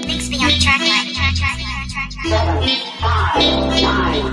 Mix me on the track line. Seven, five, nine.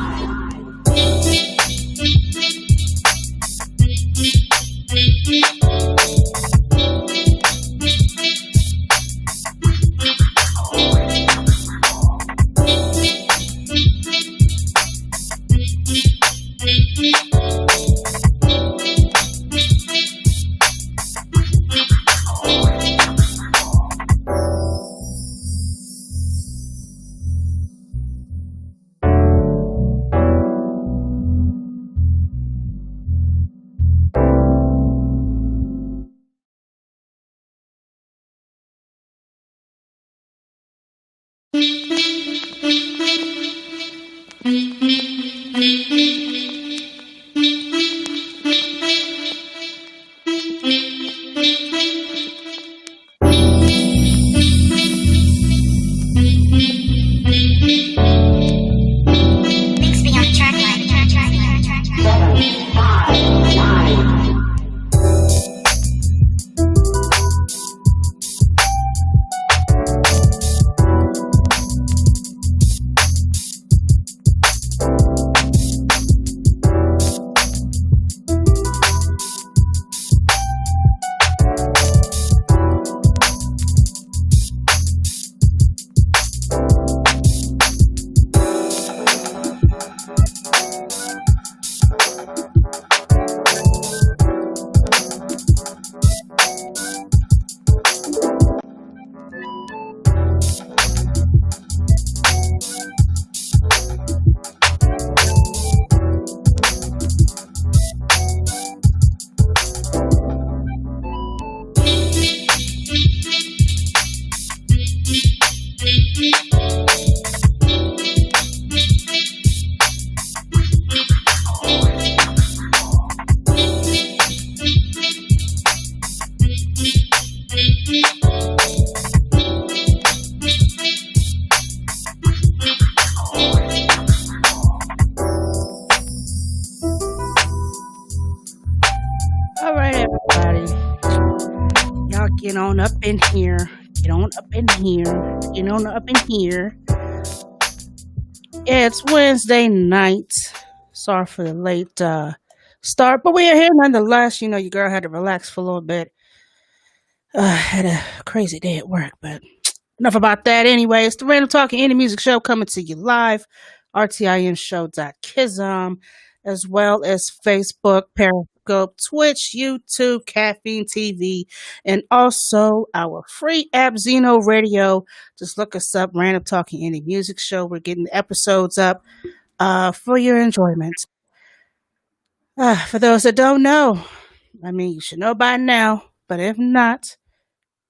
Mix me on the track line. Seven, five, nine. All right, everybody. Y'all get on up in here. Get on up in here. Get on up in here. Yeah, it's Wednesday night. Sorry for the late start, but we are here nonetheless. You know, your girl had to relax for a little bit. Had a crazy day at work, but enough about that. Anyway, it's the Random Talking Indie Music Show coming to you live. RTINshow.kizom, as well as Facebook, Periscope, Twitch, YouTube, Caffeine TV, and also our free app, Zeno Radio. Just look us up, Random Talking Indie Music Show. We're getting the episodes up for your enjoyment. For those that don't know, I mean, you should know by now, but if not,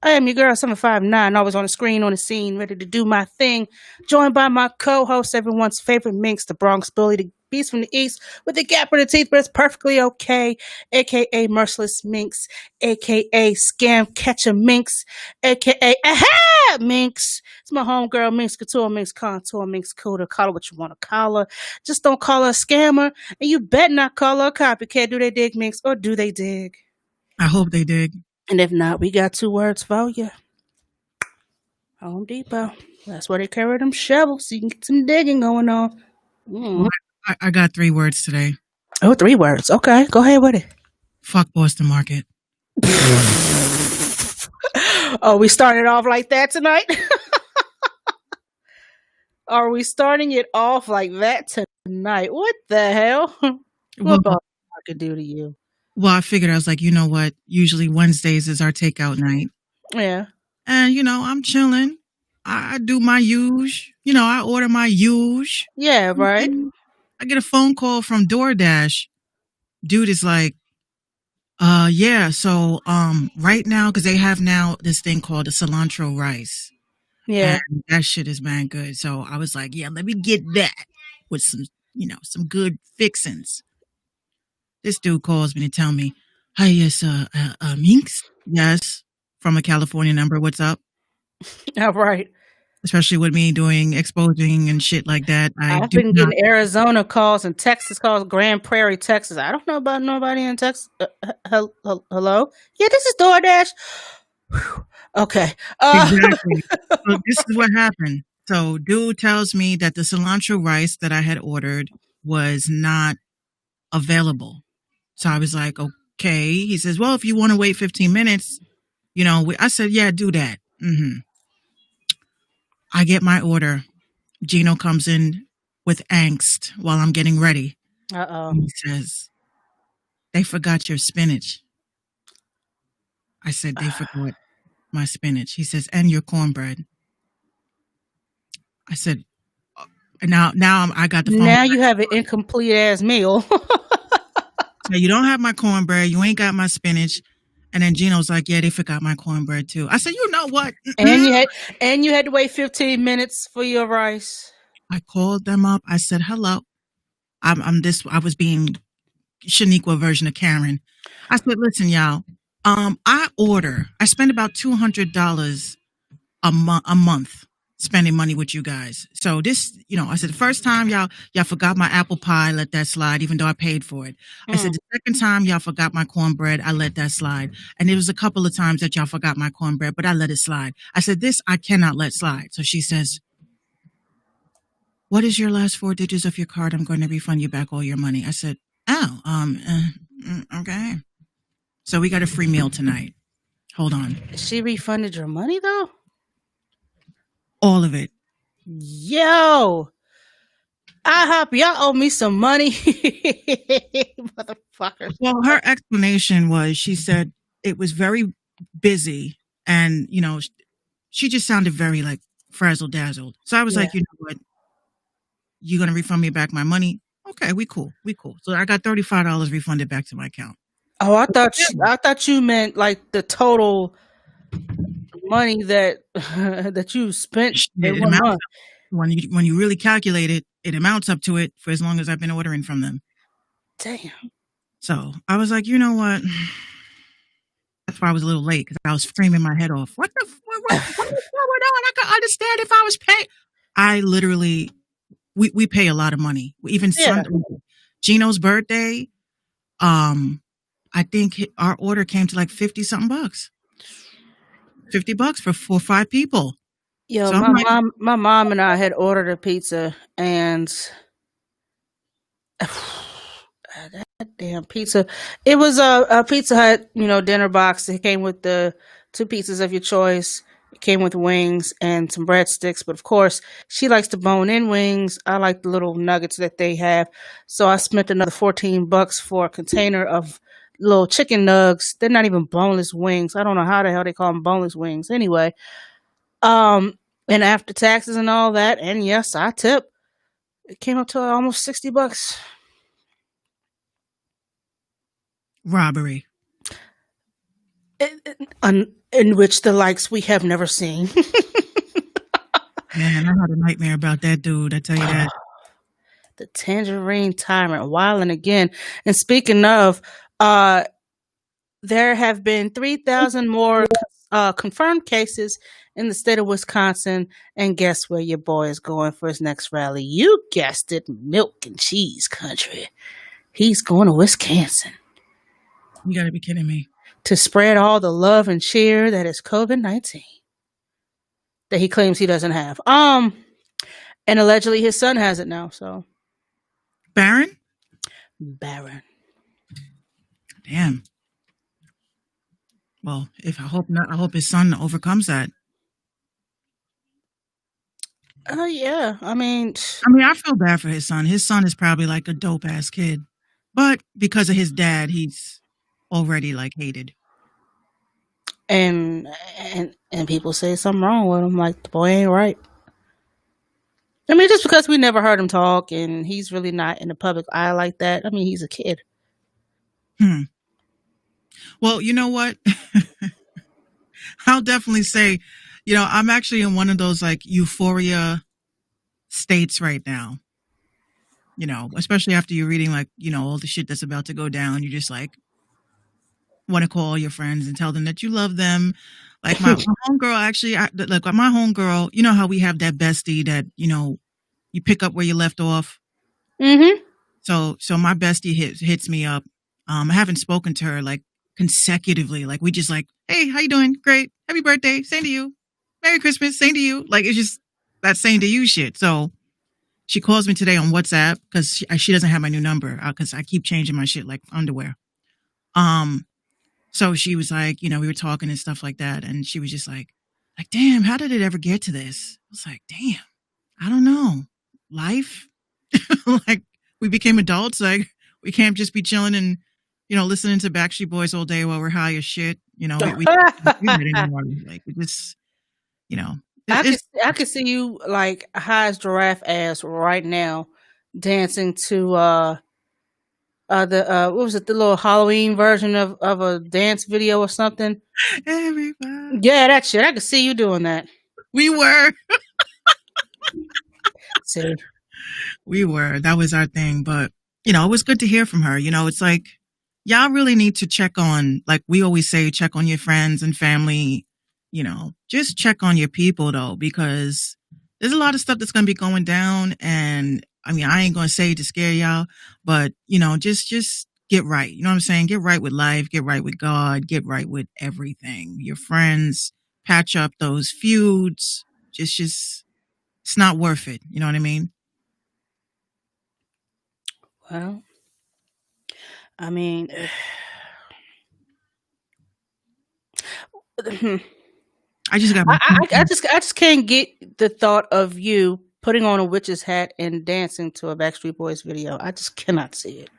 I am your girl, 759, always on the screen, on the scene, ready to do my thing. Joined by my co-host, everyone's favorite minx, the Bronx Bully, the beast from the east, with the gap in the teeth, but it's perfectly okay, aka Merciless Minx, aka Scam Catcher Minx, aka Aha Minx. It's my homegirl, Minx Couture, Minx Contour, Minx Cooter. Call her what you want to call her. Just don't call her a scammer, and you bet not call her a copycat. Do they dig, Minx, or do they dig? I hope they dig. And if not, we got 2 words for you. Home Depot. That's where they carry them shovels so you can get some digging going on. Mm. I got 3 words today. Oh, 3 words. Okay, go ahead with it. Fuck Boston Market. Oh, we started off like that tonight? Are we starting it off like that tonight? What the hell? Well, What Boston Market do to you? well, I figured, I was like, you know what? Usually Wednesdays is our takeout night. Yeah. And, you know, I'm chilling. I do my huge. You know, I order my huge. Yeah, right. I get a phone call from DoorDash. Dude is like, yeah, so right now, because they have now this thing called the cilantro rice. Yeah. And that shit is man good. So I was like, yeah, let me get that with some, you know, some good fixins. This dude calls me to tell me, hi, yes, Minx? Yes. from a California number. What's up? All right. Especially with me doing exposing and shit like that. I I've do been not. getting Arizona calls and Texas calls, Grand Prairie, Texas. I don't know about nobody in Texas. Hello? Yeah, this is DoorDash. Whew. Okay. Exactly. So this is what happened. So dude tells me that the cilantro rice that I had ordered was not available. So I was like, okay. He says, well, if you want to wait 15 minutes, I said, yeah, do that. I get my order. Gino comes in with angst while I'm getting ready. Uh-oh. He says, they forgot your spinach. I said, they forgot my spinach. He says, and your cornbread. I said, now I got the phone. Now you have an incomplete ass meal. So you don't have my cornbread. You ain't got my spinach. And then Gino's like, yeah, they forgot my cornbread too. I said, you know what? and you had to wait 15 minutes for your rice. I called them up. I said, hello. I was being Shaniqua version of Karen. I said, listen, y'all, I spend about $200 a month spending money with you guys. So this, I said, the first time y'all forgot my apple pie, let that slide, even though I paid for it. I said, the second time y'all forgot my cornbread, I let that slide. And there was a couple of times that y'all forgot my cornbread, but I let it slide. I said, this I cannot let slide. So she says, what is your last 4 digits of your card? I'm going to refund you back all your money. I said, okay. So we got a free meal tonight. Hold on. She refunded your money though? All of it. Yo, IHOP, y'all owe me some money. Motherfuckers. Well, her explanation was, she said it was very busy and, she just sounded very like frazzled dazzled. So I was like, you know what? You're going to refund me back my money? Okay, we cool. So I got $35 refunded back to my account. Oh, I thought you meant like the total money that you spent in 1 month. When you really calculate it, it amounts up to it for as long as I've been ordering from them. Damn. So I was like, you know what? That's why I was a little late, because I was screaming my head off. What is going on? I could understand if I was paid. I literally, we pay a lot of money. Even Sunday, Gino's birthday, I think our order came to like 50 something bucks. $50 for 4 or 5 people. Yo, So my mom and I had ordered a pizza, and that damn pizza. It was a Pizza Hut, dinner box. It came with the 2 pizzas of your choice. It came with wings and some breadsticks. But of course, she likes the bone-in wings. I like the little nuggets that they have. So I spent another $14 for a container of little chicken nugs. They're not even boneless wings. I don't know how the hell they call them boneless wings. Anyway, and after taxes and all that, and yes, I tip. It came up to almost $60. Robbery. In which the likes we have never seen. Man, I had a nightmare about that dude. I tell you that. The Tangerine Tyrant, wilding again. And speaking of, there have been 3,000 more confirmed cases in the state of Wisconsin. And guess where your boy is going for his next rally? You guessed it, milk and cheese country. He's going to Wisconsin. You gotta be kidding me. To spread all the love and cheer that is COVID-19 that he claims he doesn't have. And allegedly his son has it now. So Barron. Damn. Well, I hope not. I hope his son overcomes that. Yeah. I mean, I feel bad for his son. His son is probably like a dope ass kid, but because of his dad, he's already like hated. And people say something wrong with him, like the boy ain't right. I mean, just because we never heard him talk and he's really not in the public eye like that. I mean, he's a kid. Well, you know what? I'll definitely say, I'm actually in one of those like euphoria states right now. Especially after you're reading like, all the shit that's about to go down. You're just like, want to call your friends and tell them that you love them. Like my homegirl, actually, like my homegirl, you know how we have that bestie that, you pick up where you left off. Mm-hmm. So my bestie hits me up. I haven't spoken to her like consecutively. Like we just like, hey, how you doing? Great. Happy birthday. Same to you. Merry Christmas. Same to you. Like it's just that same to you shit. So she calls me today on WhatsApp because she doesn't have my new number because I keep changing my shit like underwear. So she was like, we were talking and stuff like that, and she was just like, damn, how did it ever get to this? I was like, damn, I don't know. Life, like we became adults. Like we can't just be chilling and listening to Backstreet Boys all day while we're high as shit. We can't do that anymore. Like we just, I could see you like high as giraffe ass right now, dancing to what was it, the little Halloween version of a dance video or something. Everybody. Yeah, that shit. I could see you doing that. We were. See, we were. That was our thing. But it was good to hear from her. It's like y'all really need to check on, like we always say, check on your friends and family. Just check on your people though, because there's a lot of stuff that's going to be going down. And I mean, I ain't going to say to scare y'all, but just get right. You know what I'm saying? Get right with life, get right with God, get right with everything. Your friends, patch up those feuds. Just, it's not worth it. You know what I mean? well, I mean, I just got. I just can't get the thought of you putting on a witch's hat and dancing to a Backstreet Boys video. I just cannot see it.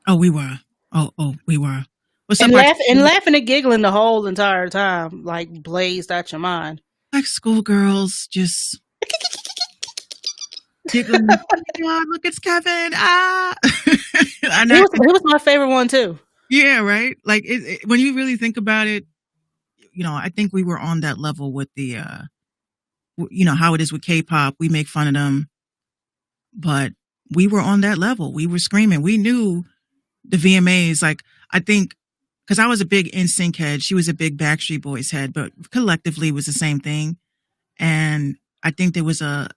Oh, we were. Oh, we were. What's And up, laughing and giggling the whole entire time, like blazed out your mind. like schoolgirls just giggling. Oh my God, look, it's Kevin. Ah. And He was my favorite one too. yeah, right. Like when you really think about it, I think we were on that level with the, how it is with K-pop. We make fun of them, but we were on that level. We were screaming. We knew the VMAs. Like I think because I was a big NSYNC head, she was a big Backstreet Boys head, but collectively it was the same thing. And I think there was an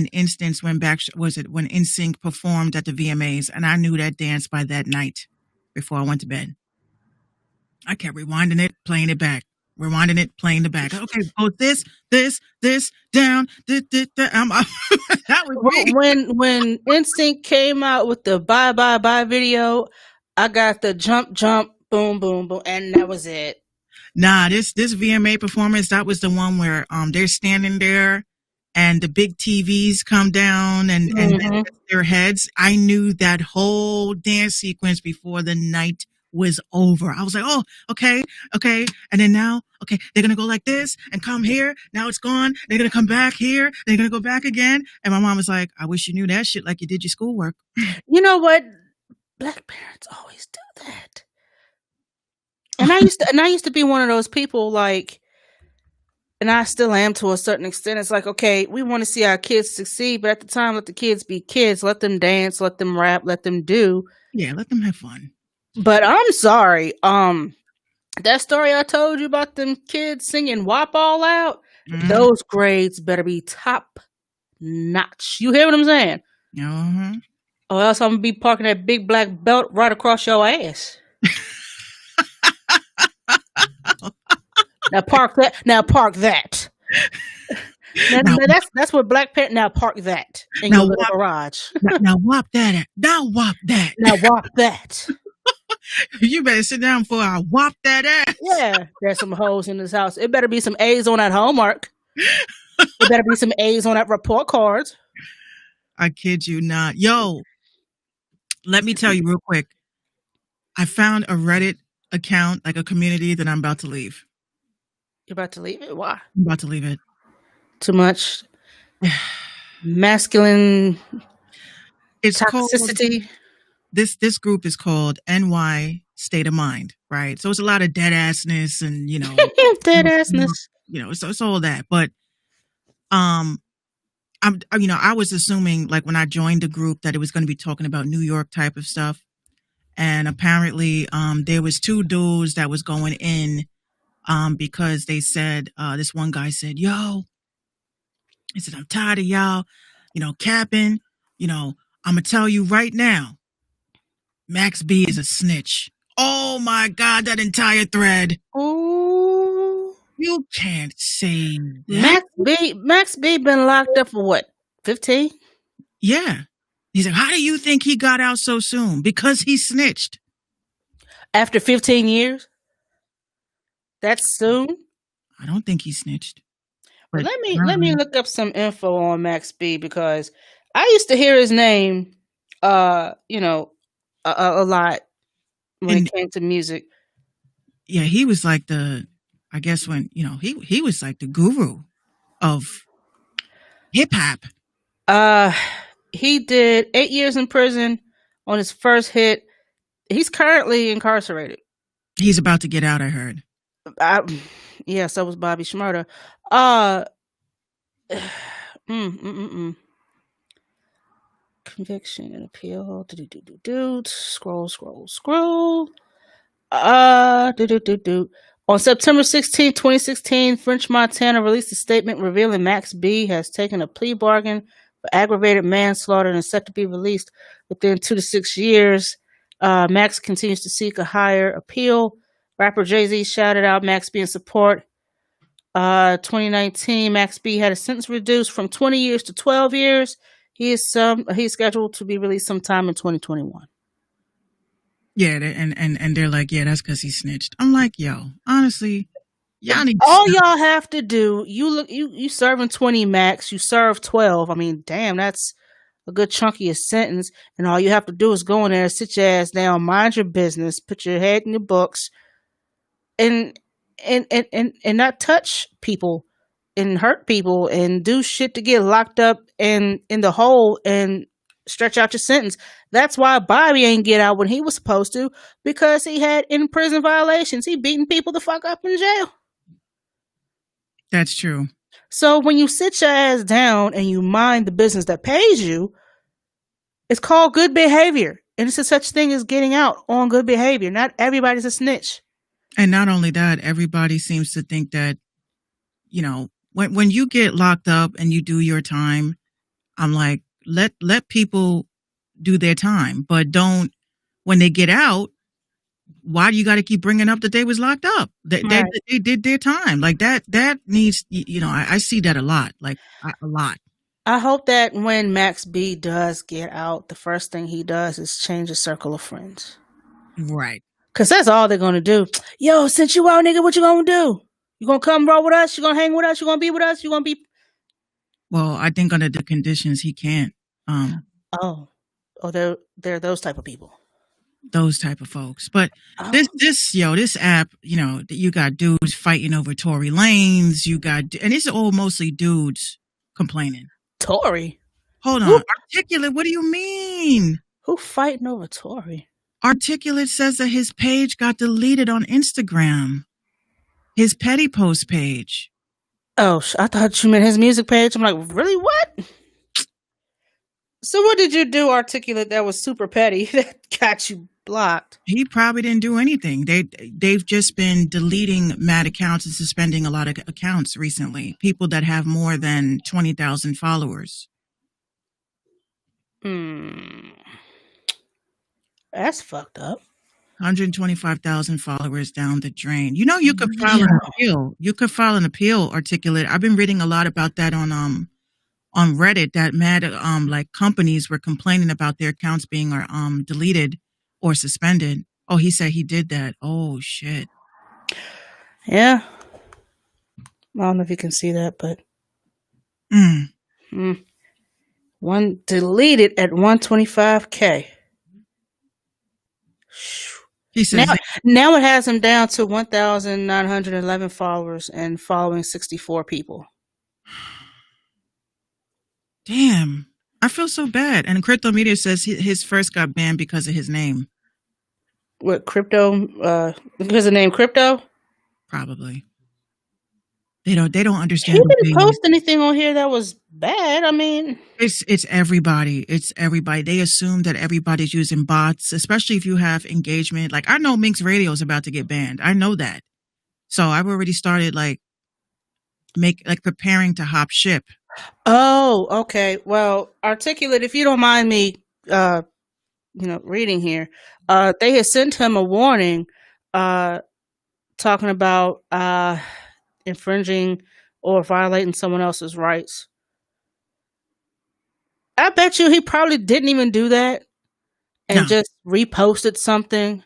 instance when when NSYNC performed at the VMAs, and I knew that dance by that night before I went to bed. I kept rewinding it, playing it back, rewinding it, playing it back. Okay, go this, down, that was me. When NSYNC came out with the Bye Bye Bye video, I got the jump, boom, boom, boom, and that was it. Nah, this VMA performance, that was the one where they're standing there and the big TVs come down and their heads. I knew that whole dance sequence before the night was over. I was like, oh, okay. And then now, okay, they're going to go like this and come here. Now it's gone. They're going to come back here. They're going to go back again. And my mom was like, I wish you knew that shit like you did your schoolwork. You know what? Black parents always do that. And I used to be one of those people, like, and I still am to a certain extent. It's like, okay, we want to see our kids succeed, but at the time, let the kids be kids. Let them dance, let them rap, let them do. Yeah, let them have fun. But I'm sorry. That story I told you about them kids singing WAP all out, those grades better be top notch. You hear what I'm saying? Uh-huh. Or else I'm going to be parking that big black belt right across your ass. Now park that. Now that's what Black Panther. Now park that in your little garage. Now whop that. Now whop that. Now whop that. You better sit down before I whop that ass. Yeah, there's some hoes in this house. It better be some A's on that homework. It better be some A's on that report card. I kid you not. Yo, let me tell you real quick. I found a Reddit account, like a community that I'm about to leave. You're about to leave it? Why? I'm about to leave it. Too much masculine It's toxicity. Called, this group is called NY State of Mind, right? So it's a lot of dead assness and, dead assness. So it's all that. But I was assuming like when I joined the group that it was going to be talking about New York type of stuff. and apparently there was two dudes that was going in because they said this one guy said, "Yo," he said, "I'm tired of y'all, capping. I'm gonna tell you right now, Max B is a snitch." Oh my God, that entire thread. Ooh. You can't say that. Max B been locked up for what? 15? Yeah. He's like, how do you think he got out so soon? Because he snitched. After 15 years? That's soon? I don't think he snitched. But let me look up some info on Max B, because I used to hear his name a lot when it came to music. Yeah, he was like I guess when, he was like the guru of hip hop. He did 8 years in prison on his first hit. He's currently incarcerated. He's about to get out, I heard. Yeah, so was Bobby Shmurda. Conviction and appeal. Scroll. On September 16, 2016, French Montana released a statement revealing Max B has taken a plea bargain for aggravated manslaughter and is set to be released within 2 to 6 years. Max continues to seek a higher appeal. Rapper Jay-Z shouted out Max B in support. 2019, Max B had a sentence reduced from 20 years to 12 years. He's scheduled to be released sometime in 2021. Yeah, and they're like, yeah, that's because he snitched. I'm like, yo, honestly, y'all need all y'all have to do. You serving 20 max. You serve 12. I mean, damn, that's a good chunk of your sentence. And all you have to do is go in there, sit your ass down, mind your business, put your head in your books, and not touch people and hurt people and do shit to get locked up and in the hole and stretch out your sentence. That's why Bobby ain't get out when he was supposed to, because he had in prison violations. He beating people the fuck up in jail. That's true. So when you sit your ass down and you mind the business that pays you, it's called good behavior. And it's a such thing as getting out on good behavior. Not everybody's a snitch. And not only that, everybody seems to think that, when you get locked up and you do your time, I'm like, let people do their time, but don't, when they get out, why do you got to keep bringing up that they was locked up? They did their time. Like that needs, I see that a lot, a lot. I hope that when Max B does get out, the first thing he does is change his circle of friends. Right. Because that's all they're going to do. Yo, since you out, nigga, what you going to do? You going to come roll with us? You going to hang with us? You going to be with us? You going to be... Well, I think under the conditions he can't. They're those type of people. Those type of folks. But this app, you got dudes fighting over Tory Lanez. And it's all mostly dudes complaining. Tory? Hold on. Articulate, what do you mean? Who fighting over Tory? Articulate says that his page got deleted on Instagram. His petty post page. Oh, I thought you meant his music page. I'm like, really? What? So what did you do, Articulate, that was super petty that got you blocked? He probably didn't do anything. They've just been deleting mad accounts and suspending a lot of accounts recently. People that have more than 20,000 followers. That's fucked up. 125,000 followers down the drain. You could file an appeal. You could file an appeal, Articulate. I've been reading a lot about that on Reddit, that mad companies were complaining about their accounts being deleted or suspended. Oh, he said he did that. Oh shit. Yeah. I don't know if you can see that, but one deleted at 125K. He says now it has him down to 1,911 followers and following 64 people. Damn, I feel so bad. And Crypto Media says his first got banned because of his name. What, Crypto? Because of the name Crypto? Probably. They don't He understand the didn't way. post anything on here that was bad. I mean, It's everybody. It's everybody. They assume that everybody's using bots, especially if you have engagement. Like I know Minx Radio is about to get banned. I know that. So I've already started preparing to hop ship. oh, okay. Well, Articulate, if you don't mind me, reading here, they had sent him a warning, talking about infringing or violating someone else's rights. I bet you he probably didn't even do that and No. just reposted something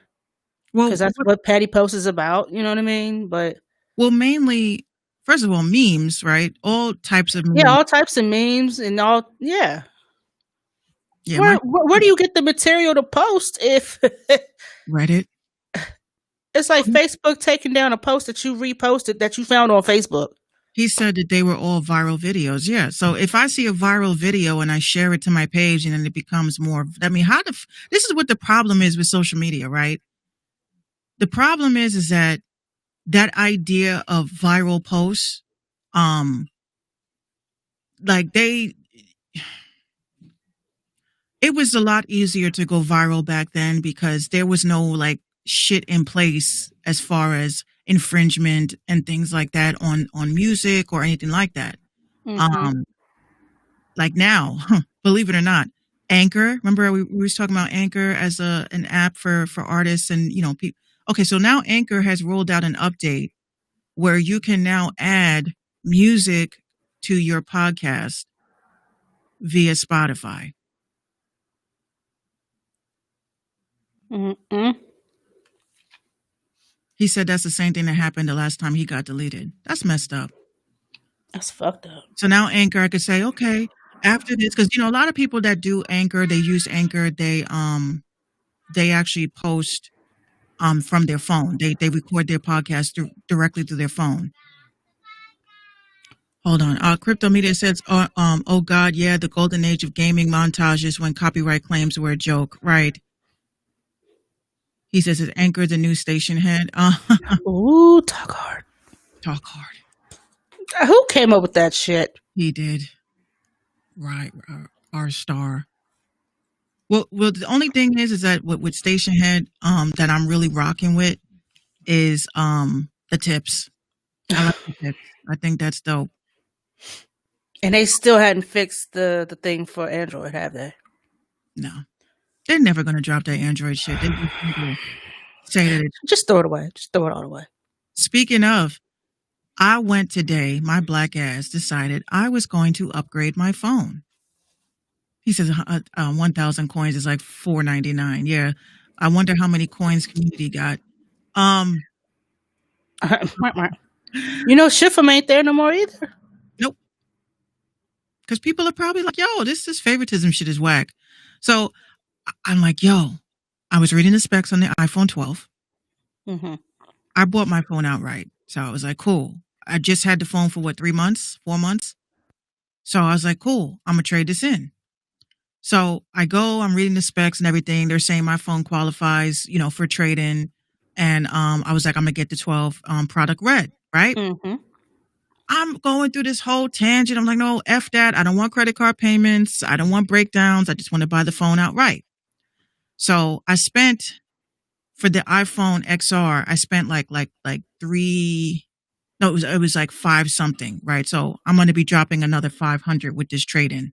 Well, because that's what Patty Post is about. You know what I mean? But mainly, first of all, memes, right? All types of memes. yeah, all types of memes and all. Yeah. Yeah, Where do you get the material to post if Reddit. it's like Facebook taking down a post that you reposted that you found on Facebook? He said that they were all viral videos. Yeah. So if I see a viral video and I share it to my page and then it becomes more, I mean, this is what the problem is with social media, right? The problem is that idea of viral posts, it was a lot easier to go viral back then because there was no like shit in place as far as infringement and things like that on music or anything like that. Mhm. Like now, believe it or not, Anchor. Remember we was talking about Anchor as an app for artists and people. Okay, so now Anchor has rolled out an update where you can now add music to your podcast via Spotify. Mm-mm. He said that's the same thing that happened the last time he got deleted. That's messed up. That's fucked up. So now Anchor, I could say, okay, after this, because a lot of people that do Anchor, they use Anchor, they actually post from their phone. They record their podcast directly through their phone. Hold on. Crypto Media says, oh God, yeah, the golden age of gaming montages when copyright claims were a joke. Right. He says, is Anchor the new station head? Ooh, talk hard. Talk hard. Who came up with that shit? He did. Right. Our star. Well, the only thing is that with Station Head, that I'm really rocking with is the tips. I like the tips. I think that's dope. And they still hadn't fixed the thing for Android, have they? No, they're never gonna drop that Android shit. They say that just throw it away. Just throw it all away. Speaking of, I went today. My black ass decided I was going to upgrade my phone. He says 1,000 coins is like $4.99. Yeah, I wonder how many coins Community got. Shifam ain't there no more either. Nope. Because people are probably like, yo, this favoritism shit is whack. So I'm like, yo, I was reading the specs on the iPhone 12. Mm-hmm. I bought my phone outright. So I was like, cool. I just had the phone for 3 months, 4 months. So I was like, cool, I'm going to trade this in. So I'm reading the specs and everything. They're saying my phone qualifies, for trade-in. And I was like, I'm going to get the 12 product red, right? Mm-hmm. I'm going through this whole tangent. I'm like, no, F that. I don't want credit card payments. I don't want breakdowns. I just want to buy the phone outright. So I spent, for the iPhone XR, I spent like it was like 5 something, right? So I'm going to be dropping another 500 with this trade-in.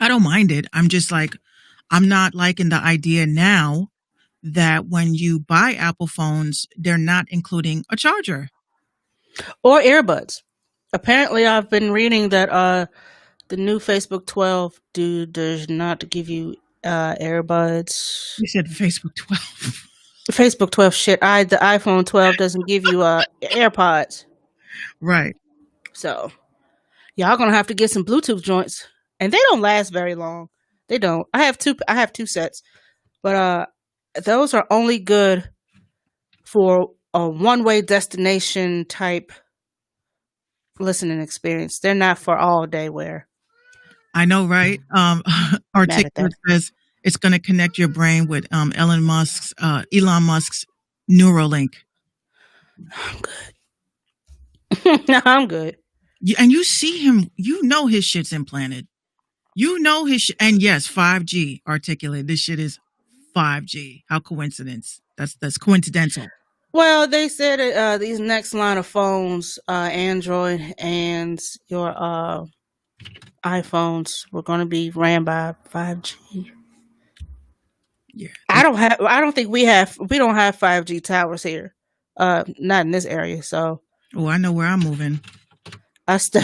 I don't mind it. I'm just like, I'm not liking the idea now that when you buy Apple phones, they're not including a charger. Or earbuds. Apparently, I've been reading that the new Facebook 12 does not give you earbuds. You said Facebook 12. Facebook 12 shit. The iPhone 12 doesn't give you AirPods. Right. So, y'all gonna have to get some Bluetooth joints. And they don't last very long. They don't. I have two sets. But those are only good for a one-way destination type listening experience. They're not for all day wear. I know, right? Articulate says it's going to connect your brain with Elon Musk's Neuralink. I'm good. No, I'm good. And you see him, you know his shit's implanted. You know his shit. And yes, 5G articulated. This shit is 5G. How coincidence? That's coincidental. Well, they said these next line of phones, Android and your iPhones, were going to be ran by 5G. Yeah. I don't think we don't have 5G towers here. Not in this area. So Oh, I know where I'm moving. I still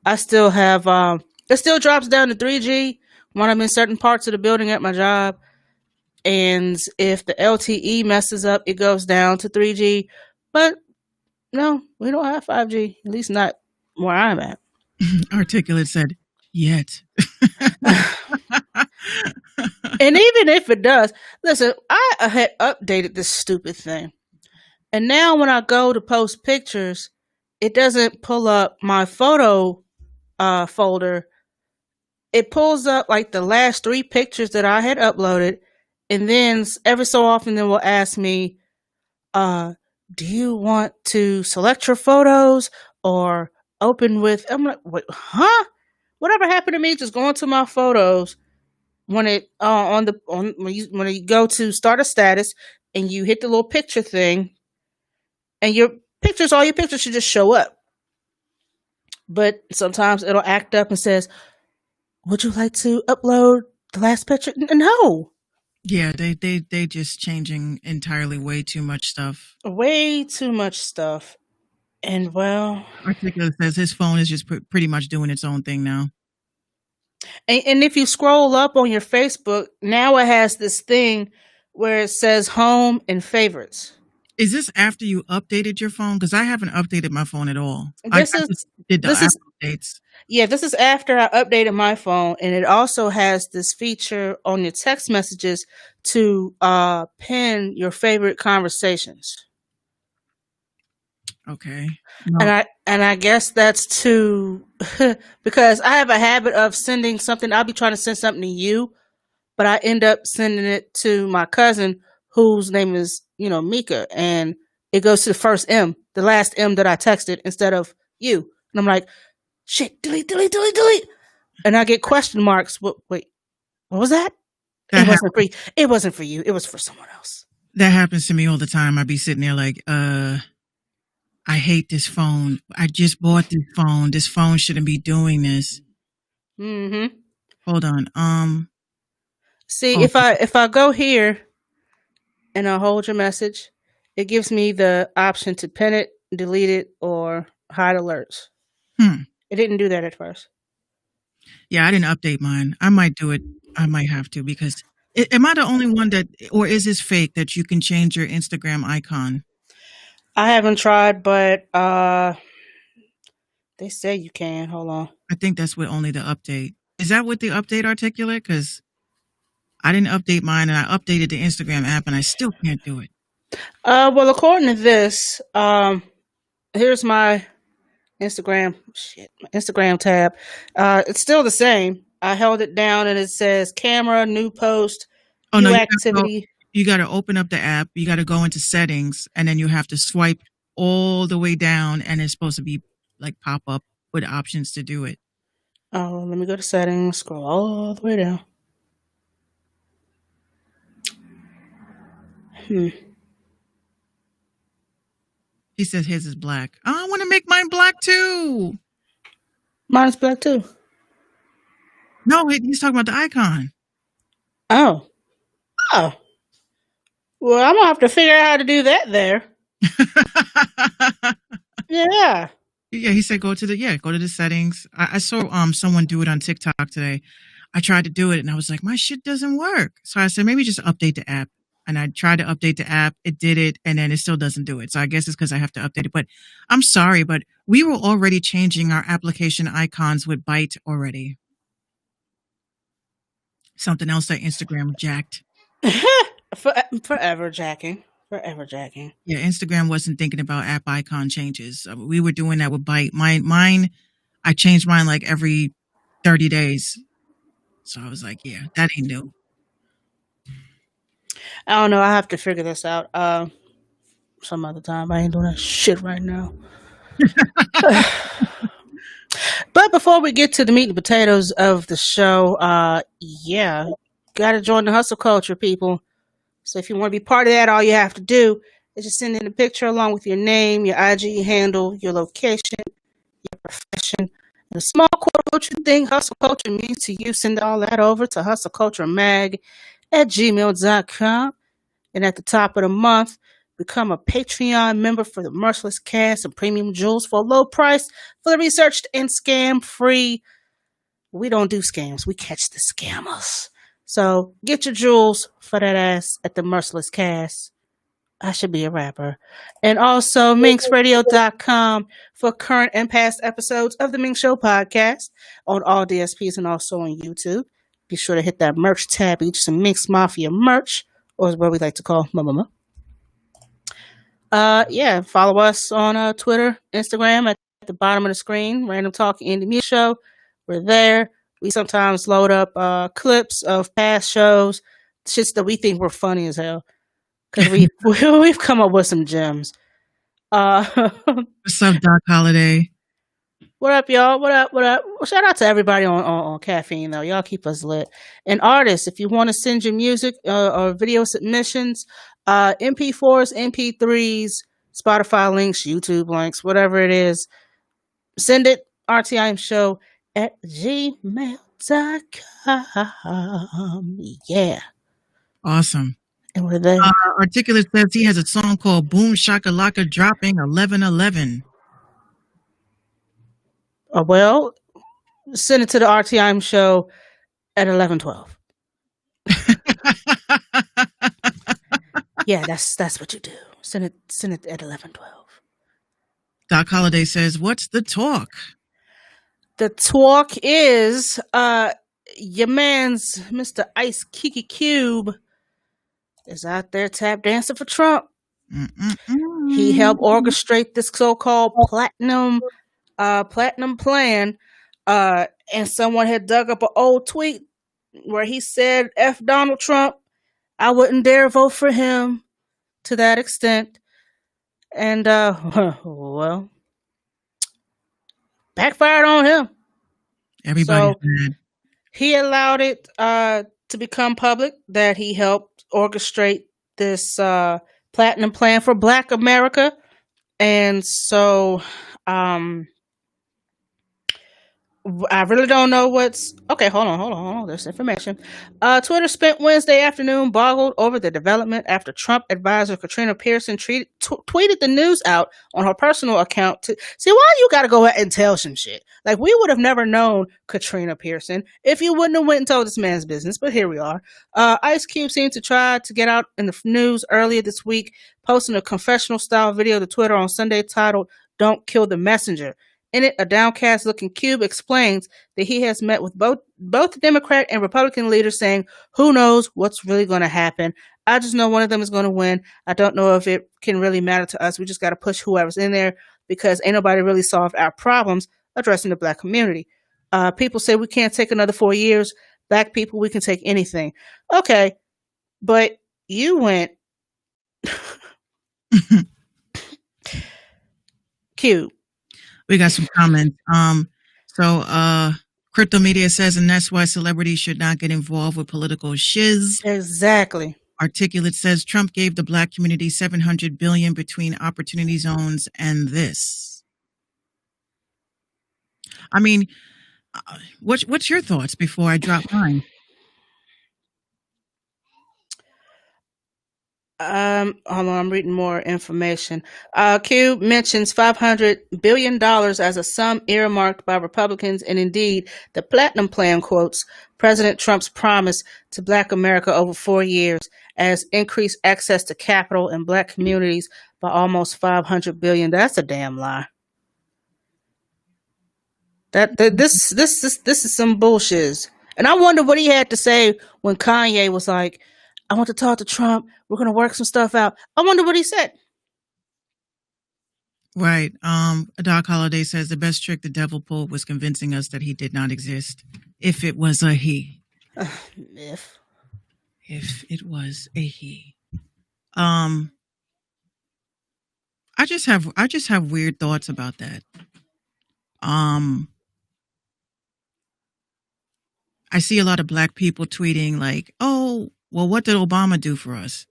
I still have it still drops down to 3G when I'm in certain parts of the building at my job. And if the LTE messes up, it goes down to 3G. But no, we don't have 5G, at least not where I'm at. Articulate said, yet. And even if it does, listen, I had updated this stupid thing. And now when I go to post pictures, it doesn't pull up my photo folder. It pulls up like the last 3 pictures that I had uploaded. And then every so often, it will ask me, do you want to select your photos or open with? I'm like, wait, huh? Whatever happened to me? Just going to my photos when it when you go to start a status and you hit the little picture thing, and all your pictures should just show up. But sometimes it'll act up and says, "Would you like to upload the last picture?" No. Yeah, they just changing entirely way too much stuff. Way too much stuff. And well, Articulate says his phone is just pretty much doing its own thing now. and if you scroll up on your Facebook, now it has this thing where it says home and favorites. Is this after you updated your phone? Because I haven't updated my phone at all. This I is just did the this is updates. Yeah, this is after I updated my phone, and it also has this feature on your text messages to pin your favorite conversations. Okay. And I guess that's to because I have a habit of sending something. I'll be trying to send something to you, but I end up sending it to my cousin, whose name is Mika, and it goes to the first M, the last M that I texted instead of you, and I'm like, shit, delete, delete, delete, delete, and I get question marks. Wait, what was that? It wasn't for you. It wasn't for you. It was for someone else. That happens to me all the time. I'd be sitting there like, I hate this phone. I just bought this phone. This phone shouldn't be doing this. Mm-hmm. Hold on. See, if I go here and I hold your message, it gives me the option to pin it, delete it, or hide alerts. It didn't do that at first. Yeah, I didn't update mine. I might do it. I might have to because am I the only one that, or is this fake that you can change your Instagram icon? I haven't tried, but they say you can. Hold on. I think that's with only the update. Is that with the update, Articulate? Because I didn't update mine, and I updated the Instagram app, and I still can't do it. Well, according to this, here's my Instagram tab. It's still the same. I held it down, and it says camera, new post, new activity. You got to open up the app. You got to go into settings, and then you have to swipe all the way down, and it's supposed to be like pop up with options to do it. Oh, let me go to settings. Scroll all the way down. He says his is black. Oh, I want to make mine black too. Mine's black too. No, he's talking about the icon. Oh. Well, I'm gonna have to figure out how to do that there. Yeah. Yeah, he said go to the settings. I saw someone do it on TikTok today. I tried to do it and I was like, my shit doesn't work. So I said maybe just update the app. And I tried to update the app. It did it, and then it still doesn't do it. So I guess it's because I have to update it. But I'm sorry, but we were already changing our application icons with Byte already. Something else that Instagram jacked. Forever jacking. Forever jacking. Yeah, Instagram wasn't thinking about app icon changes. We were doing that with Byte. Mine, I changed mine like every 30 days. So I was like, yeah, that ain't new. I don't know. I have to figure this out some other time. I ain't doing that shit right now. But before we get to the meat and potatoes of the show, yeah, gotta join the hustle culture, people. So if you want to be part of that, all you have to do is just send in a picture along with your name, your IG handle, your location, your profession, and a small quote of what you think hustle culture means to you. Send all that over to hustleculturemag@gmail.com. And at the top of the month, become a Patreon member for the Merciless Cast and Premium Jewels for a low price, fully researched and scam free. We don't do scams, we catch the scammers. So get your jewels for that ass at the Merciless Cast. I should be a rapper. And also minxradio.com for current and past episodes of the Minx Show podcast on all DSPs and also on YouTube. Be sure to hit that merch tab, get you some Minx Mafia merch, or is what we like to call mama. Yeah, follow us on Twitter, Instagram at the bottom of the screen, Random Talk Indie Music Show. We're there. We sometimes load up clips of past shows, shits that we think were funny as hell. Because we've come up with some gems. What's up, Doc Holiday? What up, y'all? What up? Shout out to everybody on Caffeine, though. Y'all keep us lit. And artists, if you want to send your music or video submissions, MP4s, MP3s, Spotify links, YouTube links, whatever it is, send it, rtimshow@gmail.com. Yeah. Awesome. And we're there. Articulate says he has a song called Boom Shakalaka dropping 11/11. Well, send it to the RTIM show at 11:12. Yeah, that's what you do. Send it at 11:12. Doc Holiday says, "What's the talk?" The talk is your man's Mr. Ice Kiki Cube is out there tap dancing for Trump. He helped orchestrate this so-called platinum plan, and someone had dug up an old tweet where he said, "F Donald Trump, I wouldn't dare vote for him," to that extent. And well, backfired on him. Everybody's mad. He allowed it to become public that he helped orchestrate this platinum plan for Black America. And so I really don't know what's... Okay, hold on. There's information. Twitter spent Wednesday afternoon boggled over the development after Trump advisor Katrina Pearson tweeted the news out on her personal account. See, why you got to go out and tell some shit? Like, we would have never known Katrina Pearson if you wouldn't have went and told this man's business, but here we are. Ice Cube seemed to try to get out in the news earlier this week, posting a confessional-style video to Twitter on Sunday titled, "Don't Kill the Messenger." In it, a downcast-looking Cube explains that he has met with both Democrat and Republican leaders saying, "Who knows what's really going to happen? I just know one of them is going to win. I don't know if it can really matter to us. We just got to push whoever's in there because ain't nobody really solved our problems addressing the Black community. People say we can't take another 4 years. Black people, we can take anything." Okay, but you went Cube. We got some comments. So Crypto Media says, and that's why celebrities should not get involved with political shiz. Exactly. Articulate says Trump gave the Black community $700 billion between opportunity zones and this. I mean, what's your thoughts before I drop mine? Hold on, I'm reading more information. Cube mentions $500 billion as a sum earmarked by Republicans, and indeed, the Platinum Plan quotes President Trump's promise to Black America over 4 years as increased access to capital in Black communities by almost $500 billion. That's a damn lie. This is some bullshit. And I wonder what he had to say when Kanye was like, "I want to talk to Trump. We're going to work some stuff out." I wonder what he said. Right. Doc Holiday says the best trick the devil pulled was convincing us that he did not exist. If it was a he. If It was a he. I I just have weird thoughts about that. Um, I see a lot of black people tweeting like, "Oh, well, what did Obama do for us?"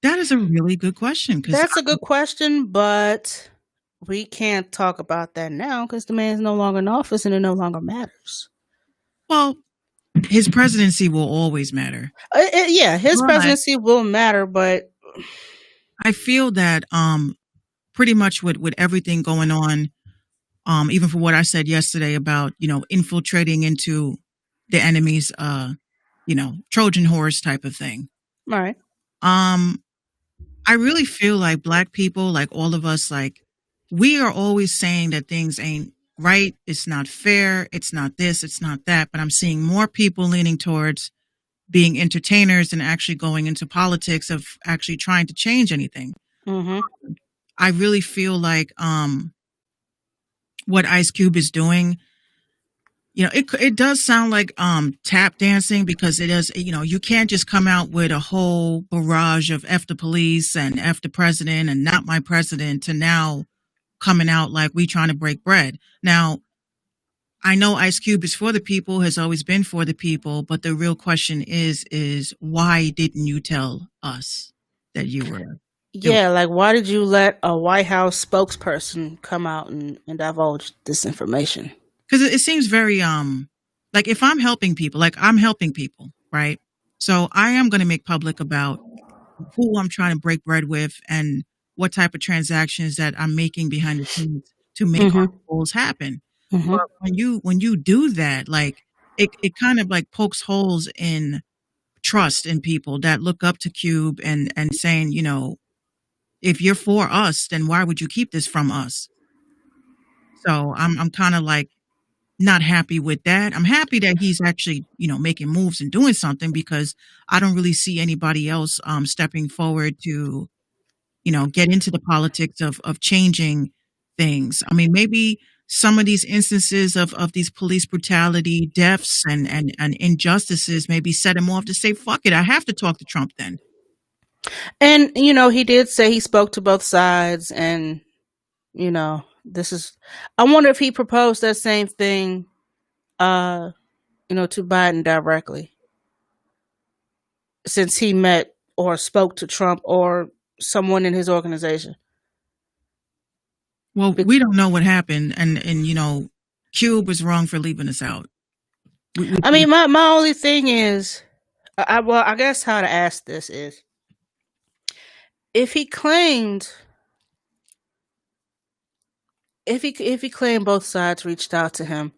That is a really good question because That's a good question, but we can't talk about that now because the man's no longer in office and it no longer matters. well, his presidency will always matter. Yeah, his But presidency will matter, but I feel that pretty much with everything going on, even for what I said yesterday about infiltrating into the enemy's Trojan horse type of thing. all right. Um, I really feel like black people, like all of us, like we are always saying that things ain't right, it's not fair, it's not this, it's not that. But I'm seeing more people leaning towards being entertainers and actually going into politics of actually trying to change anything. Mm-hmm. I really feel like what Ice Cube is doing, it does sound like tap dancing because it is, you can't just come out with a whole barrage of F the police and F the president and not my president to now coming out like we trying to break bread. Now, I know Ice Cube is for the people, has always been for the people, but the real question is why didn't you tell us that you were? Yeah, like why did you let a White House spokesperson come out and divulge this information? Because it seems very like if I'm helping people, like I'm helping people, right? So I am going to make public about who I'm trying to break bread with and what type of transactions that I'm making behind the scenes to make our goals happen. Mm-hmm. But when you do that, like it kind of like pokes holes in trust in people that look up to Cube and saying, if you're for us, then why would you keep this from us? So I'm kind of like not happy with that. I'm happy that he's actually, making moves and doing something because I don't really see anybody else stepping forward to, get into the politics of changing things. I mean, maybe some of these instances of these police brutality, deaths and injustices maybe set him off to say, fuck it, I have to talk to Trump then. And, he did say he spoke to both sides and, I wonder if he proposed that same thing, to Biden directly since he met or spoke to Trump or someone in his organization. Well, we don't know what happened. And Cube was wrong for leaving us out. I mean, my only thing is, I guess how to ask this is, if he claimed both sides reached out to him,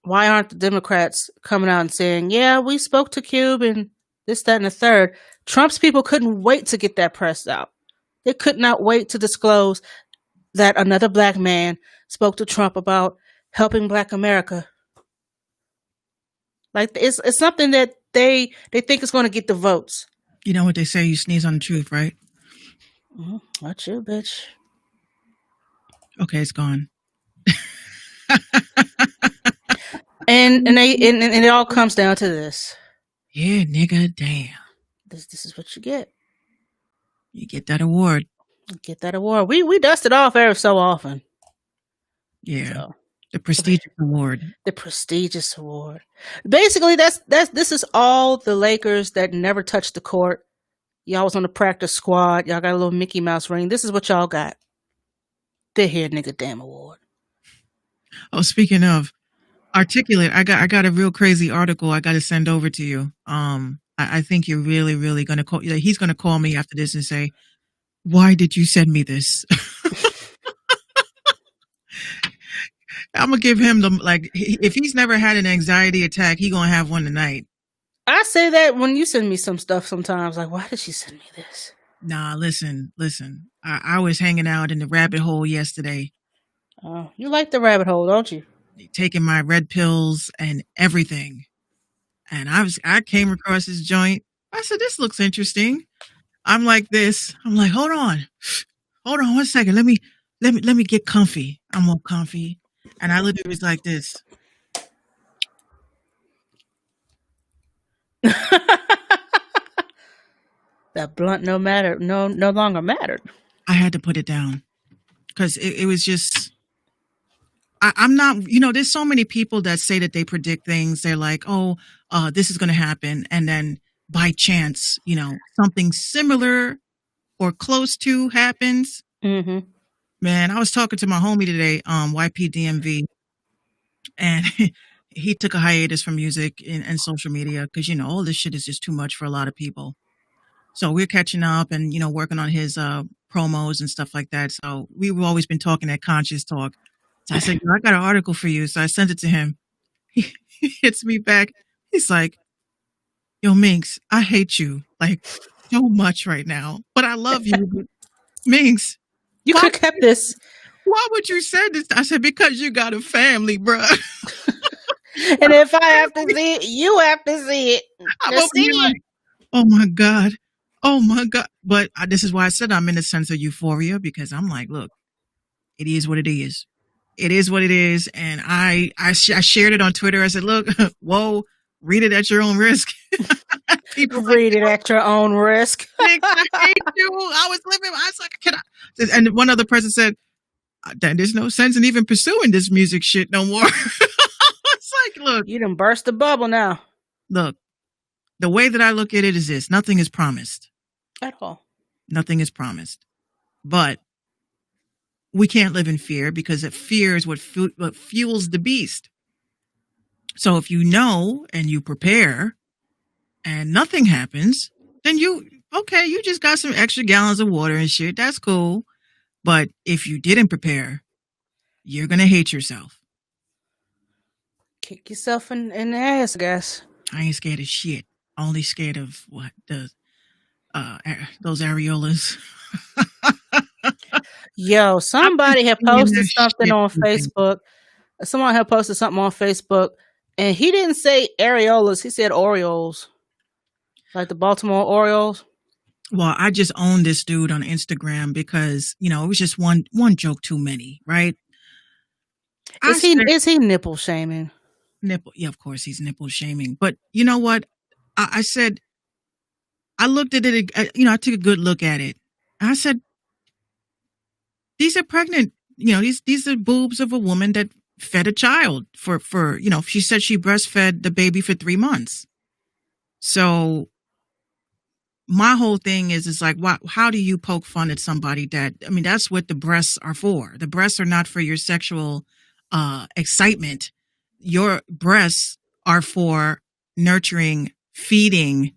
why aren't the Democrats coming out and saying, yeah, we spoke to Cube and this, that, and the third? Trump's people couldn't wait to get that press out. They could not wait to disclose that another black man spoke to Trump about helping Black America. Like it's something that they think is going to get the votes. You know what they say, you sneeze on the truth, right? Watch you, bitch. Okay, it's gone. and it all comes down to this. Yeah, nigga, damn. This is what you get. You get that award. Get that award. We dust it off every so often. Yeah. So, the prestigious award. The prestigious award. Basically, this is all the Lakers that never touched the court. Y'all was on the practice squad. Y'all got a little Mickey Mouse ring. This is what y'all got. The Here Nigga Damn Award. Oh, speaking of Articulate, I got a real crazy article I got to send over to you. I think you're really, really going to call. He's going to call me after this and say, why did you send me this? I'm going to give him if he's never had an anxiety attack, he going to have one tonight. I say that when you send me some stuff sometimes, like, why did she send me this? Nah, listen. I was hanging out in the rabbit hole yesterday. Oh, you like the rabbit hole, don't you? Taking my red pills and everything. And I came across this joint. I said, this looks interesting. I'm like this. I'm like, hold on 1 second. Let me get comfy. I'm all comfy. And I literally was like this. That blunt no longer mattered. I had to put it down because it was just. I'm not. There's so many people that say that they predict things. They're like, "Oh, this is going to happen," and then by chance, something similar or close to happens. Mm-hmm. Man, I was talking to my homie today, YPDMV, and he took a hiatus from music and social media because all this shit is just too much for a lot of people. So we're catching up and working on his promos and stuff like that. So we've always been talking at Conscious Talk. So I said, I got an article for you. So I sent it to him. He hits me back. He's like, yo, Minx, I hate you like so much right now, but I love you. But Minx, You could have kept this. why would you say this? I said, because you got a family, bruh. And if I have to see it, you have to see it. I'm Just over see here it. like, oh my God. Oh my God. But this is why I said I'm in a sense of euphoria because I'm like, look, it is what it is. It is what it is. And I shared it on Twitter. I said, look, whoa, read it at your own risk. People Read it at your own risk. I hate you. I was living. I was like, can I? And one other person said, there's no sense in even pursuing this music shit no more. It's like, look, You done burst the bubble now. the way that I look at it is this: nothing is promised. At all. Nothing is promised. But we can't live in fear because fear is what fuels the beast. So if you know and you prepare and nothing happens, then you just got some extra gallons of water and shit. That's cool. But if you didn't prepare, you're going to hate yourself. Kick yourself in the ass, I guess. I ain't scared of shit. Only scared of what? Those areolas. Yo, somebody had posted that something shit, on man. Facebook. Someone had posted something on Facebook, and he didn't say areolas. He said Orioles. Like the Baltimore Orioles. Well, I just own this dude on Instagram because, it was just one joke too many, right? Is he nipple shaming? Nipple? Yeah, of course he's nipple shaming. But you know what? I said, I looked at it, I took a good look at it. I said, these are pregnant, these are boobs of a woman that fed a child for she said she breastfed the baby for 3 months. So my whole thing is like, how do you poke fun at somebody that's what the breasts are for. The breasts are not for your sexual excitement. Your breasts are for nurturing, feeding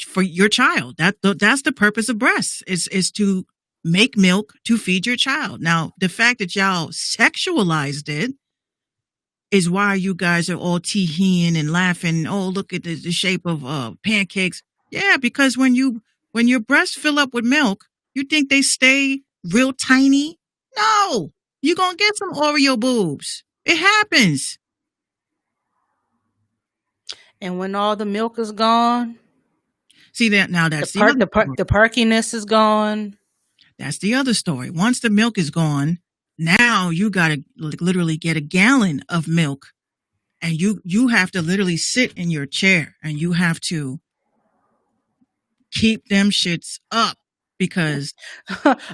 for your child. That's the purpose of breasts is to make milk to feed your child. Now, the fact that y'all sexualized it is why you guys are all tee-heeing and laughing. Oh, look at the shape of pancakes. Yeah, because when your breasts fill up with milk, you think they stay real tiny? No, you're going to get some Oreo boobs. It happens. And when all the milk is gone, See that now? That's the perkiness is gone. That's the other story. Once the milk is gone, now you got to literally get a gallon of milk, and you have to literally sit in your chair and you have to keep them shits up because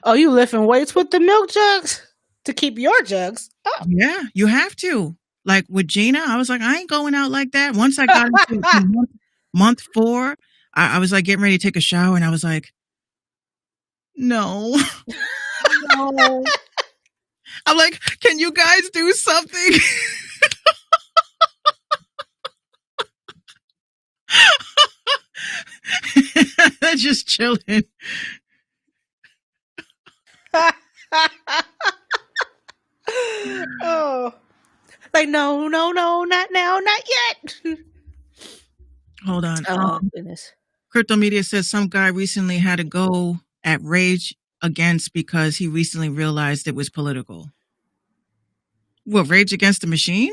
Oh, you lifting weights with the milk jugs to keep your jugs up. yeah, you have to. Like with Gina, I was like, I ain't going out like that. Once I got into month 4, I was like getting ready to take a shower, and I was like, no. No. I'm like, can you guys do something? Just chilling. Oh, like no, not now, not yet. Hold on. Oh goodness. Crypto Media says some guy recently had to go at Rage Against because he recently realized it was political. What, Rage Against the Machine?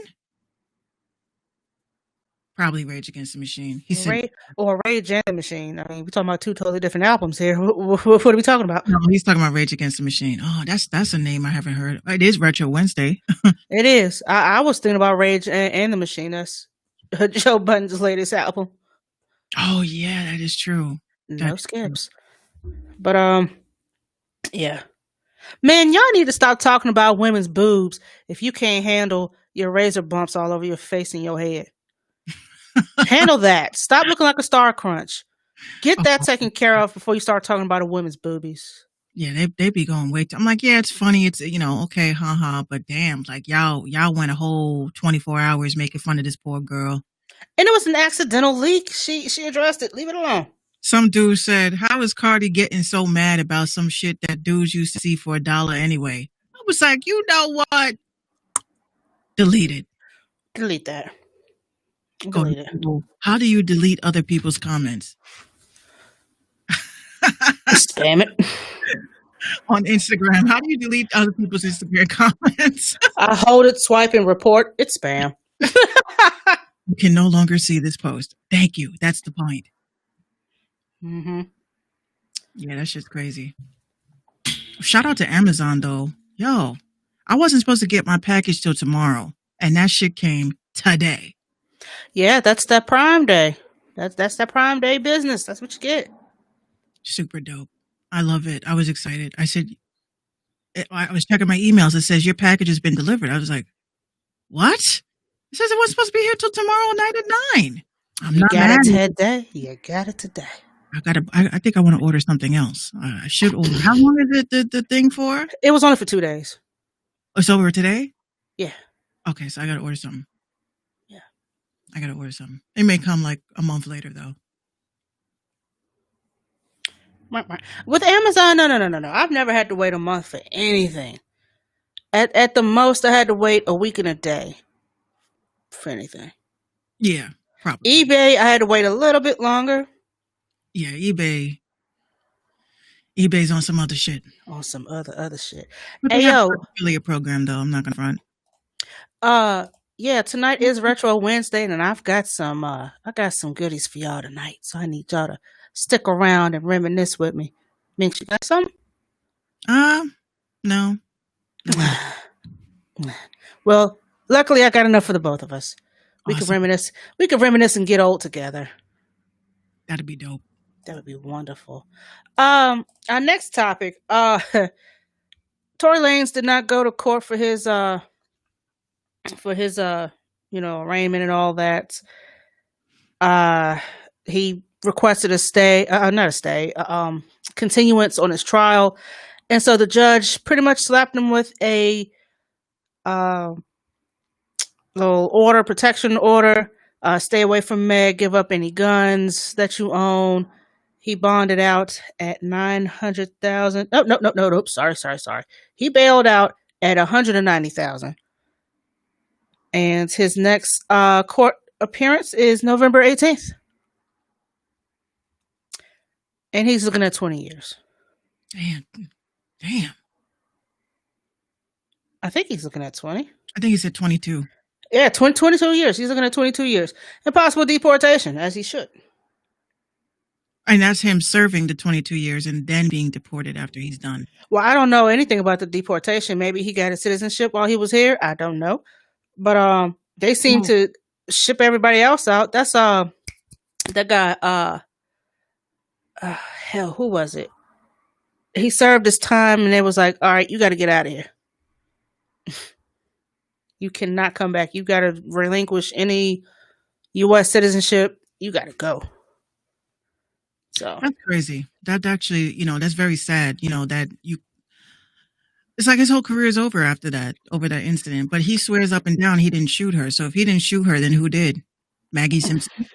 Probably Rage Against the Machine. He said, Rage and the Machine. I mean, we're talking about 2 totally different albums here. What are we talking about? no, he's talking about Rage Against the Machine. Oh, that's a name I haven't heard. It is Retro Wednesday. It is. I was thinking about Rage and the Machine. That's Joe Budden's latest album. Oh yeah, that is true. No skips. But Yeah. Man, y'all need to stop talking about women's boobs if you can't handle your razor bumps all over your face and your head. Handle that. Stop looking like a star crunch. Get that taken care of before you start talking about a woman's boobies. Yeah, they be going way I'm like, yeah, it's funny. It's, okay, haha, but damn, like y'all went a whole 24 hours making fun of this poor girl. And it was an accidental leak. She addressed it. Leave it alone. Some dude said, how is Cardi getting so mad about some shit that dudes used to see for $1 anyway? I was like, you know what? Delete it. Delete that. Go Delete it. to Google. How do you delete other people's comments? Spam it. On Instagram. How do you delete other people's Instagram comments? I hold it, swipe, and report. It's spam. You can no longer see this post. Thank you. That's the point. Mm-hmm. Yeah, that's just crazy. Shout out to Amazon though. Yo, I wasn't supposed to get my package till tomorrow, and that shit came today. Yeah, that's that Prime Day. That's that Prime Day business. That's what you get. Super dope. I love it. I was excited. I said, I was checking my emails. It says your package has been delivered. I was like, what? It says it wasn't supposed to be here till tomorrow night at 9. I'm You not got mad. it today. You got it today. I think I want to order something else. I should order. How long is it the thing for? It was only for 2 days. Oh, it's over today? Yeah. Okay, so I got to order something. Yeah. I got to order something. It may come like a month later though. With Amazon, no. I've never had to wait a month for anything. At the most, I had to wait a week and a day for anything. Yeah, probably. eBay, I had to wait a little bit longer. Yeah, eBay's on some other shit. On some other shit. But Hey they have yo, an affiliate program though. I'm not gonna front. yeah, tonight is Retro Wednesday, and I got some goodies for y'all tonight. So I need y'all to stick around and reminisce with me. Minx, you got something? No. Well, luckily I got enough for the both of us. We Awesome. can reminisce. We can reminisce and get old together. That'd be dope. That would be wonderful. Our next topic. Tory Lanez did not go to court for his arraignment and all that. He requested a stay, not a stay, continuance on his trial, and so the judge pretty much slapped him with a little protection order. Stay away from Meg. Give up any guns that you own. He bonded out at $900,000. Nope. Sorry. He bailed out at $190,000. And his next court appearance is November 18th. And he's looking at 20 years. Damn. I think he's looking at 20. I think he said 22. Yeah, 22 years. He's looking at 22 years. And possible deportation, as he should. And that's him serving the 22 years and then being deported after he's done. Well, I don't know anything about the deportation. Maybe he got his citizenship while he was here. I don't know. But they seem to ship everybody else out. That's that guy hell, who was it? He served his time and they was like, all right, you got to get out of here. You cannot come back. You got to relinquish any U.S. citizenship. You got to go. So That's crazy. That actually, that's very sad. It's like his whole career is over after that, over that incident. But he swears up and down he didn't shoot her. So if he didn't shoot her, then who did? Maggie Simpson.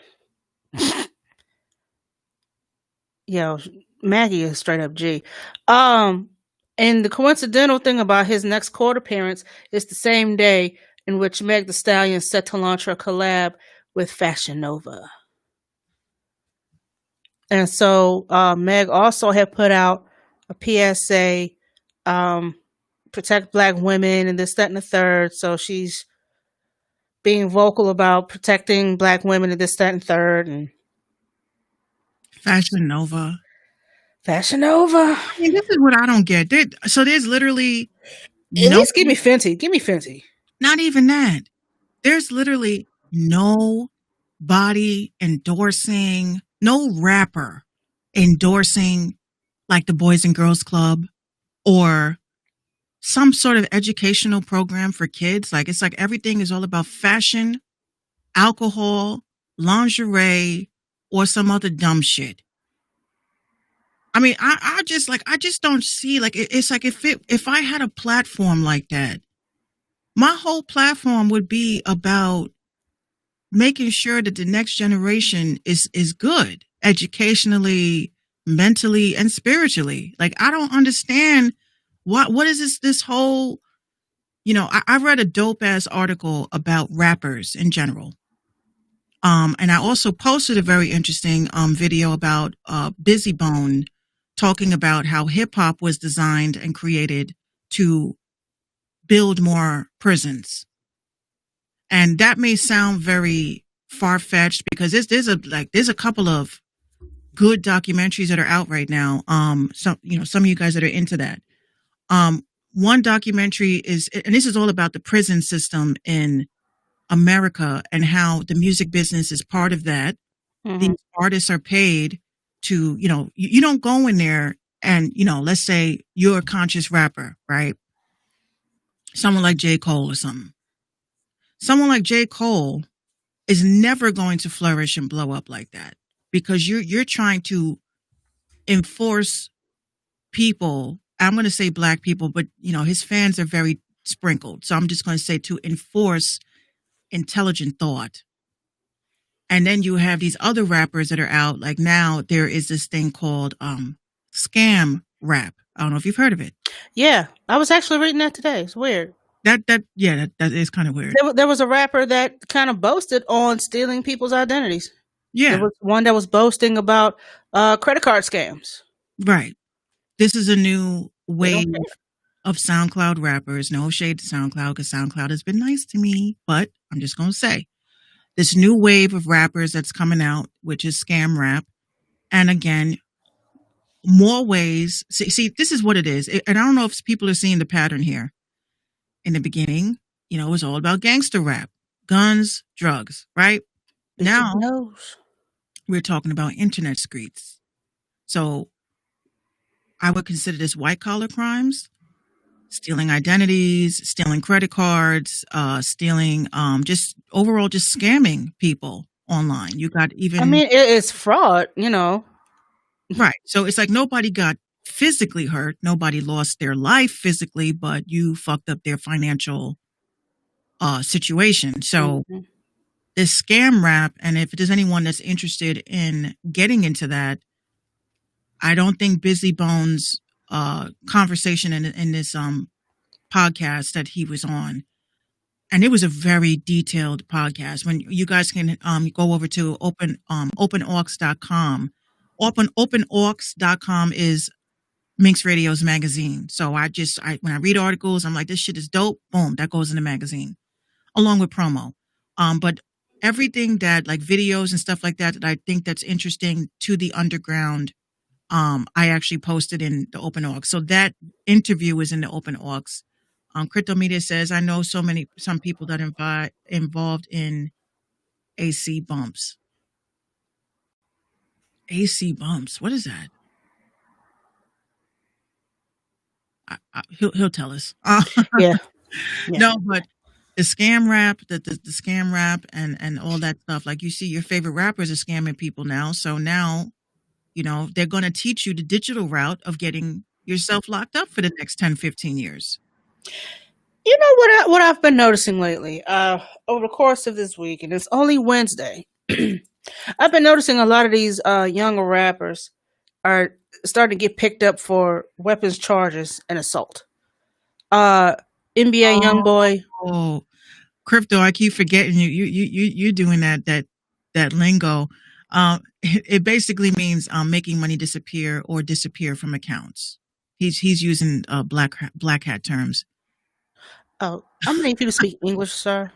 yeah, Maggie is straight up G. And the coincidental thing about his next court appearance is the same day in which Meg Thee Stallion set to launch her collab with Fashion Nova. And so Meg also had put out a PSA, protect Black women and this, that, and the third. So she's being vocal about protecting Black women and this, that, and third. And Fashion Nova. Fashion Nova. I mean, this is what I don't get. There's literally At least give me Fenty. Give me Fenty. Not even that. There's literally nobody endorsing, no rapper endorsing like the Boys and Girls Club or some sort of educational program for kids. Like it's like everything is all about fashion, alcohol, lingerie, or some other dumb shit. I mean, I just don't see like it's like if I had a platform like that, my whole platform would be about making sure that the next generation is good educationally, mentally, and spiritually. Like I don't understand what is this whole, I read a dope ass article about rappers in general. And I also posted a very interesting video about Busy Bone talking about how hip hop was designed and created to build more prisons. And that may sound very far fetched because there's a couple of good documentaries that are out right now. Some of you guys that are into that. One documentary is, and this is all about the prison system in America and how the music business is part of that. Mhm. These artists are paid to, you don't go in there and, let's say you're a conscious rapper, right? Someone like J. Cole or something. Someone like J. Cole is never going to flourish and blow up like that because you're trying to enforce people. I'm going to say black people, but his fans are very sprinkled. So I'm just going to say to enforce intelligent thought. And then you have these other rappers that are out. Like now there is this thing called scam rap. I don't know if you've heard of it. Yeah, I was actually reading that today. It's weird. That is kind of weird. There was a rapper that kind of boasted on stealing people's identities. Yeah. There was one that was boasting about credit card scams. Right. This is a new They wave don't care. of SoundCloud rappers. No shade to SoundCloud because SoundCloud has been nice to me, but I'm just going to say this new wave of rappers that's coming out, which is scam rap. And again, more ways. See, this is what it is. And I don't know if people are seeing the pattern here. In the beginning, it was all about gangster rap, guns, drugs, right? Now knows. we're talking about internet streets. So I would consider this white collar crimes, stealing identities, stealing credit cards, stealing, just overall, just scamming people online. You got even. I mean, it's fraud, Right. So it's like nobody got physically hurt. Nobody lost their life physically, but you fucked up their financial situation. So Mhm. this scam rap, and if there's anyone that's interested in getting into that, I don't think Busy Bones conversation in this podcast that he was on, and it was a very detailed podcast. When you guys can go over to openaux.com. Openaux.com is Minx Radio's magazine. So when I read articles, I'm like, this shit is dope. Boom, that goes in the magazine along with promo. But everything that like videos and stuff like that I think that's interesting to the underground, I actually posted in the Open Aux. So that interview is in the Open Aux. Crypto Media says, I know some people that involved in AC bumps. AC bumps. What is that? He'll tell us. Yeah. Yeah. No, but the scam rap, the scam rap and all that stuff. Like you see your favorite rappers are scamming people now. So now, they're going to teach you the digital route of getting yourself locked up for the next 10, 15 years. You know what I've been noticing lately, over the course of this week, and it's only Wednesday. I've been noticing a lot of these younger rappers are starting to get picked up for weapons charges and assault. NBA YoungBoy. Oh, Crypto, I keep forgetting you doing that lingo. It basically means making money disappear or disappear from accounts. He's using black hat terms. Oh, I'm gonna need you to speak English, sir.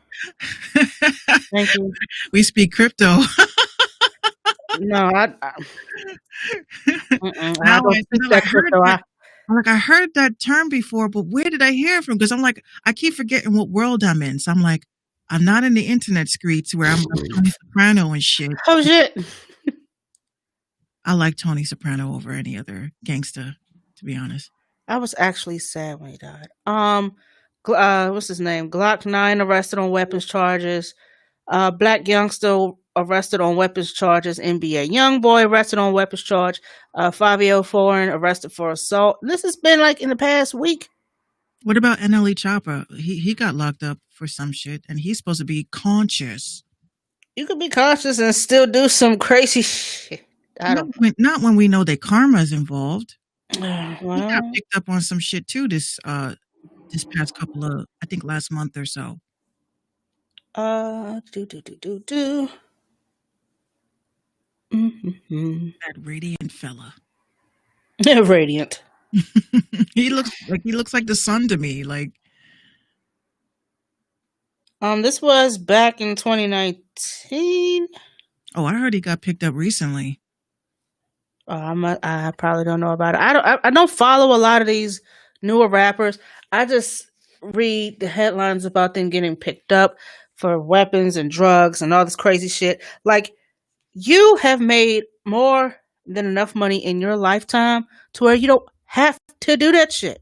Thank you. We speak crypto. No, I Now don't speak that crypto. I heard that term before, but where did I hear it from? Because I'm like, I keep forgetting what world I'm in. So I'm like, I'm not in the internet streets where I'm like Tony Soprano and shit. Oh shit. I like Tony Soprano over any other gangster, to be honest. I was actually sad when he died. What's his name? Glock 9 arrested on weapons charges. Black youngster arrested on weapons charges. NBA young boy arrested on weapons charge. Fabio Foreign arrested for assault. This has been like in the past week. What about NLE Chopper? He got locked up for some shit, and he's supposed to be conscious. You could be conscious and still do some crazy shit. Not when we know that karma is involved. He Well, got picked up on some shit too. This past couple of, I think, last month or so. do. That radiant fella. Radiant. he looks like the sun to me. Like, This was back in 2019. oh, I heard he got picked up recently. I probably don't know about it. I don't follow a lot of these newer rappers. I just read the headlines about them getting picked up for weapons and drugs and all this crazy shit. Like, you have made more than enough money in your lifetime to where you don't have to do that shit.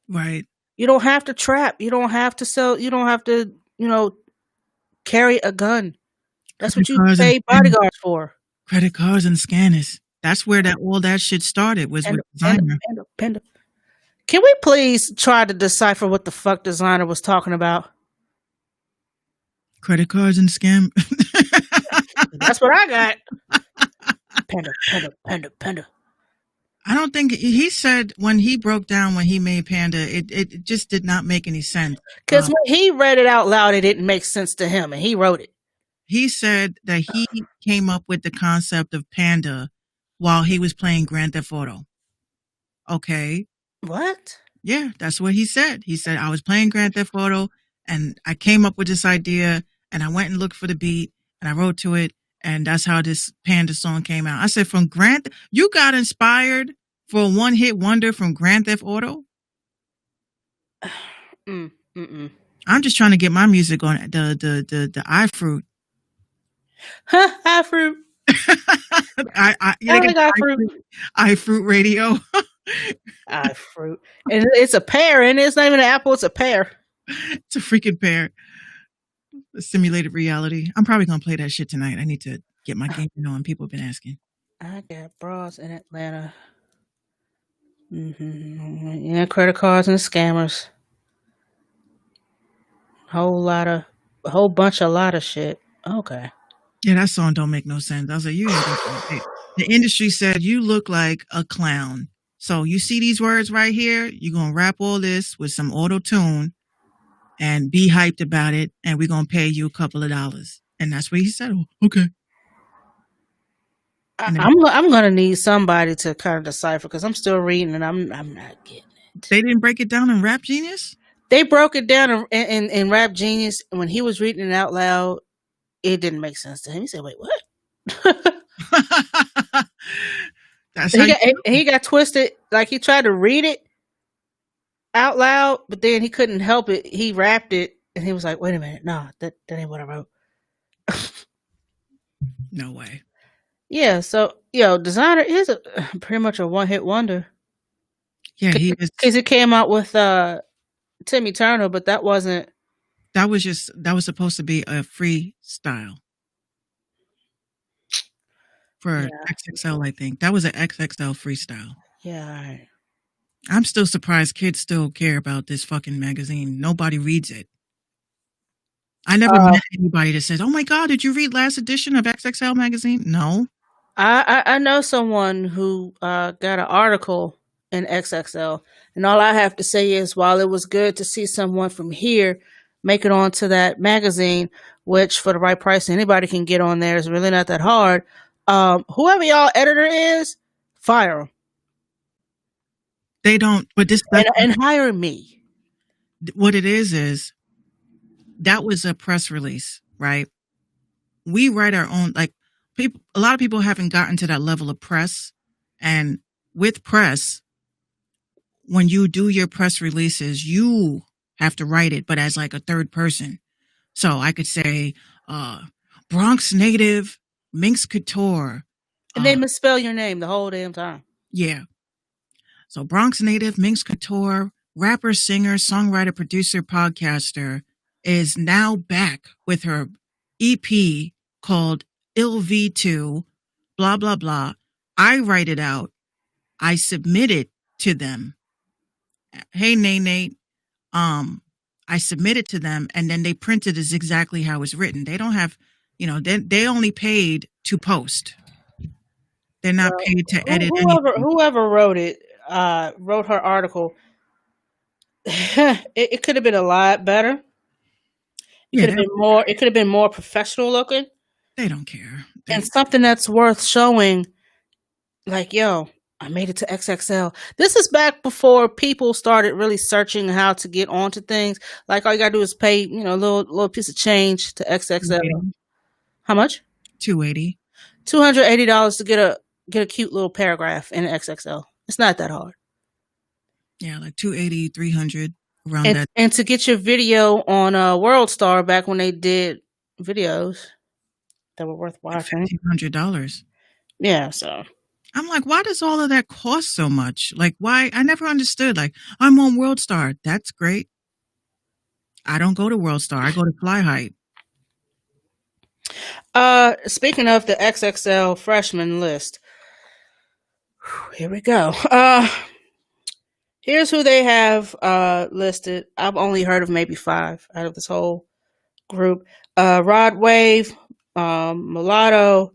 Right. You don't have to trap. You don't have to sell. You don't have to, carry a gun. That's what you Credit cards pay and bodyguards for. Credit cards and scanners. That's where all that shit started, was with Designer. Panda. Can we please try to decipher what the fuck Designer was talking about? Credit cards and scam. That's what I got. Panda. I don't think he said when he broke down when he made Panda, it just did not make any sense. Because when he read it out loud, it didn't make sense to him, and he wrote it. He said that he came up with the concept of Panda while he was playing Grand Theft Auto. Okay. What? Yeah, that's what he said. He said, I was playing Grand Theft Auto and I came up with this idea and I went and looked for the beat and I wrote to it. And that's how this Panda song came out. I said, you got inspired for a one-hit wonder from Grand Theft Auto? I'm just trying to get my music on the iFruit. iFruit. iFruit Radio. iFruit. And it's a pear, and it's not even an apple, it's a pear. It's a freaking pear. A simulated reality. I'm probably gonna play that shit tonight. I need to get my game on. People have been asking. I got bras in Atlanta. Yeah, credit cards and scammers. A whole bunch of shit. Okay. Yeah, that song don't make no sense. I was like, you ain't gonna the industry said you look like a clown. So you see these words right here, you're gonna rap all this with some auto-tune and be hyped about it, and we're gonna pay you a couple of dollars. And that's what he said. Oh, okay. I'm gonna need somebody to kind of decipher because I'm still reading and I'm not getting it. They didn't break it down in Rap Genius? They broke it down in Rap Genius. When he was reading it out loud, it didn't make sense to him. He said, wait, what? That's he got twisted. Like, he tried to read it out loud, but then he couldn't help it. He rapped it and he was like, wait a minute. No, that ain't what I wrote. No way. Yeah, so Designer is pretty much a one-hit wonder. Yeah, he is. Because he came out with Timmy Turner, but that wasn't. That was supposed to be a freestyle for XXL, I think. That was an XXL freestyle. Yeah, all right. I'm still surprised kids still care about this fucking magazine. Nobody reads it. I never met anybody that says, oh my God, did you read last edition of XXL magazine? No. I know someone who got an article in XXL, and all I have to say is, while it was good to see someone from here make it onto that magazine, which for the right price anybody can get on there, is really not that hard. Whoever y'all editor is, fire them. They don't, but this and hire me. What it is that was a press release, right? We write our own, like, people. A lot of people haven't gotten to that level of press, and with press, when you do your press releases, you have to write it, but as like a third person. So I could say, Bronx native Minx Couture. And they misspell your name the whole damn time. Yeah. So Bronx native Minx Couture, rapper, singer, songwriter, producer, podcaster, is now back with her EP called Ill V2, blah, blah, blah. I write it out. I submit it to them. Hey, Nate. I submit it to them, and then they print it as exactly how it's written. They don't have, they only paid to post. They're not Well, paid to edit whoever anything. whoever wrote it, wrote her article. It could have been a lot better. It Yeah, could have been more. It could have been more professional looking they don't care. and something that's worth showing. Like, yo, I made it to XXL. This is back before people started really searching how to get onto things. Like, all you gotta do is pay, a little piece of change to XXL. How much? $280. $280 to get a cute little paragraph in XXL. It's not that hard. Yeah, like $280, $300 around that. And to get your video on World Star back when they did videos that were worth watching. $1,500. Yeah, so I'm like, why does all of that cost so much? Like, why? I never understood. Like, I'm on World Star. That's great. I don't go to World Star. I go to Fly Height. speaking of the XXL freshman list, here we go. Here's who they have listed. I've only heard of maybe 5 out of this whole group. Rod Wave, Mulatto,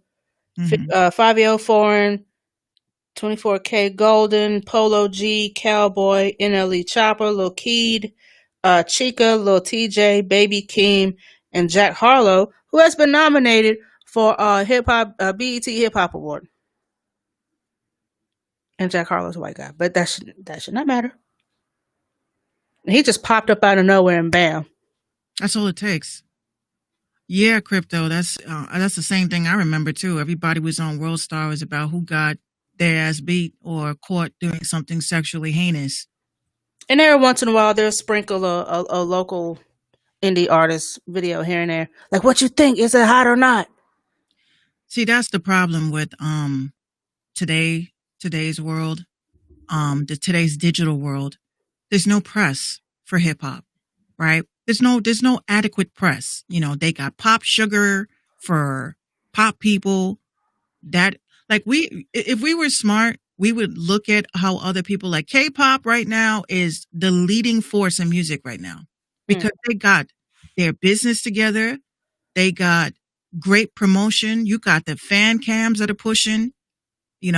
Mhm. Fabio Foreign, 24K Golden, Polo G, Cowboy, NLE Chopper, Lil Keed, Chica, Lil TJ, Baby Keem, and Jack Harlow, who has been nominated for BET Hip Hop Award. And Jack Harlow's a white guy, but that should not matter. He just popped up out of nowhere and bam. That's all it takes. Yeah, Crypto. That's the same thing I remember too. Everybody was on World Star. It was about who got their ass beat or caught doing something sexually heinous. And every once in a while, they'll sprinkle a local indie artist video here and there. Like, what you think? Is it hot or not? See, that's the problem with today's world, today's digital world. There's no press for hip hop, right? There's no adequate press. They got Pop Sugar for pop people. That like if we were smart, we would look at how other people like K-pop right now is the leading force in music right now because they got their business together. They got great promotion. You got the fan cams that are pushing. We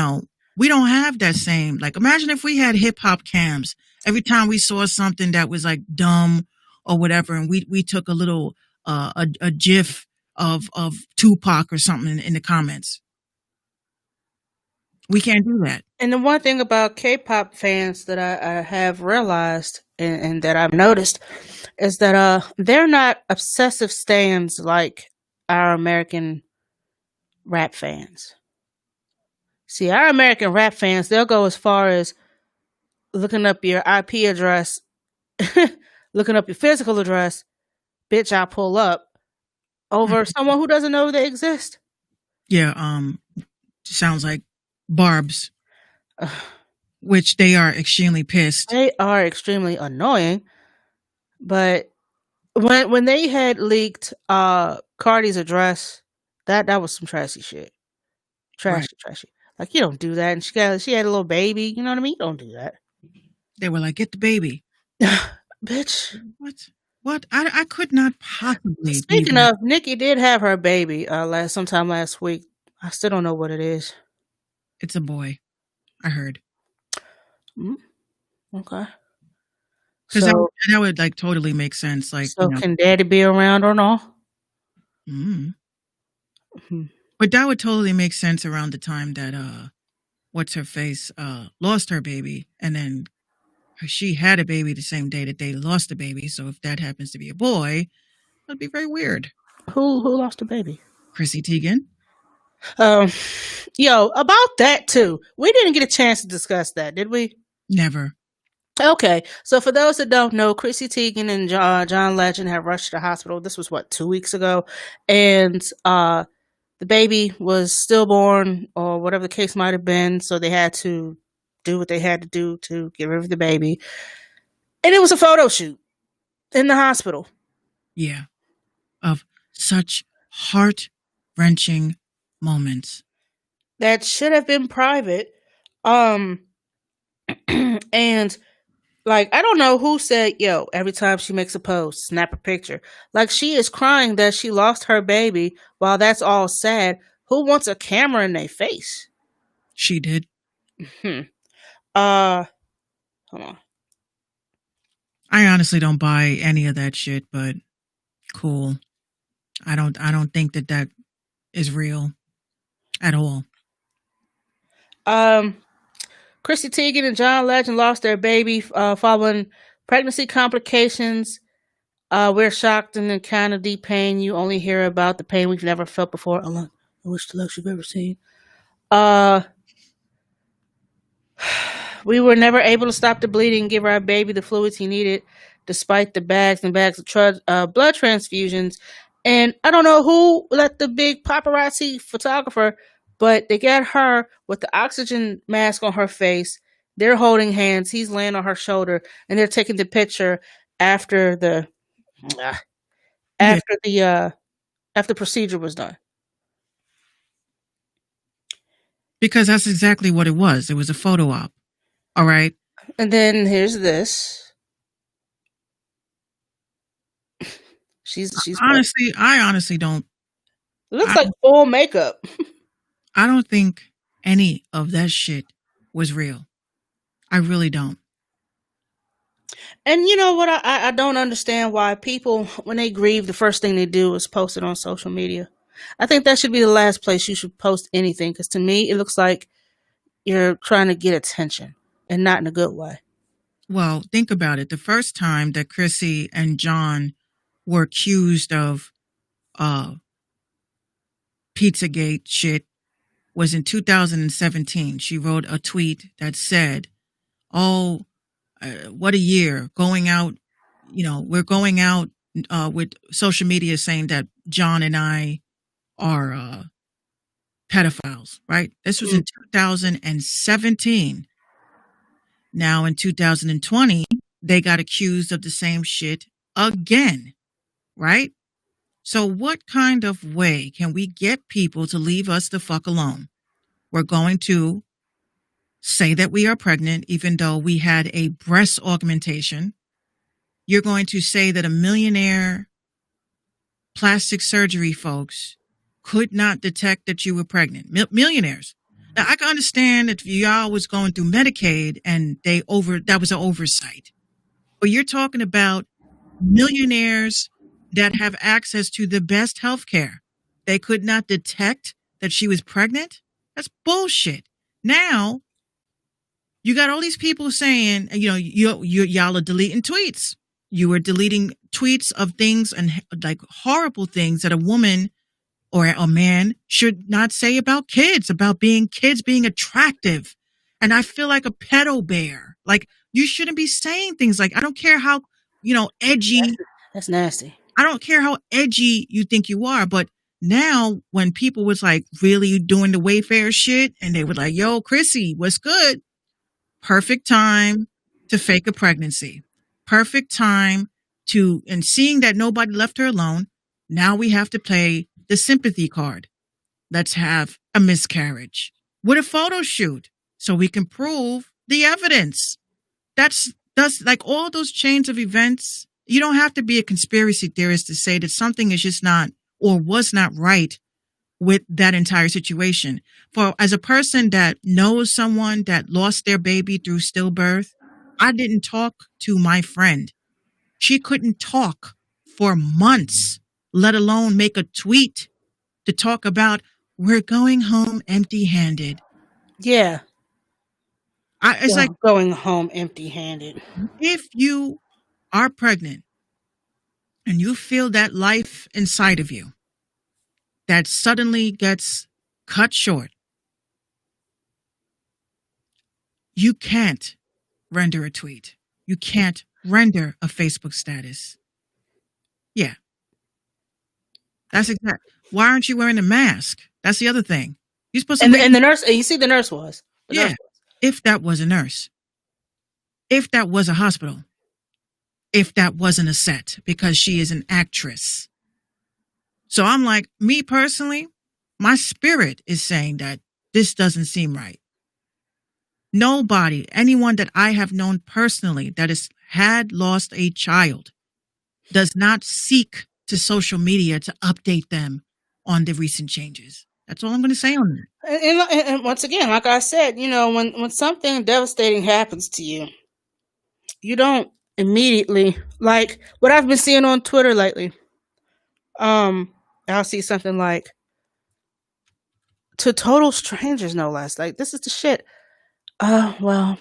don't have that same, like, imagine if we had hip hop cams every time we saw something that was like dumb or whatever. And we took a little, a gif of Tupac or something in the comments. We can't do that. And the one thing about K-pop fans that I have realized and that I've noticed is that they're not obsessive stans like our American rap fans. See, our American rap fans, they'll go as far as looking up your IP address, looking up your physical address. Bitch, I'll pull up over someone who doesn't know they exist. Yeah, sounds like Barb's, which they are extremely pissed. They are extremely annoying. But when they had leaked Cardi's address, that was some trashy shit. Trashy. Like, you don't do that. And she had a little baby. You know what I mean? You don't do that. They were like, get the baby. Bitch. What? I could not possibly. Speaking of, Nikki did have her baby sometime last week. I still don't know what it is. It's a boy. I heard. Okay. Because that would like totally make sense. Like, so can daddy be around or no? But that would totally make sense around the time that what's her face lost her baby, and then she had a baby the same day that they lost the baby. So if that happens to be a boy, that'd be very weird. Who lost a baby? Chrissy Teigen. Yo, about that too. We didn't get a chance to discuss that, did we? Never. Okay, so for those that don't know, Chrissy Teigen and John Legend have rushed to the hospital. This was 2 weeks ago, and the baby was stillborn or whatever the case might have been. So they had to do what they had to do to get rid of the baby. And it was a photo shoot in the hospital. Yeah. Of such heart-wrenching moments. That should have been private. And like, I don't know who said, yo, every time she makes a post, snap a picture. Like, she is crying that she lost her baby. While that's all sad, who wants a camera in their face? She did. Hold on. I honestly don't buy any of that shit, but cool. I don't think that is real at all. Chrissy Teigen and John Legend lost their baby following pregnancy complications. We're shocked and in kind of deep pain. You only hear about the pain we've never felt before. I wish the luck you've ever seen. We were never able to stop the bleeding and give our baby the fluids he needed, despite the bags and bags of blood transfusions. And I don't know who let the big paparazzi photographer, but they got her with the oxygen mask on her face. They're holding hands. He's laying on her shoulder, and they're taking the picture after the procedure was done. Because that's exactly what it was. It was a photo op. All right. And then here's this. She's honestly, I honestly don't. It looks like full makeup. I don't think any of that shit was real. I really don't. And you know what? I don't understand why people, when they grieve, the first thing they do is post it on social media. I think that should be the last place you should post anything, because to me, it looks like you're trying to get attention and not in a good way. Well, think about it. The first time that Chrissy and John were accused of Pizzagate shit was in 2017. She wrote a tweet that said, "Oh, what a year going out. We're going out with social media saying that John and I are pedophiles," right? This was in 2017. Now in 2020, they got accused of the same shit again, right? So what kind of way can we get people to leave us the fuck alone? We're going to say that we are pregnant, even though we had a breast augmentation. You're going to say that a millionaire plastic surgery folks could not detect that you were pregnant. Millionaires. Now, I can understand if y'all was going through Medicaid and that was an oversight. But you're talking about millionaires that have access to the best health care. They could not detect that she was pregnant? That's bullshit. Now, you got all these people saying, y'all are deleting tweets. You were deleting tweets of things and like horrible things that a woman or a man should not say about kids, about kids being attractive. And I feel like a pedo bear. Like, you shouldn't be saying things like, I don't care how, edgy. That's nasty. I don't care how edgy you think you are. But now when people was like really doing the Wayfair shit and they were like, yo, Chrissy, what's good? Perfect time to fake a pregnancy. Perfect time and seeing that nobody left her alone. Now we have to play the sympathy card. Let's have a miscarriage with a photo shoot so we can prove the evidence. That's like all those chains of events. You don't have to be a conspiracy theorist to say that something is just not or was not right with that entire situation. For as a person that knows someone that lost their baby through stillbirth, I didn't talk to my friend. She couldn't talk for months, let alone make a tweet to talk about we're going home empty-handed. Yeah. It's like going home empty-handed. If you are pregnant and you feel that life inside of you that suddenly gets cut short, you can't render a tweet. You can't render a Facebook status. Yeah. That's exact. Why aren't you wearing a mask? That's the other thing. You're supposed to and the nurse, you see the nurse was. Yeah. if that was a nurse, if that was a hospital, if that wasn't a set, because she is an actress. So I'm like, me personally, my spirit is saying that this doesn't seem right. Nobody, anyone that I have known personally that has had lost a child does not seek to social media to update them on the recent changes. That's all I'm going to say on that. And once again, like I said, when something devastating happens to you, you don't immediately, like what I've been seeing on Twitter lately. I'll see something like, to total strangers, no less. Like, this is the shit. Well,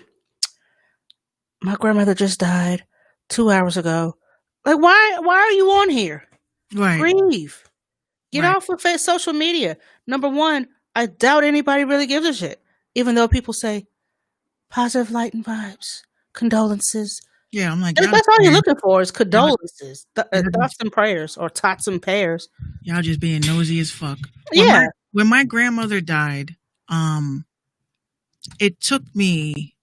my grandmother just died 2 hours ago. Like, why are you on here? Right. Grieve. Get Right. off of social media. Number one, I doubt anybody really gives a shit. Even though people say positive light and vibes, condolences. Yeah, I'm like, That's y'all, all you're just looking for is condolences, being, thoughts and prayers, or tots and pears. y'all just being nosy as fuck. Yeah. When my grandmother died, it took me,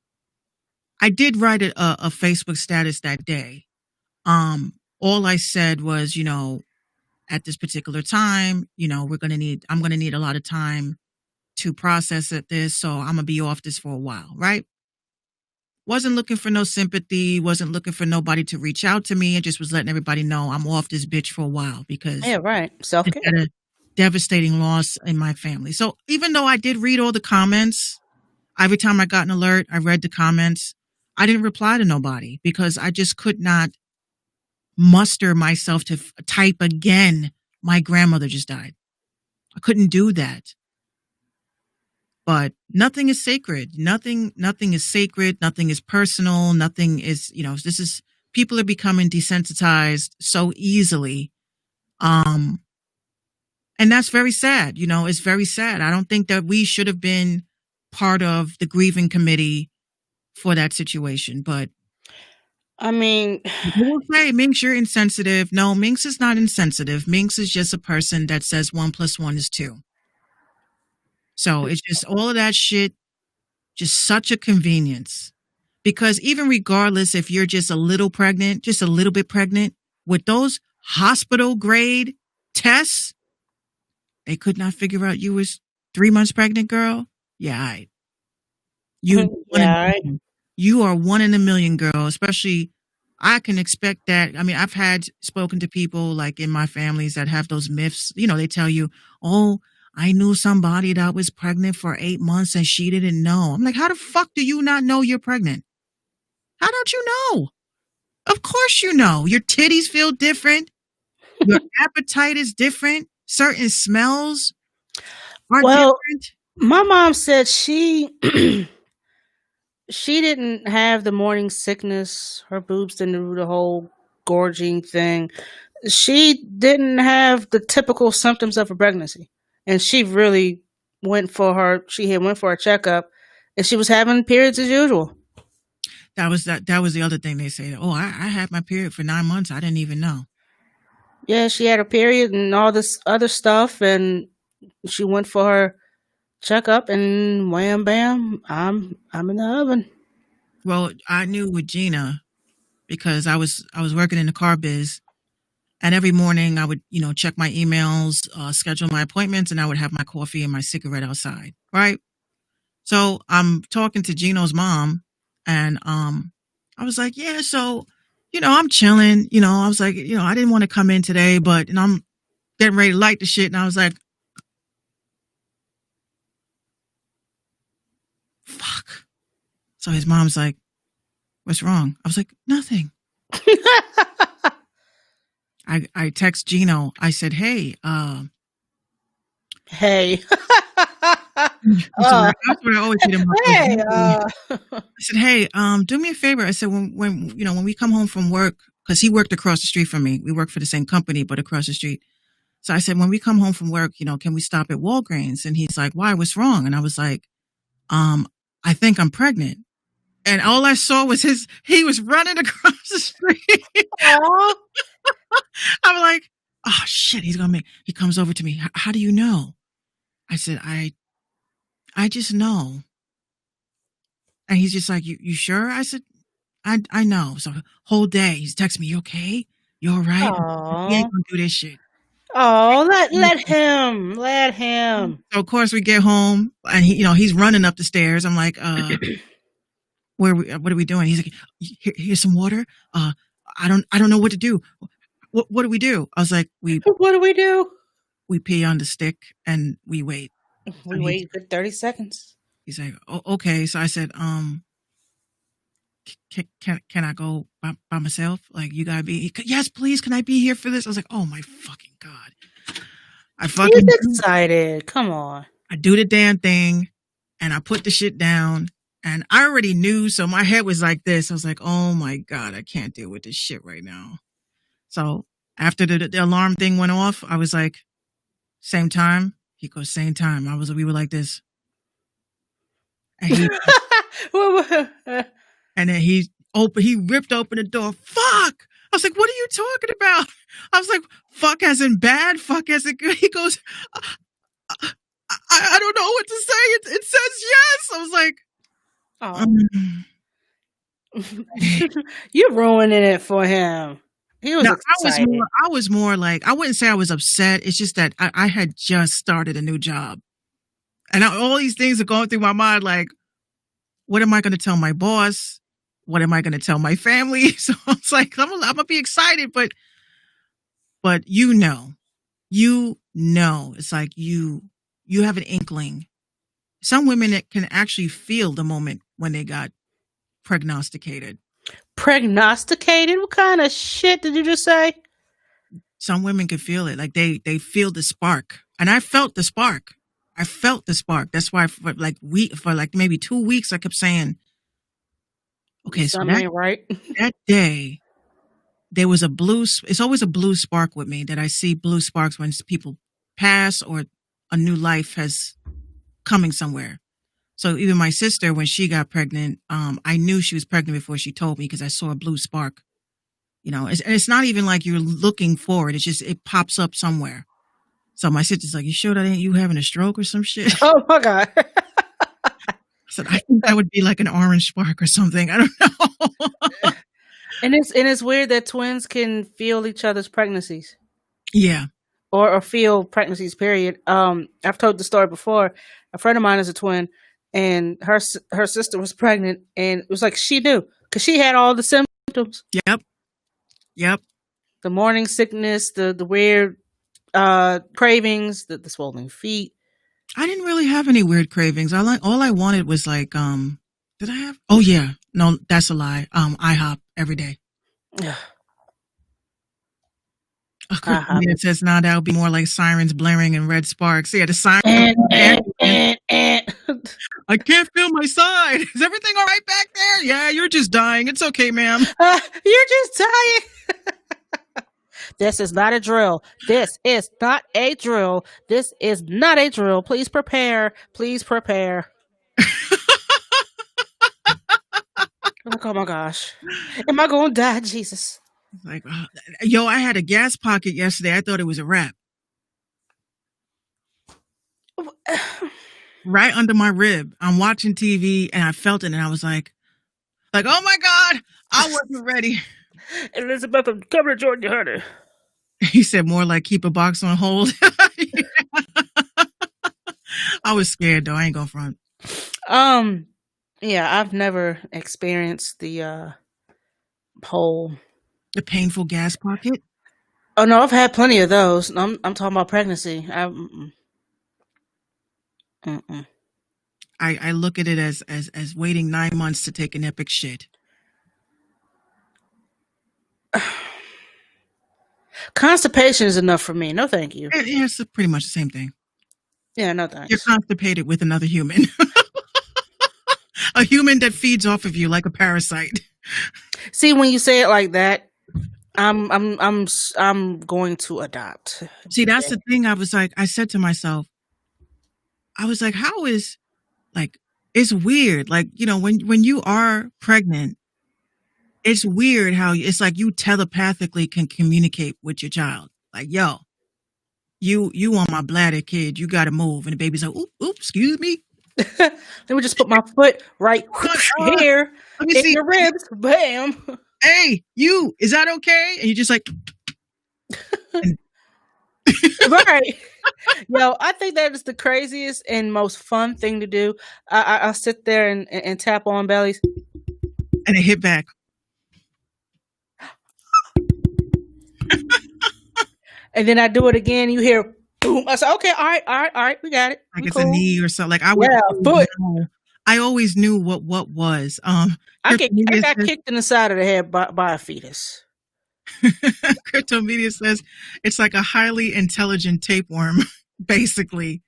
I did write a Facebook status that day. All I said was, at this particular time, I'm going to need a lot of time to process this. So I'm going to be off this for a while. Right. Wasn't looking for no sympathy. Wasn't looking for nobody to reach out to me. I just was letting everybody know I'm off this bitch for a while because Yeah, right. Self-care. it's had a devastating loss in my family. So even though I did read all the comments, every time I got an alert, I read the comments. I didn't reply to nobody because I just could not muster myself to type again, my grandmother just died. I couldn't do that. But nothing is sacred. Nothing is sacred. Nothing is personal. Nothing is, people are becoming desensitized so easily. And that's very sad. It's very sad. I don't think that we should have been part of the grieving committee for that situation. But I mean, people will say, Minx, you're insensitive. No, Minx is not insensitive. Minx is just a person that says 1 + 1 is 2. So it's just all of that shit, just such a convenience. Because even regardless if you're just a little pregnant, just a little bit pregnant, with those hospital grade tests, they could not figure out you was 3 months pregnant, girl. Yeah, all right. You are 1 in a million, girl. Especially, I can expect that. I mean, I've spoken to people like in my families that have those myths. They tell you, oh, I knew somebody that was pregnant for 8 months and she didn't know. I'm like, how the fuck do you not know you're pregnant? How don't you know? Of course you know. Your titties feel different. Your appetite is different. Certain smells are different. My mom said she didn't have the morning sickness. Her boobs didn't do the whole gorging thing. She didn't have the typical symptoms of a pregnancy. And she really went for a checkup, and she was having periods as usual. That was the other thing they say. Oh, I had my period for 9 months. I didn't even know. Yeah, she had her period and all this other stuff, and she went for her checkup, and wham bam, I'm in the oven. Well, I knew with Gina because I was working in the car biz. And every morning I would, check my emails, schedule my appointments, and I would have my coffee and my cigarette outside. Right. So I'm talking to Gino's mom, and I was like, yeah, so, I'm chilling. I was like, I didn't want to come in today, but I'm getting ready to light the shit. And I was like, fuck. So his mom's like, what's wrong? I was like, nothing. I text Gino. I said, hey. Hey. That's what I always hit him up. Hey. I said, hey, do me a favor. I said, when we come home from work, because he worked across the street from me. We worked for the same company, but across the street. So I said, when we come home from work, can we stop at Walgreens? And he's like, why? What's wrong? And I was like, I think I'm pregnant. And all I saw was he was running across the street. I'm like, oh shit, he comes over to me. How do you know? I said, I just know. And he's just like, you sure? I said, I know. So whole day he's texting me, you okay? You all right? We ain't Oh, gonna do this shit. let him. So of course we get home and he's running up the stairs. I'm like, what are we doing? He's like, here's some water. I don't know what to do. What do we do? I was like, What do we do? we pee on the stick and we wait. We And wait for 30 seconds. he's like, oh, okay. So I said, can I go by myself? Like, you gotta be, yes, please. Can I be here for this? I was like, oh my fucking God. I He's fucking, excited. Come on. I do the damn thing and I put the shit down and I already knew. So my head was like this. I was like, oh my God, I can't deal with this shit right now. So after the alarm thing went off, I was like, same time. He goes, same time. We were like this. And and then he ripped open the door. Fuck! I was like, what are you talking about? I was like, fuck as in bad, fuck as in good. He goes, I don't know what to say. It says yes. I was like, Oh. You're ruining it for him. He was no, excited. I was more like, I wouldn't say I was upset. It's just that I had just started a new job. And all these things are going through my mind. Like, what am I going to tell my boss? What am I going to tell my family? So I was like, I'm going to be excited, but it's like you have an inkling. Some women that can actually feel the moment when they got prognosticated. Prognosticated? What kind of shit did you just say? Some women can feel it. Like they feel the spark. And I felt the spark. That's why for maybe 2 weeks, I kept saying, okay, so Something ain't right. that day, there was it's always a blue spark with me, that I see blue sparks when people pass or a new life has coming somewhere. So even my sister, when she got pregnant, I knew she was pregnant before she told me because I saw a blue spark. It's not even like you're looking for it. It's just, it pops up somewhere. So my sister's like, you sure that ain't you having a stroke or some shit? Oh my God. I said, I think that would be like an orange spark or something. I don't know. And it's weird that twins can feel each other's pregnancies. Yeah. Or feel pregnancies, period. I've told the story before. A friend of mine is a twin, and her sister was pregnant, and it was like she knew because she had all the symptoms. Yep. The morning sickness, the weird cravings, the swollen feet. I didn't really have any weird cravings. All I wanted was like, did I have? Oh yeah, no, that's a lie. IHOP every day. It says now that would be more like sirens blaring and red sparks. Yeah, the siren. I can't feel my side. Is everything all right back there? Yeah, you're just dying. It's okay, ma'am. You're just dying. This is not a drill. This is not a drill. This is not a drill. Please prepare. Please prepare. Like, oh my gosh. Am I going to die? Jesus. Like, yo, I had a gas pocket yesterday. I thought it was a wrap. Right under my rib. I'm watching TV and I felt it and I was like, oh my God, I wasn't ready. Elizabeth, I'm coming to join you, honey. He said more like keep a box on hold. I was scared though. I ain't gonna front. Yeah, I've never experienced the the painful gas pocket. Oh no, I've had plenty of those. I'm talking about pregnancy. I look at it as waiting 9 months to take an epic shit. Constipation is enough for me. No, thank you. It's pretty much the same thing. Yeah, no thanks. You're constipated with another human. A human that feeds off of you like a parasite. See, when you say it like that, I'm going to adopt. See, that's the thing. I said to myself, I was like, how is, like, it's weird. Like, when you are pregnant, it's weird how it's like you telepathically can communicate with your child. Like, yo, you on my bladder, kid, you got to move. And the baby's like, oop, excuse me. Let me just put my foot right here Let me in see. your ribs. Bam. Hey, you, is that okay? And you just like, and Right. Yo, I think that is the craziest and most fun thing to do. I'll sit there and tap on bellies. and it hit back. And then I do it again. You hear boom. I say, okay, all right. We got it. Like We it's a cool. knee or something. Like I would Yeah, always foot. know. I always knew what was. I Cryptomedia got says, kicked in the side of the head by a fetus. Cryptomedia says it's like a highly intelligent tapeworm, basically.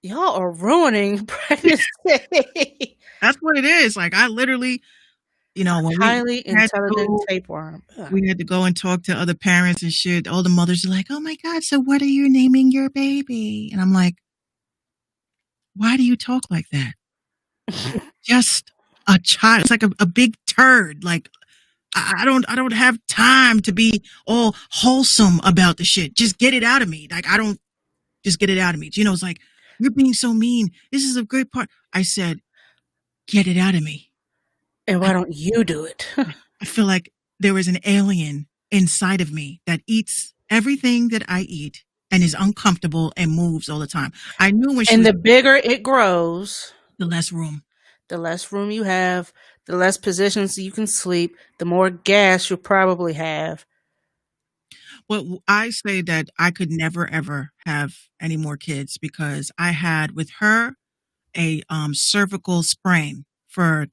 Y'all are ruining pregnancy. That's what it is. Like I literally, when Highly had to intelligent go, tapeworm. Ugh. we had to go and talk to other parents and shit. All the mothers are like, "Oh my god, so what are you naming your baby?" And I'm like, "Why do you talk like that? Just a child. It's like a big turd. Like I don't have time to be all wholesome about the shit. Just get it out of me. Like I don't just get it out of me." Gino's like, "You're being so mean. This is a great part." I said, "Get it out of me." And why don't you do it? I feel like there is an alien inside of me that eats everything that I eat and is uncomfortable and moves all the time. I knew when she And was the bigger it grows, the less room. the less room you have, the less positions you can sleep, the more gas you'll probably have. Well, I say that I could never ever have any more kids because I had with her a cervical sprain for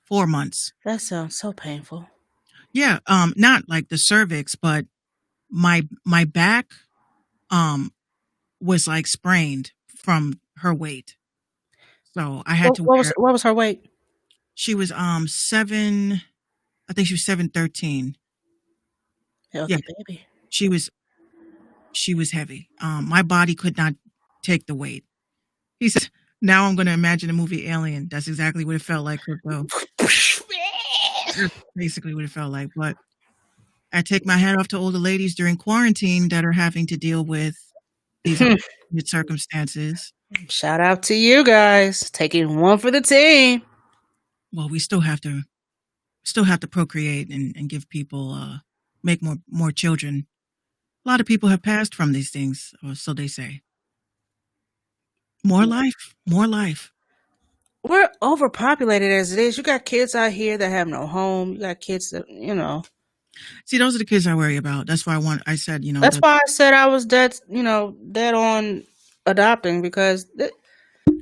4 months. That sounds so painful. Yeah, not like the cervix, but my back was like sprained from her weight. So I had to wear. What was her weight? She was 7. I think she was 7'13". Healthy Yeah, baby. she was heavy. My body could not take the weight. He said, "Now I'm going to imagine the movie Alien." That's exactly what it felt like, Crypto. That's basically what it felt like. But I take my hat off to all the ladies during quarantine that are having to deal with these unfortunate circumstances. Shout out to you guys. Taking one for the team. Well, we still have to procreate and give people make more children. A lot of people have passed from these things, or so they say. More life, more life. We're overpopulated as it is. You got kids out here that have no home. You got kids that, See, those are the kids I worry about. That's why I said, That's why I said I was dead on adopting, because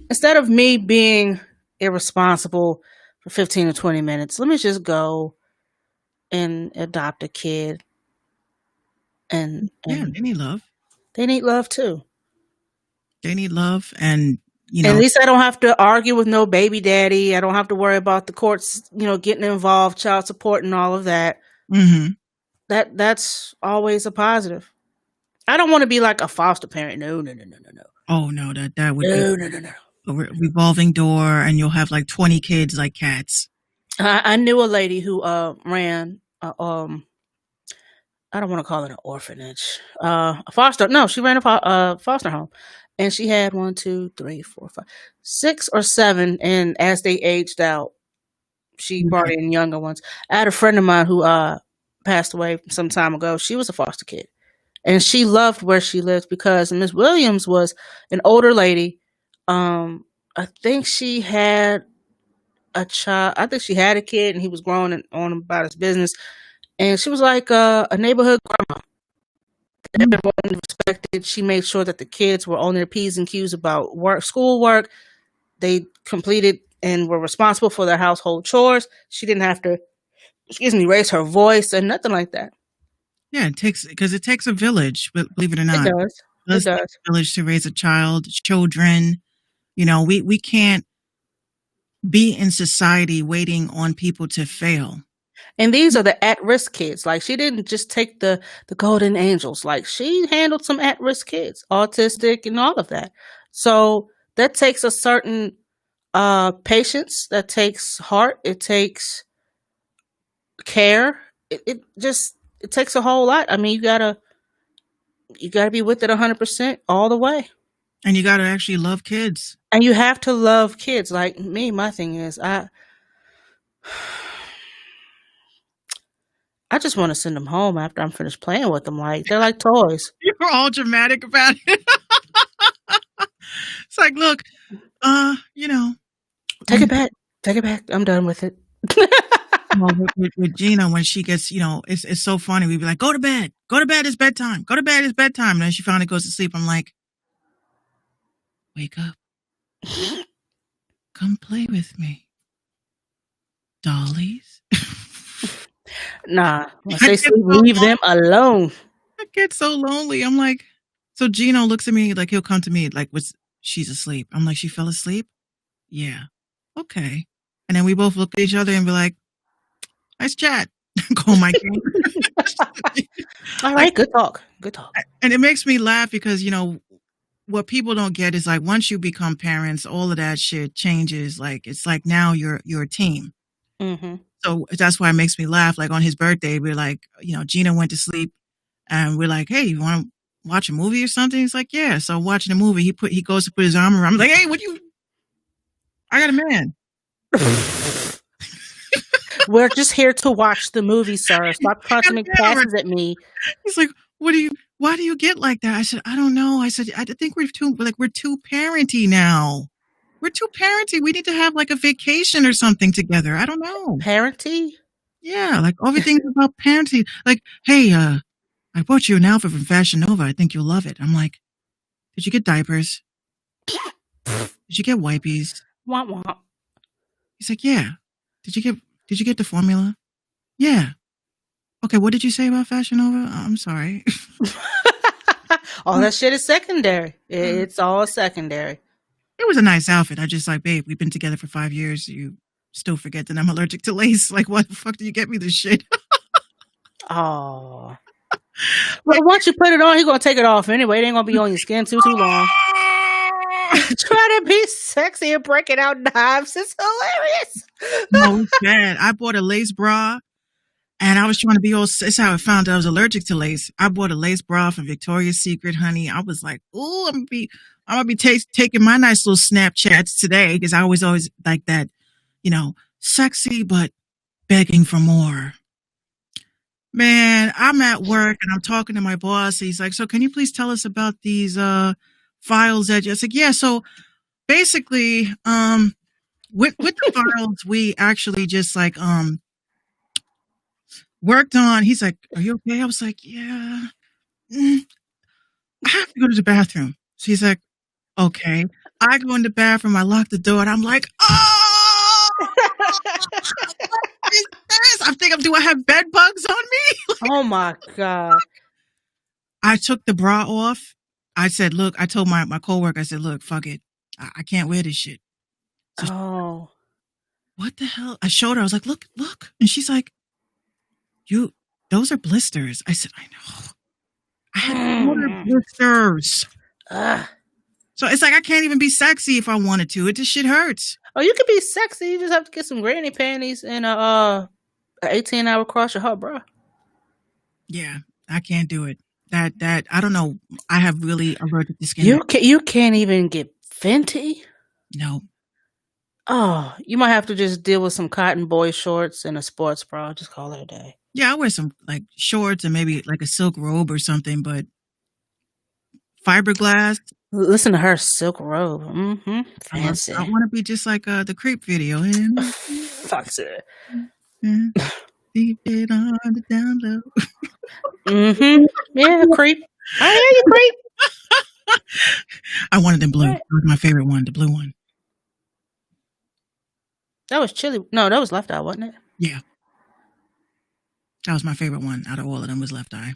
instead of me being irresponsible for 15 to 20 minutes, let me just go and adopt a kid. And yeah, they need love. they need love too. They need love, and And at least I don't have to argue with no baby daddy. I don't have to worry about the courts, getting involved, child support and all of that. hmm That's always a positive. I don't want to be like a foster parent. No. Oh no, that would No. be a revolving door, and you'll have like 20 kids like cats. I knew a lady who ran I don't want to call it an orphanage. A foster. No, she ran a foster home, and she had 1, 2, 3, 4, 5, 6 or 7. And as they aged out, she brought in younger ones. I had a friend of mine who passed away some time ago. She was a foster kid, and she loved where she lived because Miss Williams was an older lady. I think she had a child. I think she had a kid, and he was growing and on about his business. And she was like a neighborhood grandma. Everyone respected. She made sure that the kids were on their P's and Q's about schoolwork. They completed and were responsible for their household chores. She didn't have to, raise her voice and nothing like that. Yeah, it takes a village, believe it or not. It does. It takes a village to raise a child, children. We can't be in society waiting on people to fail. And these are the at-risk kids. Like, she didn't just take the golden angels. Like, she handled some at-risk kids, autistic and all of that. So that takes a certain patience. That takes heart. It takes care. It takes a whole lot. I mean, you gotta be with it 100% all the way. And you got to actually love kids. And you have to love kids. Like me, my thing is I just want to send them home after I'm finished playing with them. Like they're like toys. You're all dramatic about it. It's like, look, you know, Take it back. Take it back. I'm done with it. with Gina, when she gets, it's so funny. We'd be like, go to bed, it's bedtime, go to bed, it's bedtime. And then she finally goes to sleep. I'm like, wake up, come play with me, dollies. Nah. Once I they get sleep, so leave them alone. I get so lonely. I'm like, so Gino looks at me like he'll come to me like, she's asleep. I'm like, she fell asleep? Yeah. Okay. And then we both look at each other and be like, nice chat. Call my game. All right, good talk. Good talk. And it makes me laugh because, what people don't get is like once you become parents, all of that shit changes. Like it's like now you're a team. Mm-hmm. So that's why it makes me laugh. Like on his birthday, we're like, Gina went to sleep and we're like, hey, you want to watch a movie or something? He's like, yeah. So watching a movie, he goes to put his arm around. I'm like, hey, I got a man. We're just here to watch the movie, sir. Stop crunching passes at me. He's like, why do you get like that? I said, I don't know. I said, I think we're too parenty now. We're too parenty. We need to have like a vacation or something together. I don't know. Parenty? Yeah, like everything's about parenting. Like, hey, I bought you an outfit from Fashion Nova. I think you'll love it. I'm like, did you get diapers? Did you get wipies? Womp womp. He's like, yeah. Did you get the formula? Yeah. Okay, what did you say about Fashion Nova? I'm sorry. All that shit is secondary. It's all secondary. It was a nice outfit. I just like, babe, we've been together for 5 years. You still forget that I'm allergic to lace. Like, why the fuck did you get me this shit? Oh. Well, once you put it on, you're going to take it off anyway. It ain't going to be on your skin too long. Try to be sexy and breaking out knives. It's hilarious. No, it's bad. I bought a lace bra and I was trying to be all, it's how I found out I was allergic to lace. I bought a lace bra from Victoria's Secret, honey. I was like, ooh, I'm going to be taking my nice little Snapchats today because I was always like that, sexy, but begging for more. Man, I'm at work and I'm talking to my boss. He's like, so can you please tell us about these files that you... I said, yeah, so basically, with the files, we actually just like worked on. He's like, are you okay? I was like, yeah. I have to go to the bathroom. So he's like, okay. I go in the bathroom, I lock the door, and I'm like, oh! What is this? Do I have bed bugs on me? Oh my God. I took the bra off. I said, look, I told my coworker, I said, look, fuck it. I can't wear this shit. So what the hell? I showed her, I was like, look. And she's like, those are blisters. I said, I know. I had water blisters. So it's like I can't even be sexy if I wanted to. This shit hurts. Oh, you can be sexy. You just have to get some granny panties and an 18-hour cross your heart, bro. Yeah, I can't do it. That I don't know. I have really allergic to skin. You can't even get Fenty? No. Oh, you might have to just deal with some cotton boy shorts and a sports bra. Just call it a day. Yeah, I wear some like shorts and maybe like a silk robe or something, but fiberglass. Listen to her, silk robe. Mm-hmm. Fancy. I want to be just like the creep video. Fuck it. Keep it on the down low. Mm-hmm. Yeah, creep. I hear you, creep. I wanted them blue. That was my favorite one, the blue one. That was Chili. No, that was Left Eye, wasn't it? Yeah. That was my favorite one out of all of them was Left Eye.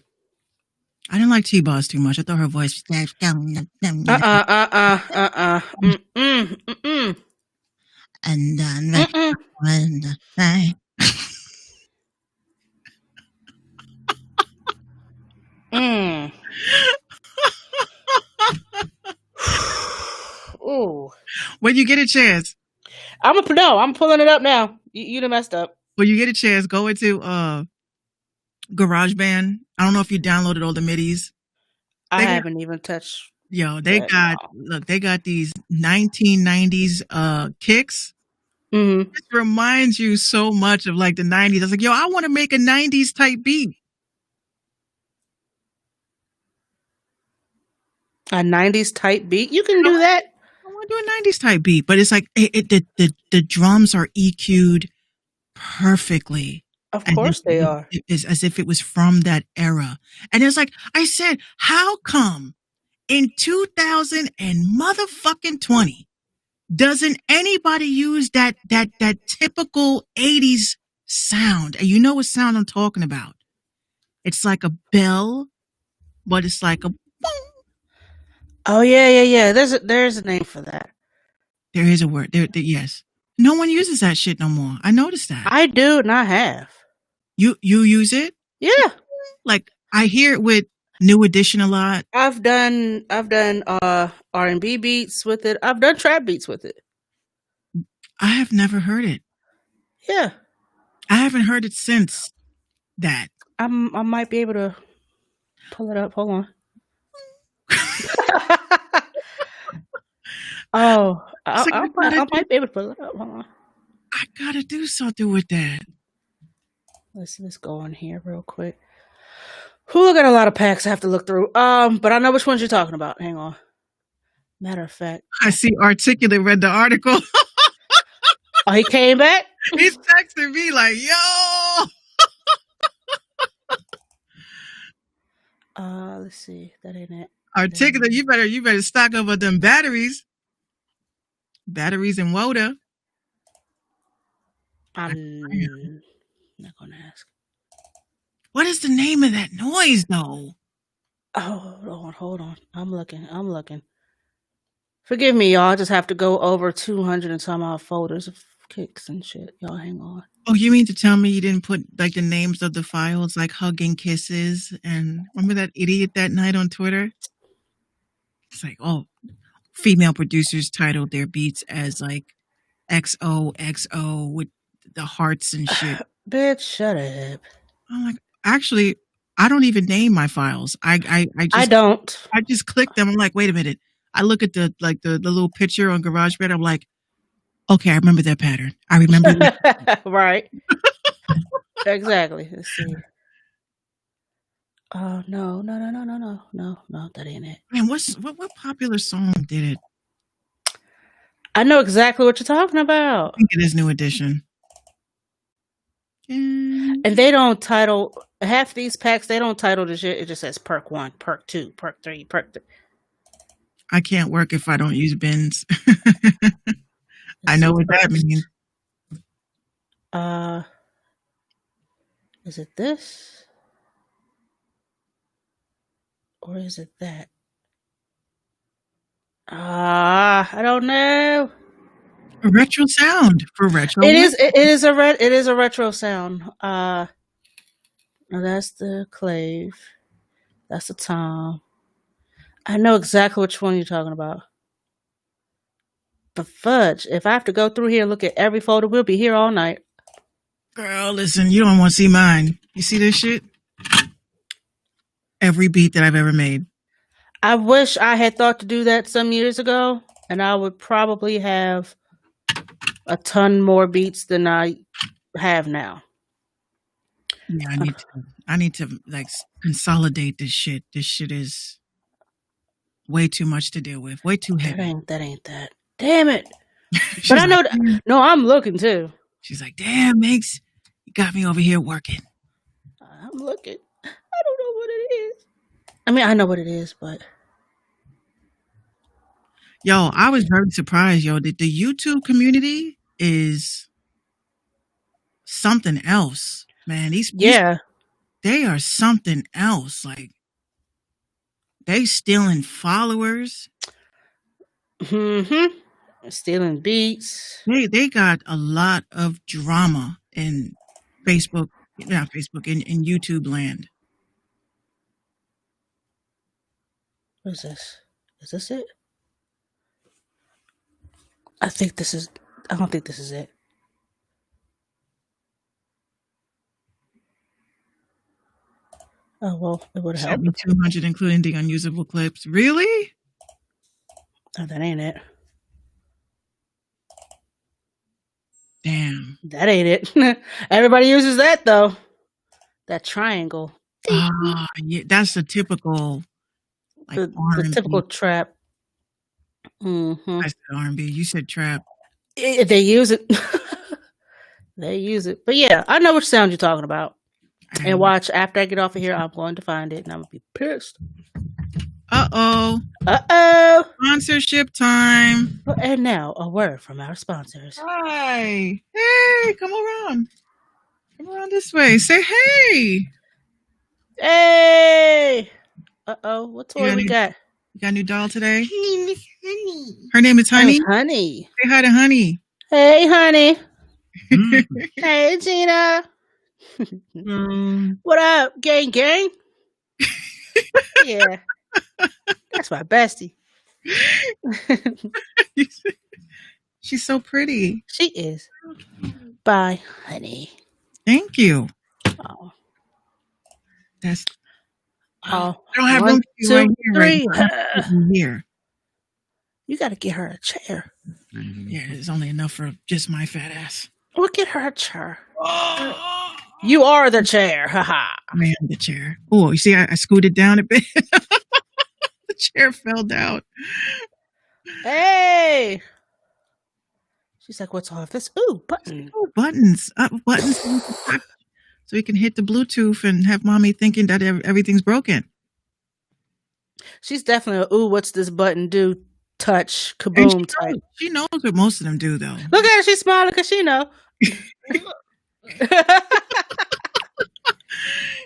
I didn't like T-Boss too much. I thought her voice was... And then... Ooh. When you get a chance... I'm pulling it up now. You done messed up. When you get a chance, go into GarageBand. I don't know if you downloaded all the midis. I haven't even touched Yo, they But got they got these 1990s kicks. hmm It reminds you so much of like the 90s. I was like, yo, I want to make a 90s type beat. a 90s type beat, you can do that. I want to do a 90s type beat, but it's like the drums are EQ'd perfectly. Of As course they are. as if it was from that era. And it's like, I said, how come in 2000 and motherfucking 20 doesn't anybody use that typical 80s sound? And you know what sound I'm talking about. It's like a bell, but it's like a boom. Oh yeah. There's a name for that. There is a word. There yes. No one uses that shit no more. I noticed that. I do, and I have. You use it? Yeah, Like I hear it with New Edition a lot. I've done R&B beats with it. I've done trap beats with it. I have never heard it. Yeah, I haven't heard it since that. I might be able to pull it up. Hold on. Oh, It's like, I might be able to pull it up. Hold on. I gotta do something with that. Let's go on here real quick. Who got a lot of packs I have to look through. But I know which ones you're talking about. Hang on. Matter of fact, I see Articulate read the article. oh, he came back. He texted me like, yo. Let's see. That ain't it. Articulate, you better stock up on them batteries. Batteries and water. I'm not gonna ask. What is the name of that noise though? Oh, hold on. I'm looking. Forgive me, y'all. I just have to go over 200 and some odd folders of kicks and shit. Y'all hang on. Oh, you mean to tell me you didn't put like the names of the files, like Hugging Kisses, and remember that idiot that night on Twitter? It's like, oh, female producers titled their beats as like XOXO with the hearts and shit. Bitch, shut up. I'm like, actually, I don't even name my files. I don't. just click them. I'm like, wait a minute. I look at the little picture on GarageBand. I'm like, okay, I remember that pattern. I remember that. Right. Exactly. Let's see. Oh no, that ain't it. Man, what popular song did it? I know exactly what you're talking about. I think it is New Edition. And they don't title half these packs. They don't title the shit. It just says perk 1, perk 2, perk 3, perk 3. I can't work if I don't use bins. I know what that means. Is it this? Or is it that? I don't know. A retro sound for retro. It is a retro sound. Now that's the clave. That's the tom. I know exactly which one you're talking about. But fudge, if I have to go through here and look at every folder, we'll be here all night. Girl, listen, you don't want to see mine. You see this shit? Every beat that I've ever made. I wish I had thought to do that some years ago, and I would probably have a ton more beats than I have now. Yeah, I need to like consolidate this shit. This shit is way too much to deal with. Way too heavy. That ain't that. Damn it. But I know no, I'm looking too. She's like, damn, Migs, you got me over here working. I'm looking. I don't know what it is. I mean, I know what it is, but yo, I was very surprised, yo. The YouTube community is something else, man. These they are something else. Like they stealing followers. Stealing beats. They got a lot of drama in Facebook, not Facebook, in YouTube land. What is this? Is this it? I don't think this is it. Oh well, it would have Sent me 200, including the unusable clips. Really? Oh, that ain't it. Damn. That ain't it. Everybody uses that though. That triangle. Yeah, that's a typical like The R&B. typical trap. Hmm. I said R&B. You said trap. They use it. They use it. But yeah, I know which sound you're talking about. And watch, after I get off of here, I'm going to find it and I'm going to be pissed. Uh-oh. Uh-oh. Sponsorship time. And now, a word from our sponsors. Hi. Hey, come around. Come around this way. Say hey. Hey! Uh-oh. What toy we got? You got a new doll today? Her name is Honey. Her name is Honey? Honey. Say hi to Honey. Hey, Honey. Hey, Gina. What up, gang? Yeah. That's my bestie. She's so pretty. She is. Bye, honey. Thank you. Oh. That's. Oh. I don't have One, room for you two, right here. three. Right here. You got to get her a chair. Yeah, there's only enough for just my fat ass. We'll get her a chair. You are the chair. Haha. I am the chair. Oh, you see, I scooted down a bit. The chair fell down. Hey. She's like, what's all of this? Ooh, button. Oh, buttons. Buttons. So we can hit the Bluetooth and have mommy thinking that everything's broken. She's definitely a, ooh, what's this button do? Touch, kaboom type. She knows what most of them do, though. Look at her. She's smiling because she know.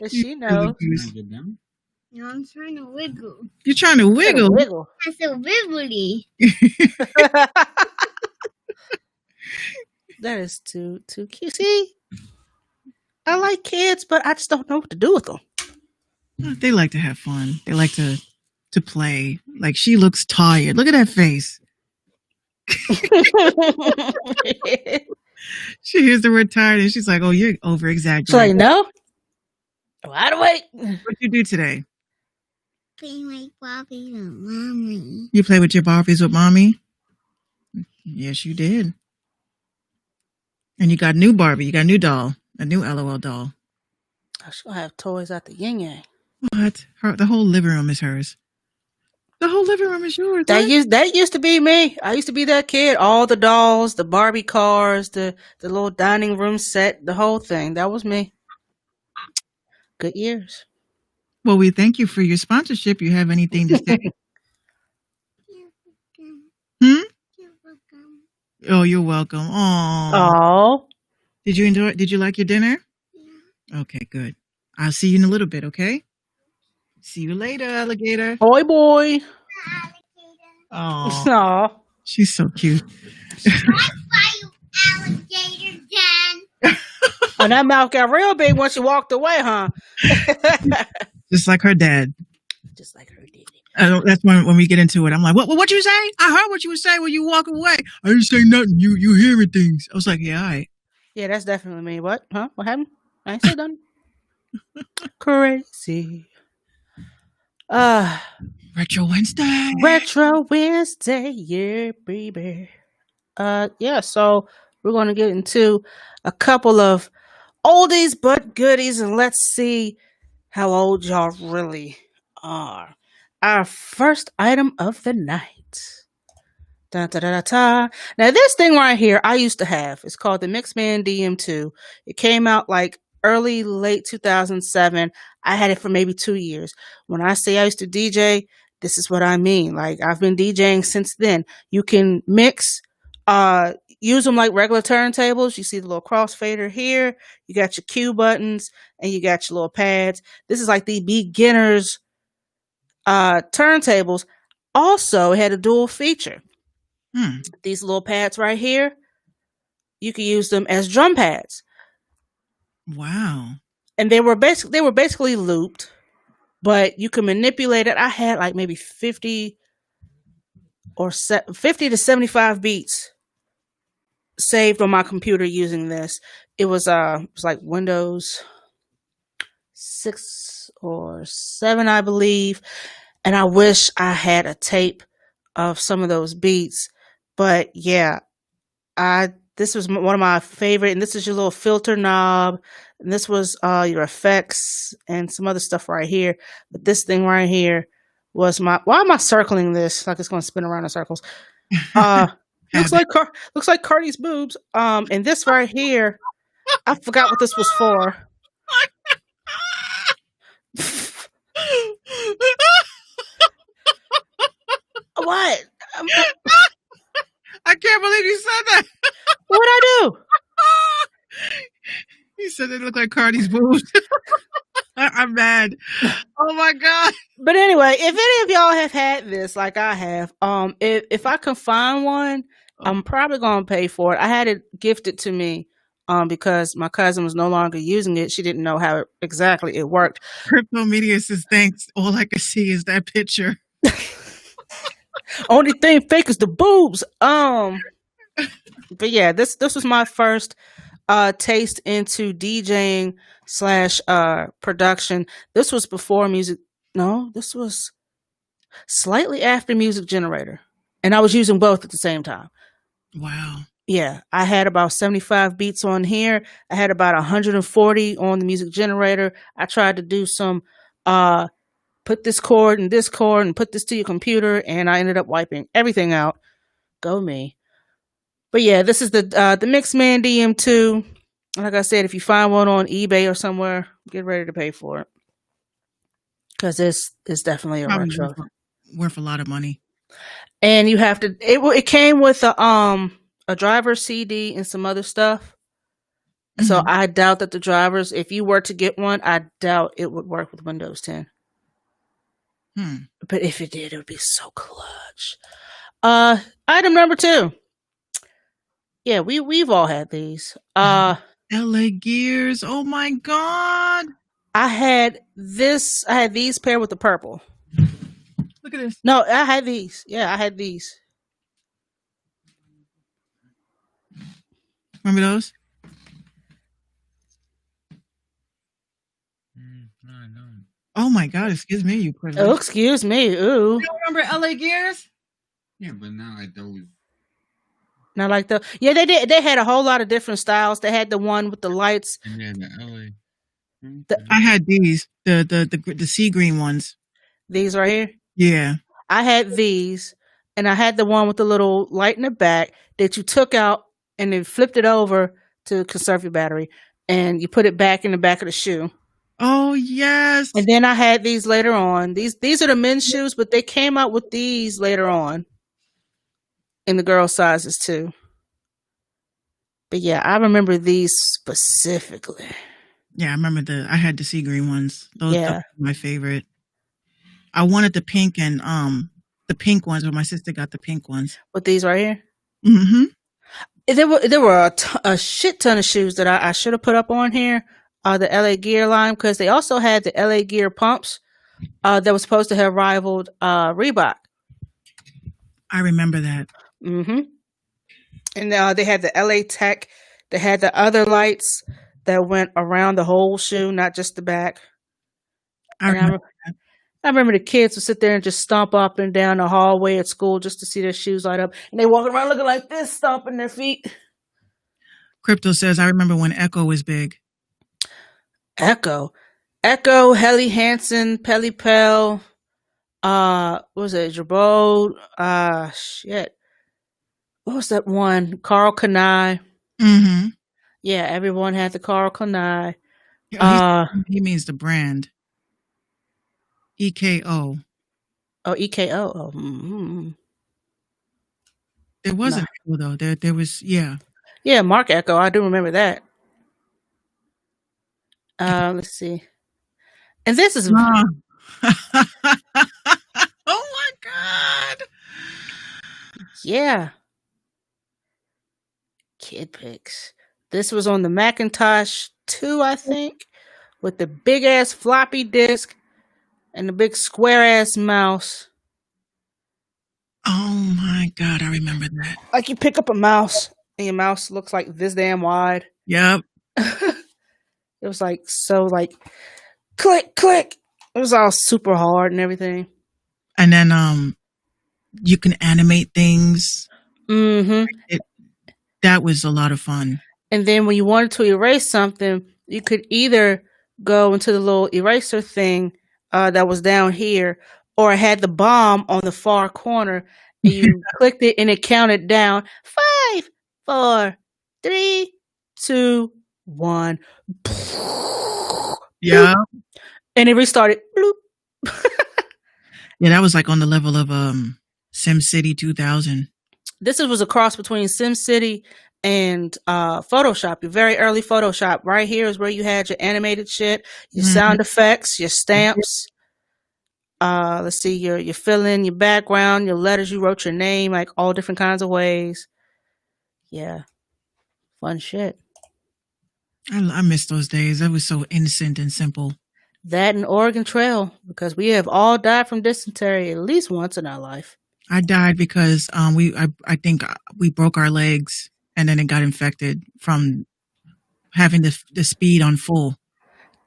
She knows. No, I'm trying to wiggle. You're trying to wiggle. Wiggle. That's so wiggly. That is too cute. See, I like kids, but I just don't know what to do with them. They like to have fun. They like to play. Like, she looks tired. Look at that face. She hears the word tired and she's like, oh, you're over exaggerating. She's like, no. Wide awake. What'd you do today? Play my Bobby with mommy. You play with your Barbies with mommy? Yes, you did. And you got a new Barbie. You got a new doll. A new LOL doll. She's going to have toys out the yin yang. What? The whole living room is hers. The whole living room is yours. That what? that used to be me. I used to be that kid. All the dolls, the Barbie cars, the little dining room set, the whole thing. That was me. Good years. Well, we thank you for your sponsorship. You have anything to say? Oh, you're welcome. Oh. Did you enjoy it? Did you like your dinner? Yeah. Okay, good. I'll see you in a little bit, okay? See you later, alligator. Boy. Oh, Aw. she's so cute. Alligator Den. And that mouth got real big when she walked away, huh? Just like her dad. Just like her did. That's when we get into it. I'm like, what you say? I heard what you were saying when you walk away. I didn't say nothing. You hearing things. I was like, yeah, all right. Yeah, that's definitely me. What? Huh? What happened? I ain't say nothing. Crazy. Retro Wednesday. Retro Wednesday, yeah, baby. Yeah, so we're gonna get into a couple of oldies but goodies, and let's see how old y'all really are. Our first item of the night. Da, da, da, da, da. Now, this thing right here, I used to have. It's called the Mixman DM2. It came out like late 2007. I had it for maybe 2 years. When I say I used to DJ, this is what I mean. Like, I've been DJing since then. You can mix, use them like regular turntables. You see the little crossfader here. You got your cue buttons and you got your little pads. This is like the beginners turntables. Also, it had a dual feature. These little pads right here, you can use them as drum pads. Wow. And they were basically looped, but you can manipulate it. I had like maybe 50 to 75 beats saved on my computer using this. It was like Windows 6 or 7, I believe. And I wish I had a tape of some of those beats. But yeah, this was one of my favorite, and this is your little filter knob, and this was your effects and some other stuff right here. But this thing right here was my. Why am I circling this like it's going to spin around in circles? Looks like Cardi's boobs. And this right here, I forgot what this was for. What? I can't believe you said that. What'd I do? You said they look like Cardi's boobs. I'm mad. Oh my god. But anyway, if any of y'all have had this, like I have, if I can find one, I'm probably gonna pay for it. I had it gifted to me, because my cousin was no longer using it. She didn't know how exactly it worked. Crypto Media says thanks. All I can see is that picture. Only thing fake is the boobs. But yeah, this was my first taste into DJing / production. This was before music. No, this was slightly after Music Generator, and I was using both at the same time. Wow. Yeah, I had about 75 beats on here. I had about 140 on the Music Generator. I tried to do some put this chord and put this to your computer, and I ended up wiping everything out. Go me. But yeah, this is the Mixman DM2. Like I said, if you find one on eBay or somewhere, get ready to pay for it, because it's definitely a Probably retro. worth a lot of money. And you have to. It came with a driver CD and some other stuff. So Mhm. I doubt that the drivers, if you were to get one, I doubt it would work with Windows 10. But if it did, it would be so clutch. Item number 2. Yeah, we've all had these. LA Gears. Oh my god. I had these paired with the purple. Look at this. No, I had these. Yeah, I had these. Remember those? No, I don't. Oh my god, excuse me, you privilege. Oh, excuse me. Ooh. You don't remember LA Gears? Yeah, but not like those. Not like the. Yeah, they did. They had a whole lot of different styles. They had the one with the lights. And then the LA. I had these, the sea green ones. These right here. Yeah. I had these, and I had the one with the little light in the back that you took out and then flipped it over to conserve your battery, and you put it back in the back of the shoe. Oh yes. And then I had these later on. These are the men's shoes, but they came out with these later on in the girl sizes too. But yeah, I remember these specifically. Yeah, I remember I had the sea green ones. Those Yeah. were my favorite. I wanted the pink and the pink ones, but my sister got the pink ones. With these right here. Mm-hmm. There were a shit ton of shoes that I should have put up on here. The LA Gear line, because they also had the LA Gear pumps that was supposed to have rivaled Reebok. I remember that. Mm-hmm. And they had the LA Tech. They had the other lights that went around the whole shoe, not just the back. I remember the kids would sit there and just stomp up and down the hallway at school just to see their shoes light up. And they walk around looking like this, stomping their feet. Crypto says, I remember when Echo was big. Echo, Helly Hansen, Pelly Pell, what was it, Jabode, shit. What was that one? Carl Kanai. Mm-hmm. Yeah, everyone had the Carl Kanai. He means the brand. EKO. Oh, EKO. Oh, mm-hmm. There was an Echo though. There was, yeah. Yeah, Mark Echo. I do remember that. Let's see. And this is Oh my god. Yeah. Kid pics. This was on the Macintosh 2, I think, with the big ass floppy disk and the big square ass mouse. Oh my god, I remember that. Like you pick up a mouse and your mouse looks like this damn wide. Yep. It was like so like click click. It was all super hard and everything. And then you can animate things. Mm-hmm. That was a lot of fun. And then when you wanted to erase something, you could either go into the little eraser thing that was down here, or it had the bomb on the far corner, and you clicked it and it counted down 5, 4, 3, 2, 1. Yeah. And it restarted. Bloop. Yeah, that was like on the level of SimCity 2000. This was a cross between SimCity and Photoshop, your very early Photoshop. Right here is where you had your animated shit, your sound effects, your stamps. Let's see, your fill in, your background, your letters, you wrote your name, like all different kinds of ways. Yeah. Fun shit. I miss those days. That was so innocent and simple. That and Oregon Trail, because we have all died from dysentery at least once in our life. I died because I think we broke our legs, and then it got infected from having the speed on full.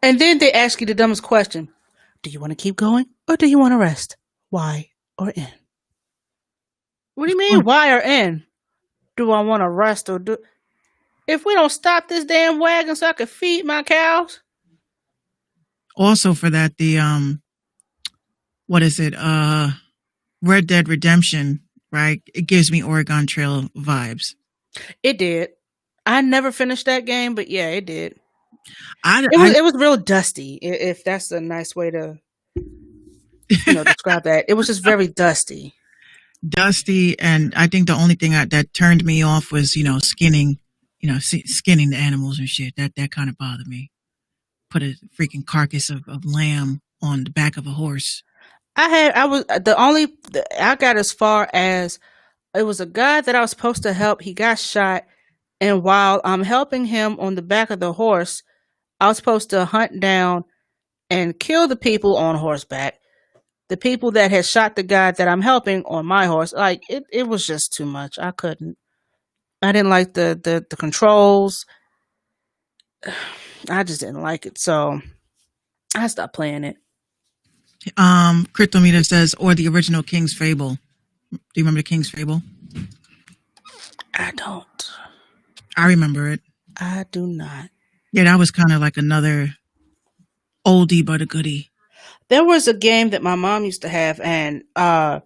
And then they ask you the dumbest question. Do you want to keep going or do you want to rest? Y or N? What do you mean Y or N? Do I want to rest or do... If we don't stop this damn wagon so I can feed my cows? Also for that, the what is it? Red Dead Redemption, right? It gives me Oregon Trail vibes. It did. I never finished that game, but yeah, it did. It was real dusty, if that's a nice way to describe that. It was just very dusty. Dusty, and I think the only thing that turned me off was skinning the animals and shit. That kind of bothered me. Put a freaking carcass of lamb on the back of a horse. I got as far as it was a guy that I was supposed to help. He got shot, and while I'm helping him on the back of the horse, I was supposed to hunt down and kill the people on horseback. The people that had shot the guy that I'm helping on my horse. Like it was just too much. I couldn't. I didn't like the controls. I just didn't like it, so I stopped playing it. Cryptometer says, or the original King's Fable. Do you remember the King's Fable? I don't. I remember it. I do not. Yeah, that was kind of like another oldie but a goodie. There was a game that my mom used to have, and it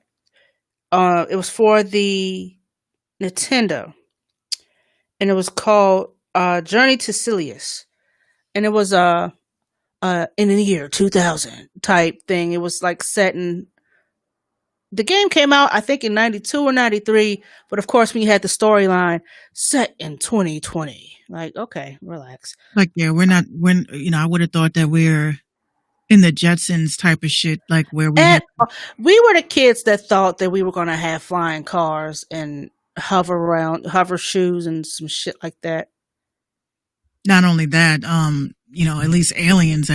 was for the Nintendo, and it was called Journey to Silius, and it was in the year 2000 type thing. It was like set in. The game came out, I think, in 92 or 93, but of course, we had the storyline set in 2020. Like, okay, relax. Like, yeah, I would have thought that we're in the Jetsons type of shit, like where we were the kids that thought that we were going to have flying cars and hover shoes and some shit like that. Not only that, at least aliens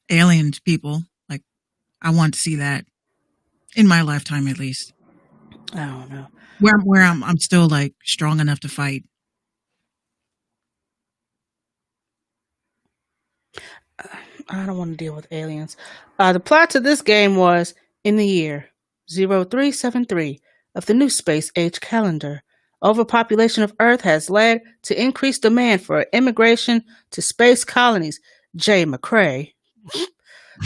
alien people. Like, I want to see that in my lifetime, at least. I don't know. Where I'm still like strong enough to fight. I don't want to deal with aliens. The plot to this game was, in the year 0373 of the new space age calendar, overpopulation of Earth has led to increased demand for immigration to space colonies. J. McCrae,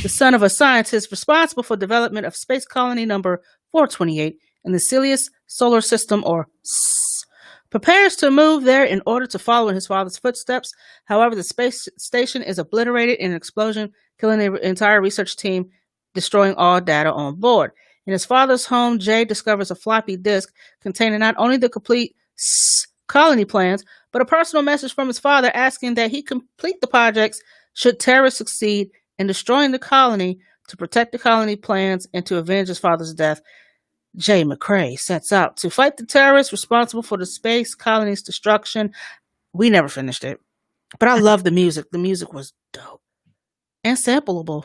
the son of a scientist responsible for development of space colony number 428 in the Silius solar system, or SSS, prepares to move there in order to follow in his father's footsteps. However, the space station is obliterated in an explosion, killing the entire research team, destroying all data on board. In his father's home, Jay discovers a floppy disk containing not only the complete colony plans, but a personal message from his father asking that he complete the projects should terrorists succeed in destroying the colony, to protect the colony plans and to avenge his father's death. Jay McCrae sets out to fight the terrorists responsible for the space colony's destruction. We never finished it, but I love the music. The music was dope and sampleable.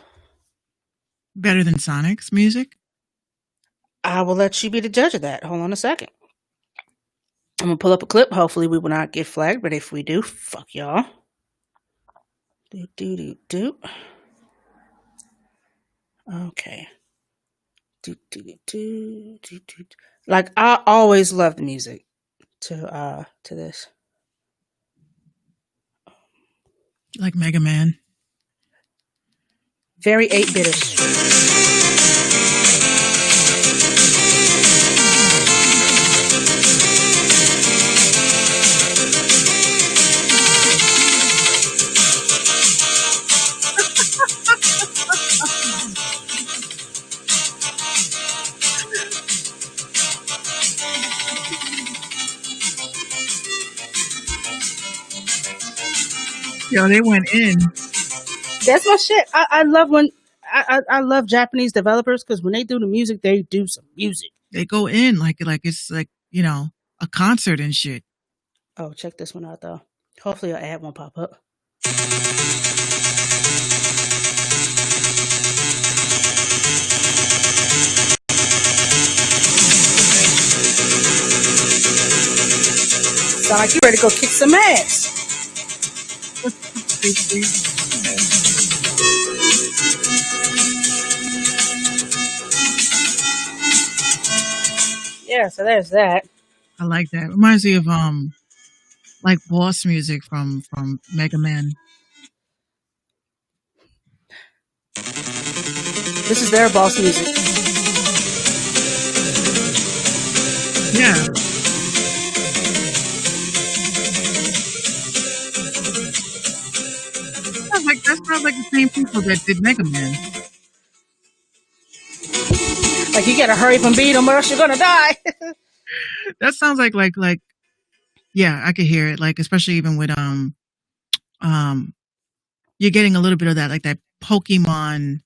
Better than Sonic's music? I will let you be the judge of that. Hold on a second. I'm going to pull up a clip. Hopefully we will not get flagged, but if we do, fuck y'all. Do. Okay. Do, do, do, do, do. Like I always love the music to this. Like Mega Man. Very 8-bitish. Yo, they went in. That's my shit. I love when I love Japanese developers because when they do the music, they do some music. They go in like it's like, you know, a concert and shit. Oh, check this one out though. Hopefully, an ad won't pop up. Sound like you ready to go kick some ass. Yeah, so there's that. I like that. Reminds me of like boss music from Mega Man. This is their boss music. Yeah. That sounds like the same people that did Mega Man. Like you gotta hurry up and beat them or else you're gonna die. That sounds like yeah, I could hear it. Like especially even with you're getting a little bit of that, like that Pokemon,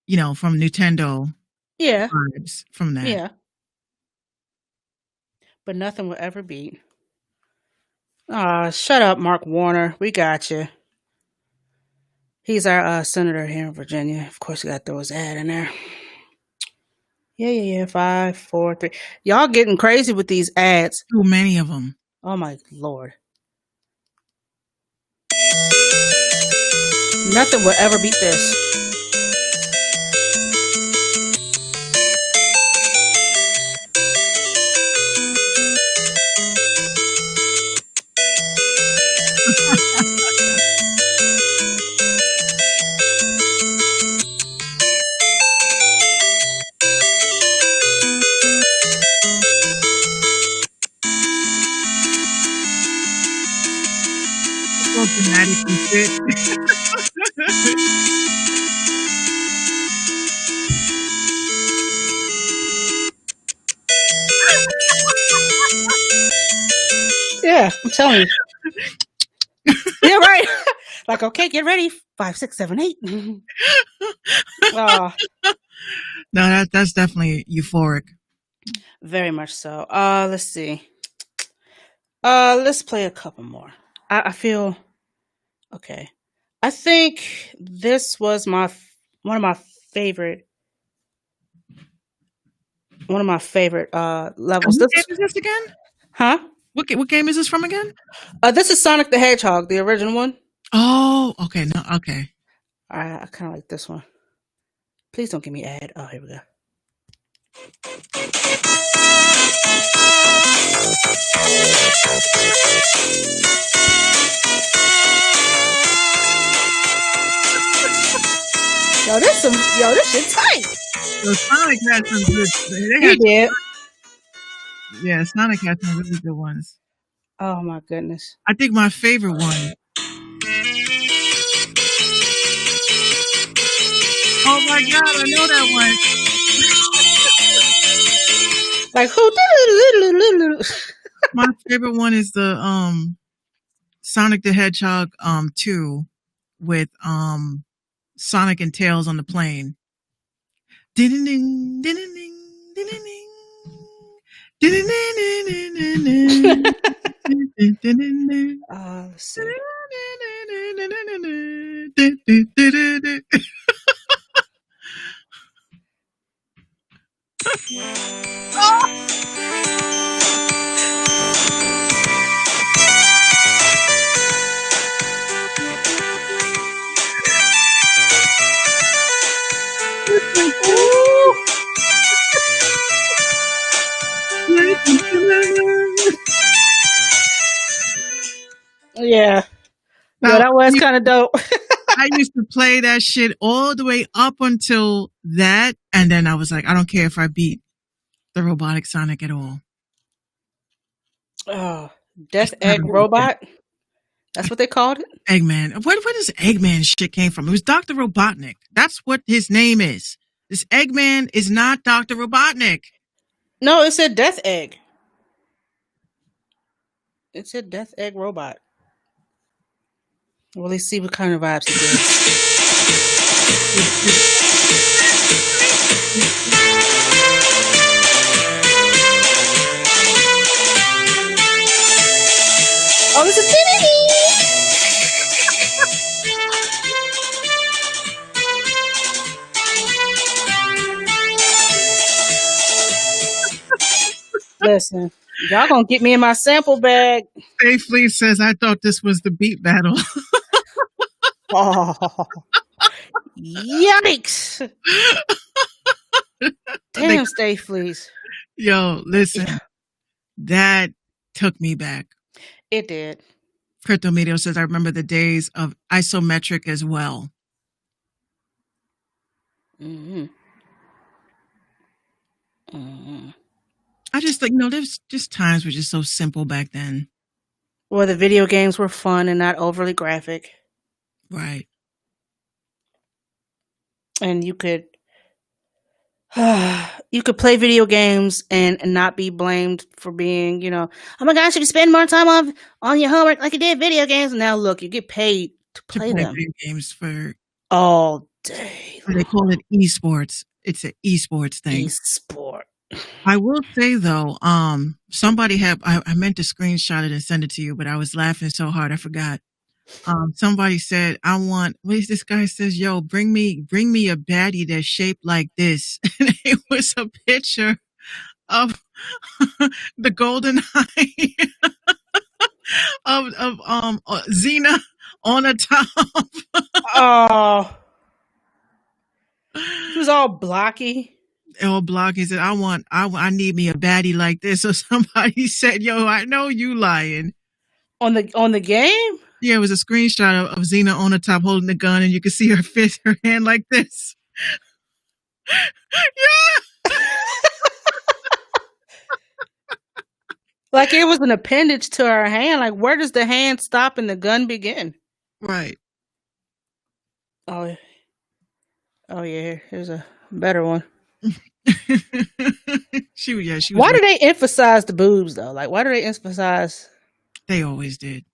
you know, from Nintendo Yeah, vibes from that. yeah. But nothing will ever beat. Ah, shut up, Mark Warner. We got you. He's our senator here in Virginia. Of course, we got to throw his ad in there. Yeah. 5, 4, 3. Y'all getting crazy with these ads. Too many of them. Oh my Lord. Nothing will ever beat this. So dramatic and shit. Yeah, I'm telling you. Yeah, right. Like, okay, get ready. 5, 6, 7, 8. Oh, No, that's definitely euphoric. very much so. Let's see. Let's play a couple more. I feel okay. I think this was one of my favorite levels. What game is this again? Huh? What game is this from again? This is Sonic the Hedgehog, the original one. Oh, okay. No, okay. I kind of like this one. Please don't give me ad. Oh, here we go. This shit tight. So Sonic had some good. He did. Yeah, Sonic had some really good ones. Oh my goodness. I think my favorite one. Oh my god, I know that one. Like who? My favorite one is the Sonic the Hedgehog 2 with Sonic and Tails on the plane. Ding ding ding ding ding ding ding. Let's see. Ooh. Yeah. Now, Yeah, that was kind of dope. I used to play that shit all the way up until that, and then I was like, I don't care if I beat the Robotic Sonic at all. Oh, Death I Egg started with Robot. That's what they called it. Eggman. Where does Eggman shit came from? It was Dr. Robotnik. That's what his name is. This Eggman is not Dr. Robotnik. No, it said Death Egg. It said Death Egg Robot. Well, let's see what kind of vibes he gives. Oh, this is Listen, y'all gonna get me in my sample bag. Dave Fleet says, I thought this was the beat battle. Oh, yikes! Damn, stay please. Yo, listen. Yeah. That took me back. It did. Crypto Medio says, I remember the days of isometric as well. Mm-hmm. Mm-hmm. I just think, there's just times were just so simple back then. Where the video games were fun and not overly graphic, Right. and you could play video games and not be blamed for being, oh my gosh, you spend more time on your homework like you did video games. And now look, you get paid to play them video games for, all day. they call it esports. It's an esports thing. Esport. I will say though, somebody I meant to screenshot it and send it to you, but I was laughing so hard I forgot. Somebody said, this guy says, yo, bring me a baddie that's shaped like this. And it was a picture of the golden eye of Xena on a top. Oh, she was all blocky. L Block, he said, I need me a baddie like this. So somebody said, yo, I know you lying. On the game? Yeah, it was a screenshot of Xena on the top holding the gun, and you can see her hand like this. Yeah. Like it was an appendage to her hand. Like, where does the hand stop and the gun begin? Right. Oh yeah, here's a better one. She was. Why do they emphasize the boobs though? Like, why do they emphasize? They always did.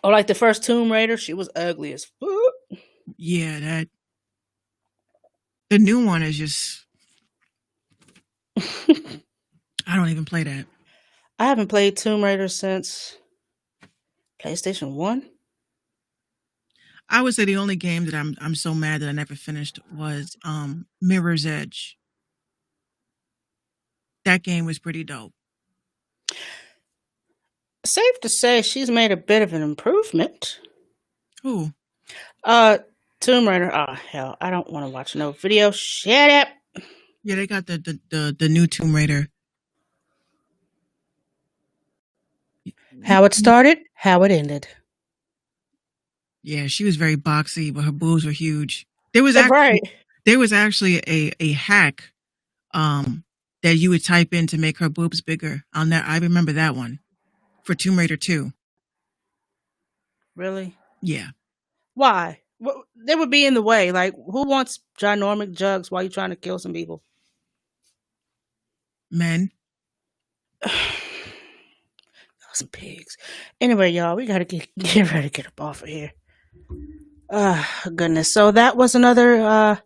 Oh, like the first Tomb Raider, she was ugly as fuck. Yeah, the new one is just. I don't even play that. I haven't played Tomb Raider since PlayStation 1. I would say the only game that I'm so mad that I never finished was Mirror's Edge. That game was pretty dope. Safe to say she's made a bit of an improvement. Who? Tomb Raider. Oh hell, I don't want to watch no video. Shut up. Yeah, they got the new Tomb Raider. How it started, how it ended. Yeah, she was very boxy, but her boobs were huge. There was actually a hack that you would type in to make her boobs bigger. I remember that one for Tomb Raider 2. Really? Yeah. Why? They would be in the way. Like, who wants ginormic jugs while you're trying to kill some people? Men. Some pigs. Anyway, y'all, we gotta get ready to get up off of here. Goodness. So that was another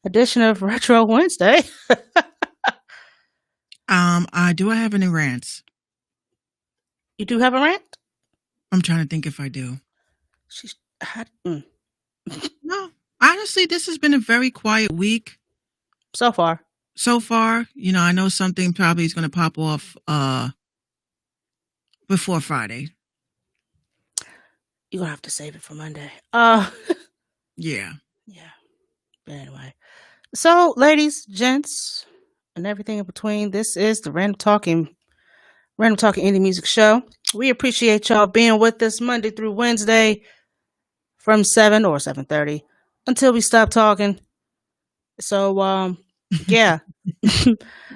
edition of Retro Wednesday. Do I have any rants? You do have a rant? I'm trying to think if I do. No, honestly, this has been a very quiet week so far. I know something probably is going to pop off before Friday. You're gonna have to save it for Monday. Yeah. But anyway, so ladies, gents, and everything in between, this is the Random Talking Indie Music Show. We appreciate y'all being with us Monday through Wednesday from 7 or 7:30 until we stop talking. So, yeah.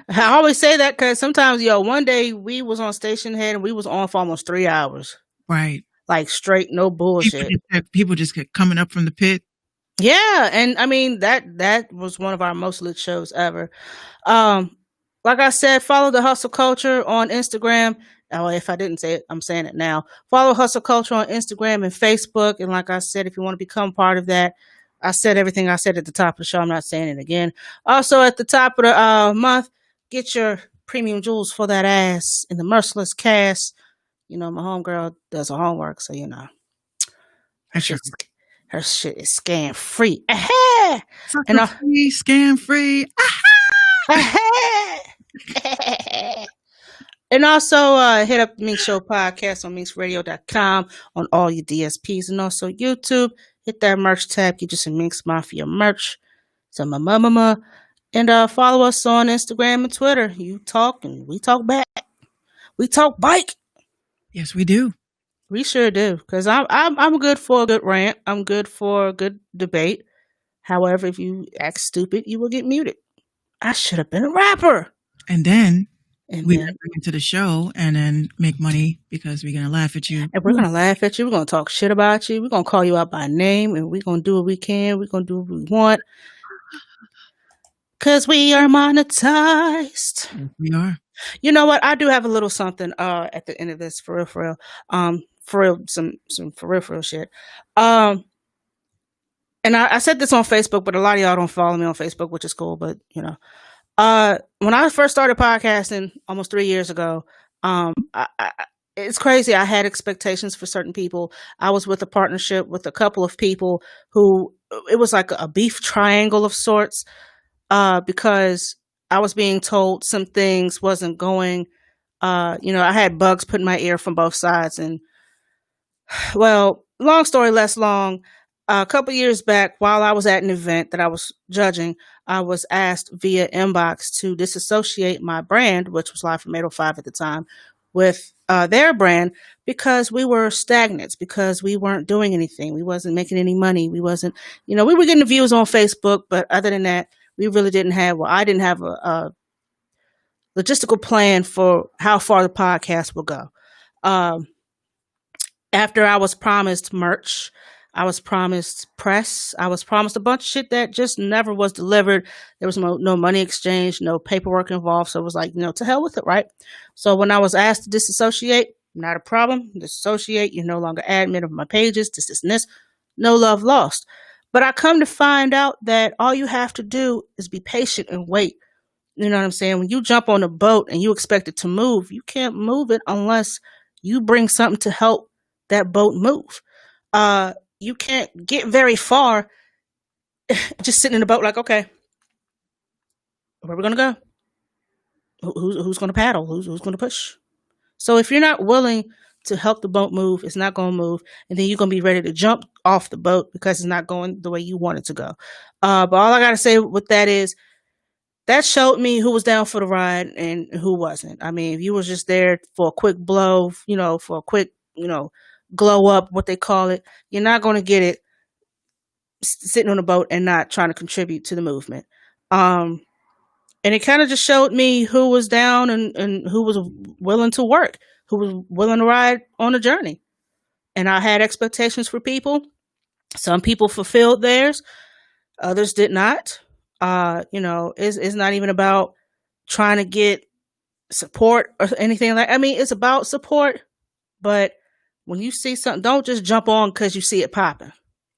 I always say that because sometimes, one day we was on Station Head and we was on for almost 3 hours. Right. Like straight, no bullshit. People just kept coming up from the pit. Yeah, and I mean that was one of our most lit shows ever. Like I said, follow the Hustle Culture on Instagram. Oh, if I didn't say it, I'm saying it now. Follow Hustle Culture on Instagram and Facebook. And like I said, if you want to become part of that, I said everything I said at the top of the show. I'm not saying it again. Also, at the top of the month, get your premium jewels for that ass in the Merciless Cast. My homegirl does her homework, so her shit is scam free. And free, scam free. And also hit up the Minx Show podcast on minxradio.com on all your DSPs and also YouTube. Hit that merch tab. Get you some Minx Mafia merch. Some mama. And follow us on Instagram and Twitter. You talk and we talk back. We talk bike. Yes, we do. We sure do. Because I'm good for a good rant. I'm good for a good debate. However, if you act stupid, you will get muted. I should have been a rapper. And then we bring into the show and then make money because we're going to laugh at you. And we're going to laugh at you. We're going to talk shit about you. We're going to call you out by name. And we're going to do what we can. We're going to do what we want. Because we are monetized. Yes, we are. You know what? I do have a little something at the end of this for real. Some for real shit. And I said this on Facebook, but a lot of y'all don't follow me on Facebook, which is cool. But when I first started podcasting almost 3 years ago, it's crazy. I had expectations for certain people. I was with a partnership with a couple of people who it was like a beef triangle of sorts, because I was being told some things wasn't going. I had bugs put in my ear from both sides, and well, long story less long. A couple years back, while I was at an event that I was judging, I was asked via inbox to disassociate my brand, which was Live from 805 at the time, with their brand because we were stagnant, because we weren't doing anything. We wasn't making any money. We wasn't, we were getting the views on Facebook, but other than that, we really didn't have, I didn't have a logistical plan for how far the podcast will go. After I was promised merch, I was promised press. I was promised a bunch of shit that just never was delivered. There was no money exchange, no paperwork involved. So it was like, to hell with it, right? So when I was asked to disassociate, not a problem. Disassociate. You're no longer admin of my pages. This. No love lost. But I come to find out that all you have to do is be patient and wait. You know what I'm saying? When you jump on a boat and you expect it to move, you can't move it unless you bring something to help that boat move. You can't get very far just sitting in the boat like, okay, where are we going to go? Who's going to paddle? Who's going to push? So if you're not willing to help the boat move, it's not going to move. And then you're going to be ready to jump off the boat because it's not going the way you want it to go. But all I got to say with that is that showed me who was down for the ride and who wasn't. I mean, if you was just there for a quick blow, for a quick, glow up, what they call it, you're not going to get it sitting on a boat and not trying to contribute to the movement. And it kind of just showed me who was down and who was willing to work, who was willing to ride on a journey. And I had expectations for people. Some people fulfilled theirs. Others did not. It's not even about trying to get support or anything like, it's about support, but when you see something, don't just jump on because you see it popping.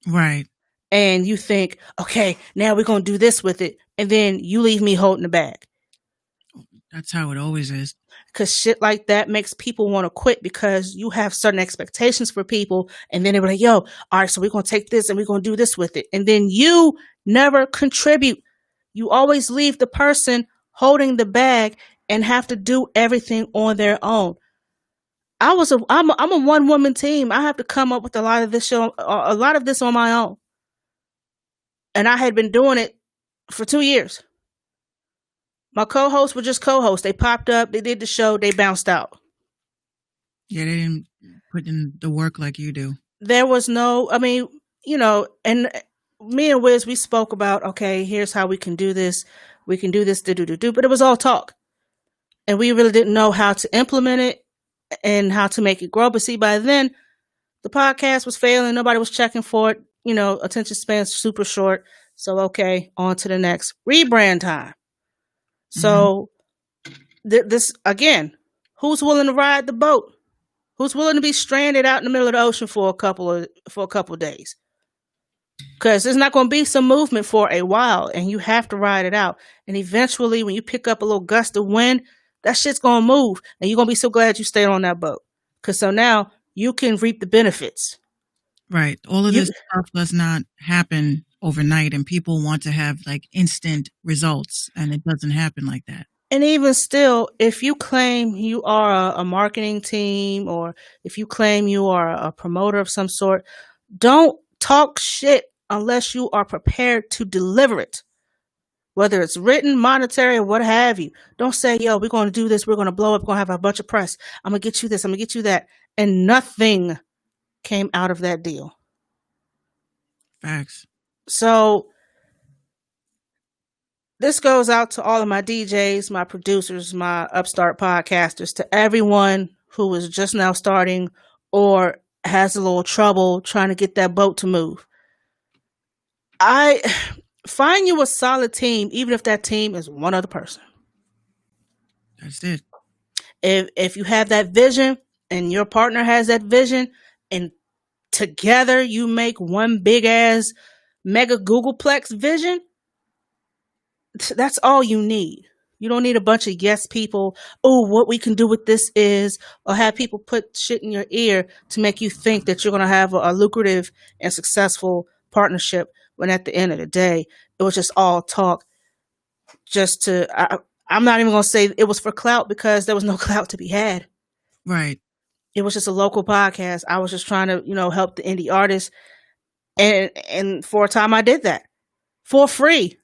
Right. And you think, okay, now we're going to do this with it. And then you leave me holding the bag. That's how it always is. Because shit like that makes people want to quit because you have certain expectations for people. And then they're like, yo, all right, so we're going to take this and we're going to do this with it. And then you never contribute. You always leave the person holding the bag and have to do everything on their own. I'm a one woman team. I have to come up with a lot of this on my own. And I had been doing it for 2 years. My co-hosts were just co-hosts. They popped up, they did the show, they bounced out. Yeah, they didn't put in the work like you do. There was no, I mean, and me and Wiz, we spoke about, okay, here's how we can do this. We can do this, but it was all talk. And we really didn't know how to implement it and how to make it grow. But see, by then, the podcast was failing. Nobody was checking for it. Attention span's super short. So, okay, on to the next rebrand time. So, this, again, who's willing to ride the boat? Who's willing to be stranded out in the middle of the ocean for a couple of days? Because there's not going to be some movement for a while, and you have to ride it out. And eventually, when you pick up a little gust of wind, that shit's going to move, and you're going to be so glad you stayed on that boat. Because so now you can reap the benefits. Right. All of this stuff does not happen overnight, and people want to have like instant results, and it doesn't happen like that. And even still, if you claim you are a marketing team, or if you claim you are a promoter of some sort, don't talk shit unless you are prepared to deliver it. Whether it's written, monetary, or what have you. Don't say, yo, we're going to do this. We're going to blow up. We're going to have a bunch of press. I'm going to get you this. I'm going to get you that. And nothing came out of that deal. Facts. So this goes out to all of my DJs, my producers, my upstart podcasters, to everyone who is just now starting or has a little trouble trying to get that boat to move. I find you a solid team, even if that team is one other person. That's it. If you have that vision and your partner has that vision, and together you make one big ass mega Googleplex vision, that's all you need. You don't need a bunch of yes people. Oh, what we can do with this is, or have people put shit in your ear to make you think that you're going to have a lucrative and successful partnership, when at the end of the day, it was just all talk. I'm not even going to say it was for clout, because there was no clout to be had. Right. It was just a local podcast. I was just trying to, help the indie artists. And for a time I did that for free.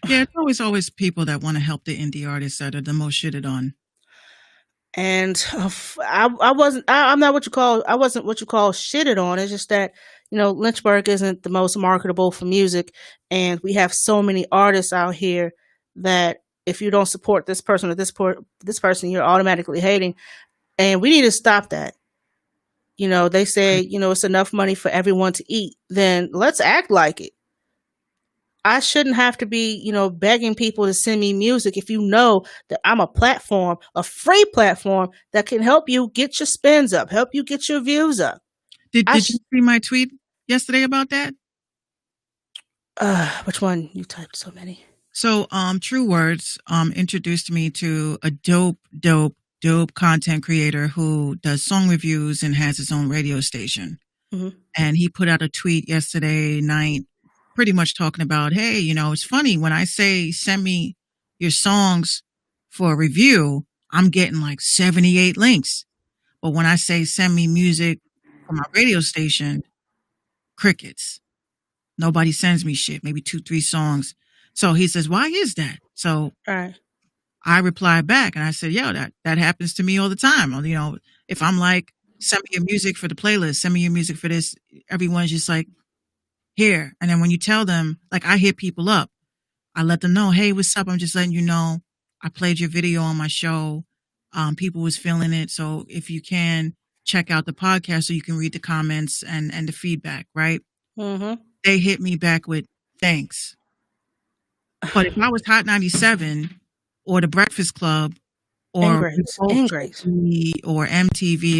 Yeah, it's always people that want to help the indie artists that are the most shitted on. And I wasn't what you call shitted on. It's just that, Lynchburg isn't the most marketable for music. And we have so many artists out here that if you don't support this person or this person, you're automatically hating. And we need to stop that. They say, it's enough money for everyone to eat. Then let's act like it. I shouldn't have to be, begging people to send me music if you know that I'm a platform, a free platform that can help you get your spins up, help you get your views up. Did you see my tweet yesterday about that? Which one? You typed so many. So, True Words introduced me to a dope content creator who does song reviews and has his own radio station. Mm-hmm. And he put out a tweet yesterday night, pretty much talking about, hey, it's funny when I say send me your songs for a review, I'm getting like 78 links. But when I say send me music from my radio station, crickets. Nobody sends me shit, maybe 2-3 songs. So he says, why is that? So I replied back and I said, yo, that happens to me all the time. If I'm like, send me your music for the playlist, send me your music for this, everyone's just like, here. And then when you tell them, like, I hit people up, I let them know, hey, what's up? I'm just letting you know I played your video on my show. People was feeling it. So if you can check out the podcast so you can read the comments and the feedback, right? Mm-hmm. They hit me back with thanks. But if I was Hot 97 or The Breakfast Club or MTV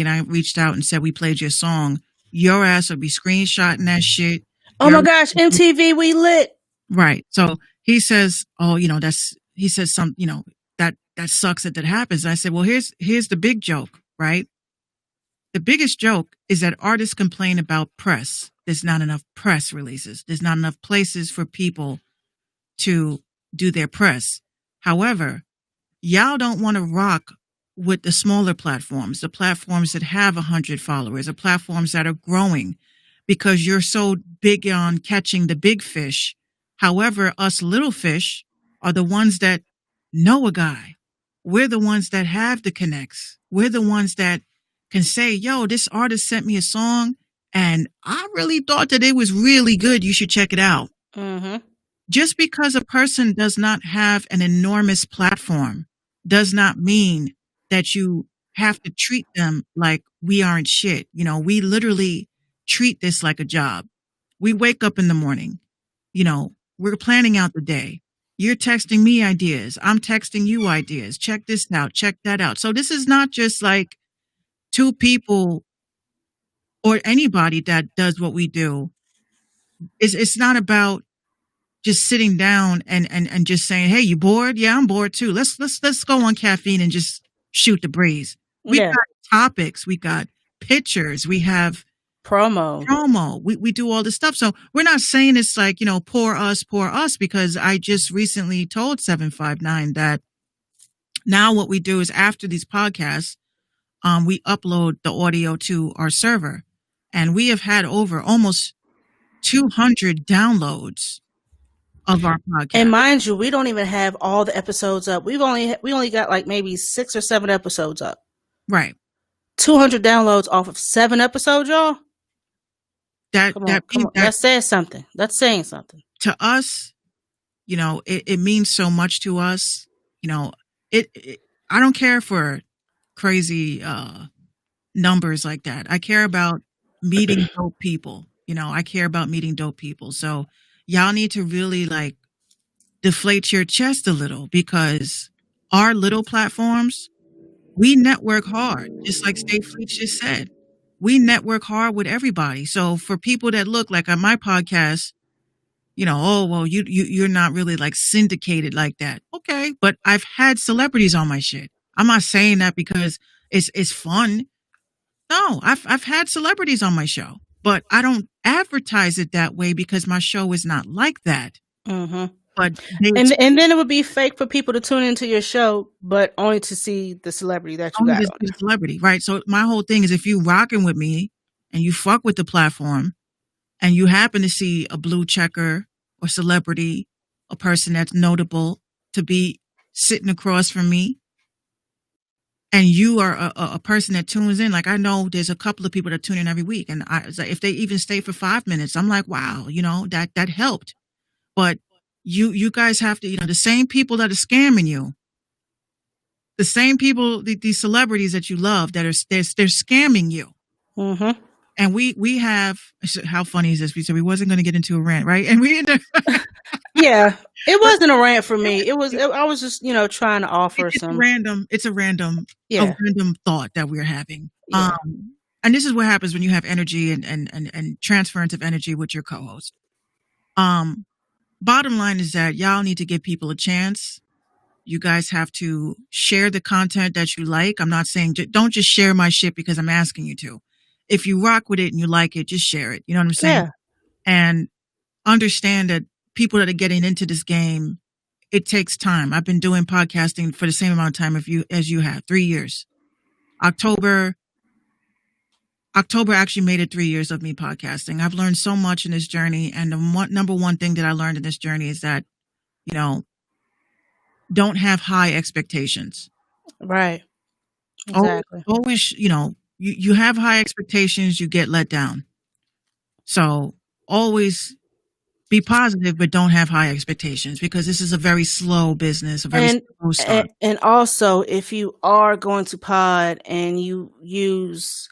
and I reached out and said, we played your song, your ass would be screenshotting that shit. Oh my gosh, MTV, we lit. Right. So he says, that sucks that happens. And I said, well, here's the big joke, right? The biggest joke is that artists complain about press. There's not enough press releases. There's not enough places for people to do their press. However, y'all don't want to rock with the smaller platforms, the platforms that have 100 followers, the platforms that are growing, because you're so big on catching the big fish. However, us little fish are the ones that know a guy. We're the ones that have the connects. We're the ones that can say, yo, this artist sent me a song and I really thought that it was really good. You should check it out. Mm-hmm. Just because a person does not have an enormous platform does not mean that you have to treat them like we aren't shit. You know, we literally treat this like a job. We wake up in the morning, you know, we're planning out the day. You're texting me ideas. I'm texting you ideas. Check this out. Check that out. So this is not just like two people or anybody that does what we do. It's not about just sitting down and just saying, hey, you bored? Yeah, I'm bored too. Let's go on caffeine and just shoot the breeze. We Yeah. got topics. We got pictures. We have Promo. We do all this stuff. So we're not saying it's like, you know, poor us, because I just recently told 759 that now what we do is after these podcasts, we upload the audio to our server, and we have had over almost 200 downloads of our podcast. And mind you, we don't even have all the episodes up. We only got like maybe 6 or 7 episodes up. Right. 200 downloads off of 7 episodes, y'all. Come on. That says something. That's saying something. To us, you know, it means so much to us. You know, I don't care for crazy numbers like that. I care about meeting dope people. You know, I care about meeting dope people. So y'all need to really like deflate your chest a little, because our little platforms, we network hard, just like State Fleet just said. We network hard with everybody. So for people that look like on my podcast, you know, oh, well, you're not really like syndicated like that. Okay. But I've had celebrities on my shit. I'm not saying that because it's fun. No, I've had celebrities on my show, but I don't advertise it that way because my show is not like that. Mm-hmm. But and then it would be fake for people to tune into your show, but only to see the celebrity that you got on the celebrity, right? So my whole thing is, if you rocking with me and you fuck with the platform and you happen to see a blue checker or celebrity, a person that's notable to be sitting across from me, and you are a person that tunes in, like I know there's a couple of people that tune in every week, and if they even stay for 5 minutes, I'm like, wow, you know, that helped. But you guys have to, you know, the same people that are scamming you, the same people, these celebrities that you love that they're scamming you. Mm-hmm. And we have, how funny is this? We said we wasn't going to get into a rant, right? And we ended up. Yeah, it wasn't a rant for me. I was just, you know, trying to offer It's some. a random thought that we're having. Yeah. And this is what happens when you have energy and transference of energy with your co-host. Bottom line is that y'all need to give people a chance. You guys have to share the content that you like. I'm not saying don't just share my shit because I'm asking you to. If you rock with it and you like it, just share it. You know what I'm saying? Yeah. And understand that people that are getting into this game, it takes time. I've been doing podcasting for the same amount of time as you have, 3 years. October actually made it 3 years of me podcasting. I've learned so much in this journey. And the number one thing that I learned in this journey is that, you know, don't have high expectations. Right. Exactly. Always, you know, you have high expectations, you get let down. So always be positive, but don't have high expectations, because this is a very slow business, a very slow start. And also, if you are going to pod and you use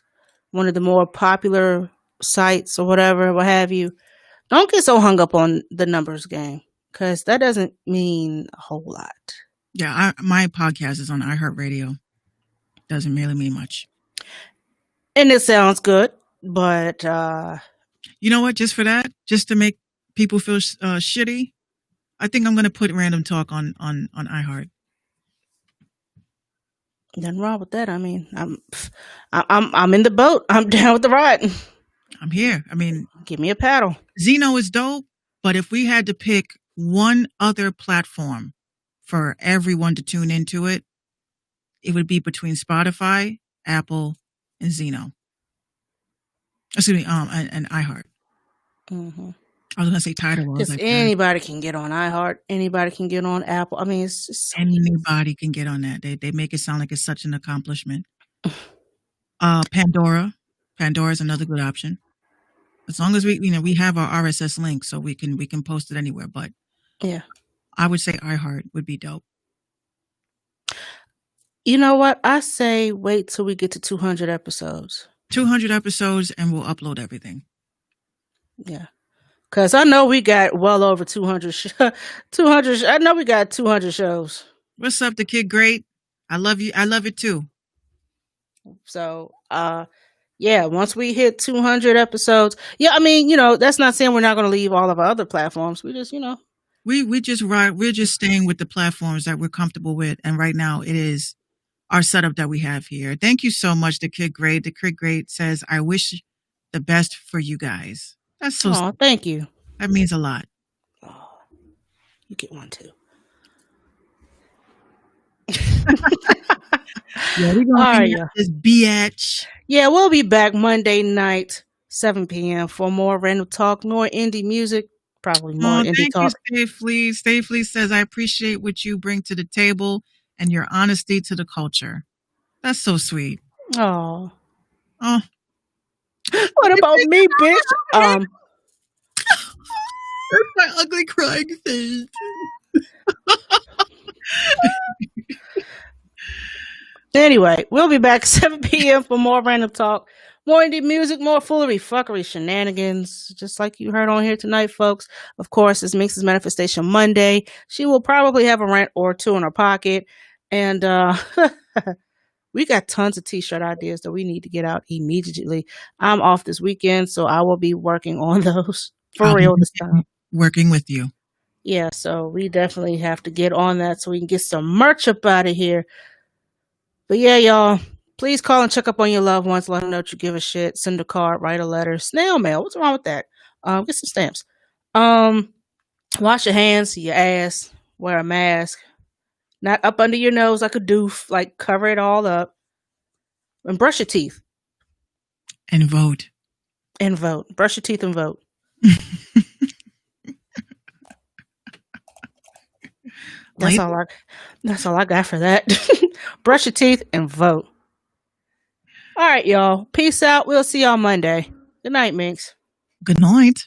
one of the more popular sites or whatever, what have you, don't get so hung up on the numbers game, because that doesn't mean a whole lot. Yeah, my podcast is on iHeartRadio. Doesn't really mean much. And it sounds good, but you know what? Just for that, just to make people feel shitty, I think I'm going to put Random Talk on iHeart. Nothing wrong with that. I mean, I'm in the boat. I'm down with the ride. I'm here. I mean, give me a paddle. Zeno is dope, but if we had to pick one other platform for everyone to tune into it, it would be between Spotify, Apple, and Zeno. Excuse me, and iHeart. Mm-hmm. I was going to say Tidal. Because anybody can get on iHeart. Anybody can get on Apple. I mean, it's just anybody can get on that. They make it sound like it's such an accomplishment. Pandora. Pandora is another good option. As long as we have our RSS link, so we can post it anywhere. But Yeah. I would say iHeart would be dope. You know what? I say wait till we get to 200 episodes. 200 episodes, and we'll upload everything. Yeah. Because I know we got well over 200. 200. I know we got 200 shows. What's up, the kid? Great. I love you. I love it too. So, yeah, once we hit 200 episodes, yeah, I mean, that's not saying we're not going to leave all of our other platforms. We just, We just we're just staying with the platforms that we're comfortable with, and right now it is our setup that we have here. Thank you so much, the kid great. The kid great says, "I wish the best for you guys." That's so. oh, thank you. That means a lot. Oh, you get one too. Yeah, we're All gonna right, hang yeah. out this biatch. Yeah, we'll be back Monday night, 7 p.m. for more random talk, more indie music, probably more Oh, indie thank talk. you, Stay Fleet. Stay Fleet says, "I appreciate what you bring to the table and your honesty to the culture." That's so sweet. Oh, Oh, what about me, bitch? that's my ugly crying face. Anyway, we'll be back 7 p.m. for more random talk, more indie music, more foolery, fuckery, shenanigans, just like you heard on here tonight, folks. Of course, it's Minx's Manifestation Monday. She will probably have a rant or two in her pocket. And we got tons of t-shirt ideas that we need to get out immediately. I'm off this weekend, so I will be working on those for I'll be real this time. working with you. Yeah, so we definitely have to get on that so we can get some merch up out of here. But yeah, y'all, please call and check up on your loved ones. Let them know that you give a shit. Send a card, write a letter, snail mail. What's wrong with that? Get some stamps. Wash your hands, your ass, wear a mask. Not up under your nose like a doof. Like cover it all up. And brush your teeth. And vote. And vote. Brush your teeth and vote. That's all I got for that. Brush your teeth and vote. All right, y'all. Peace out. We'll see y'all Monday. Good night, Minx. Good night.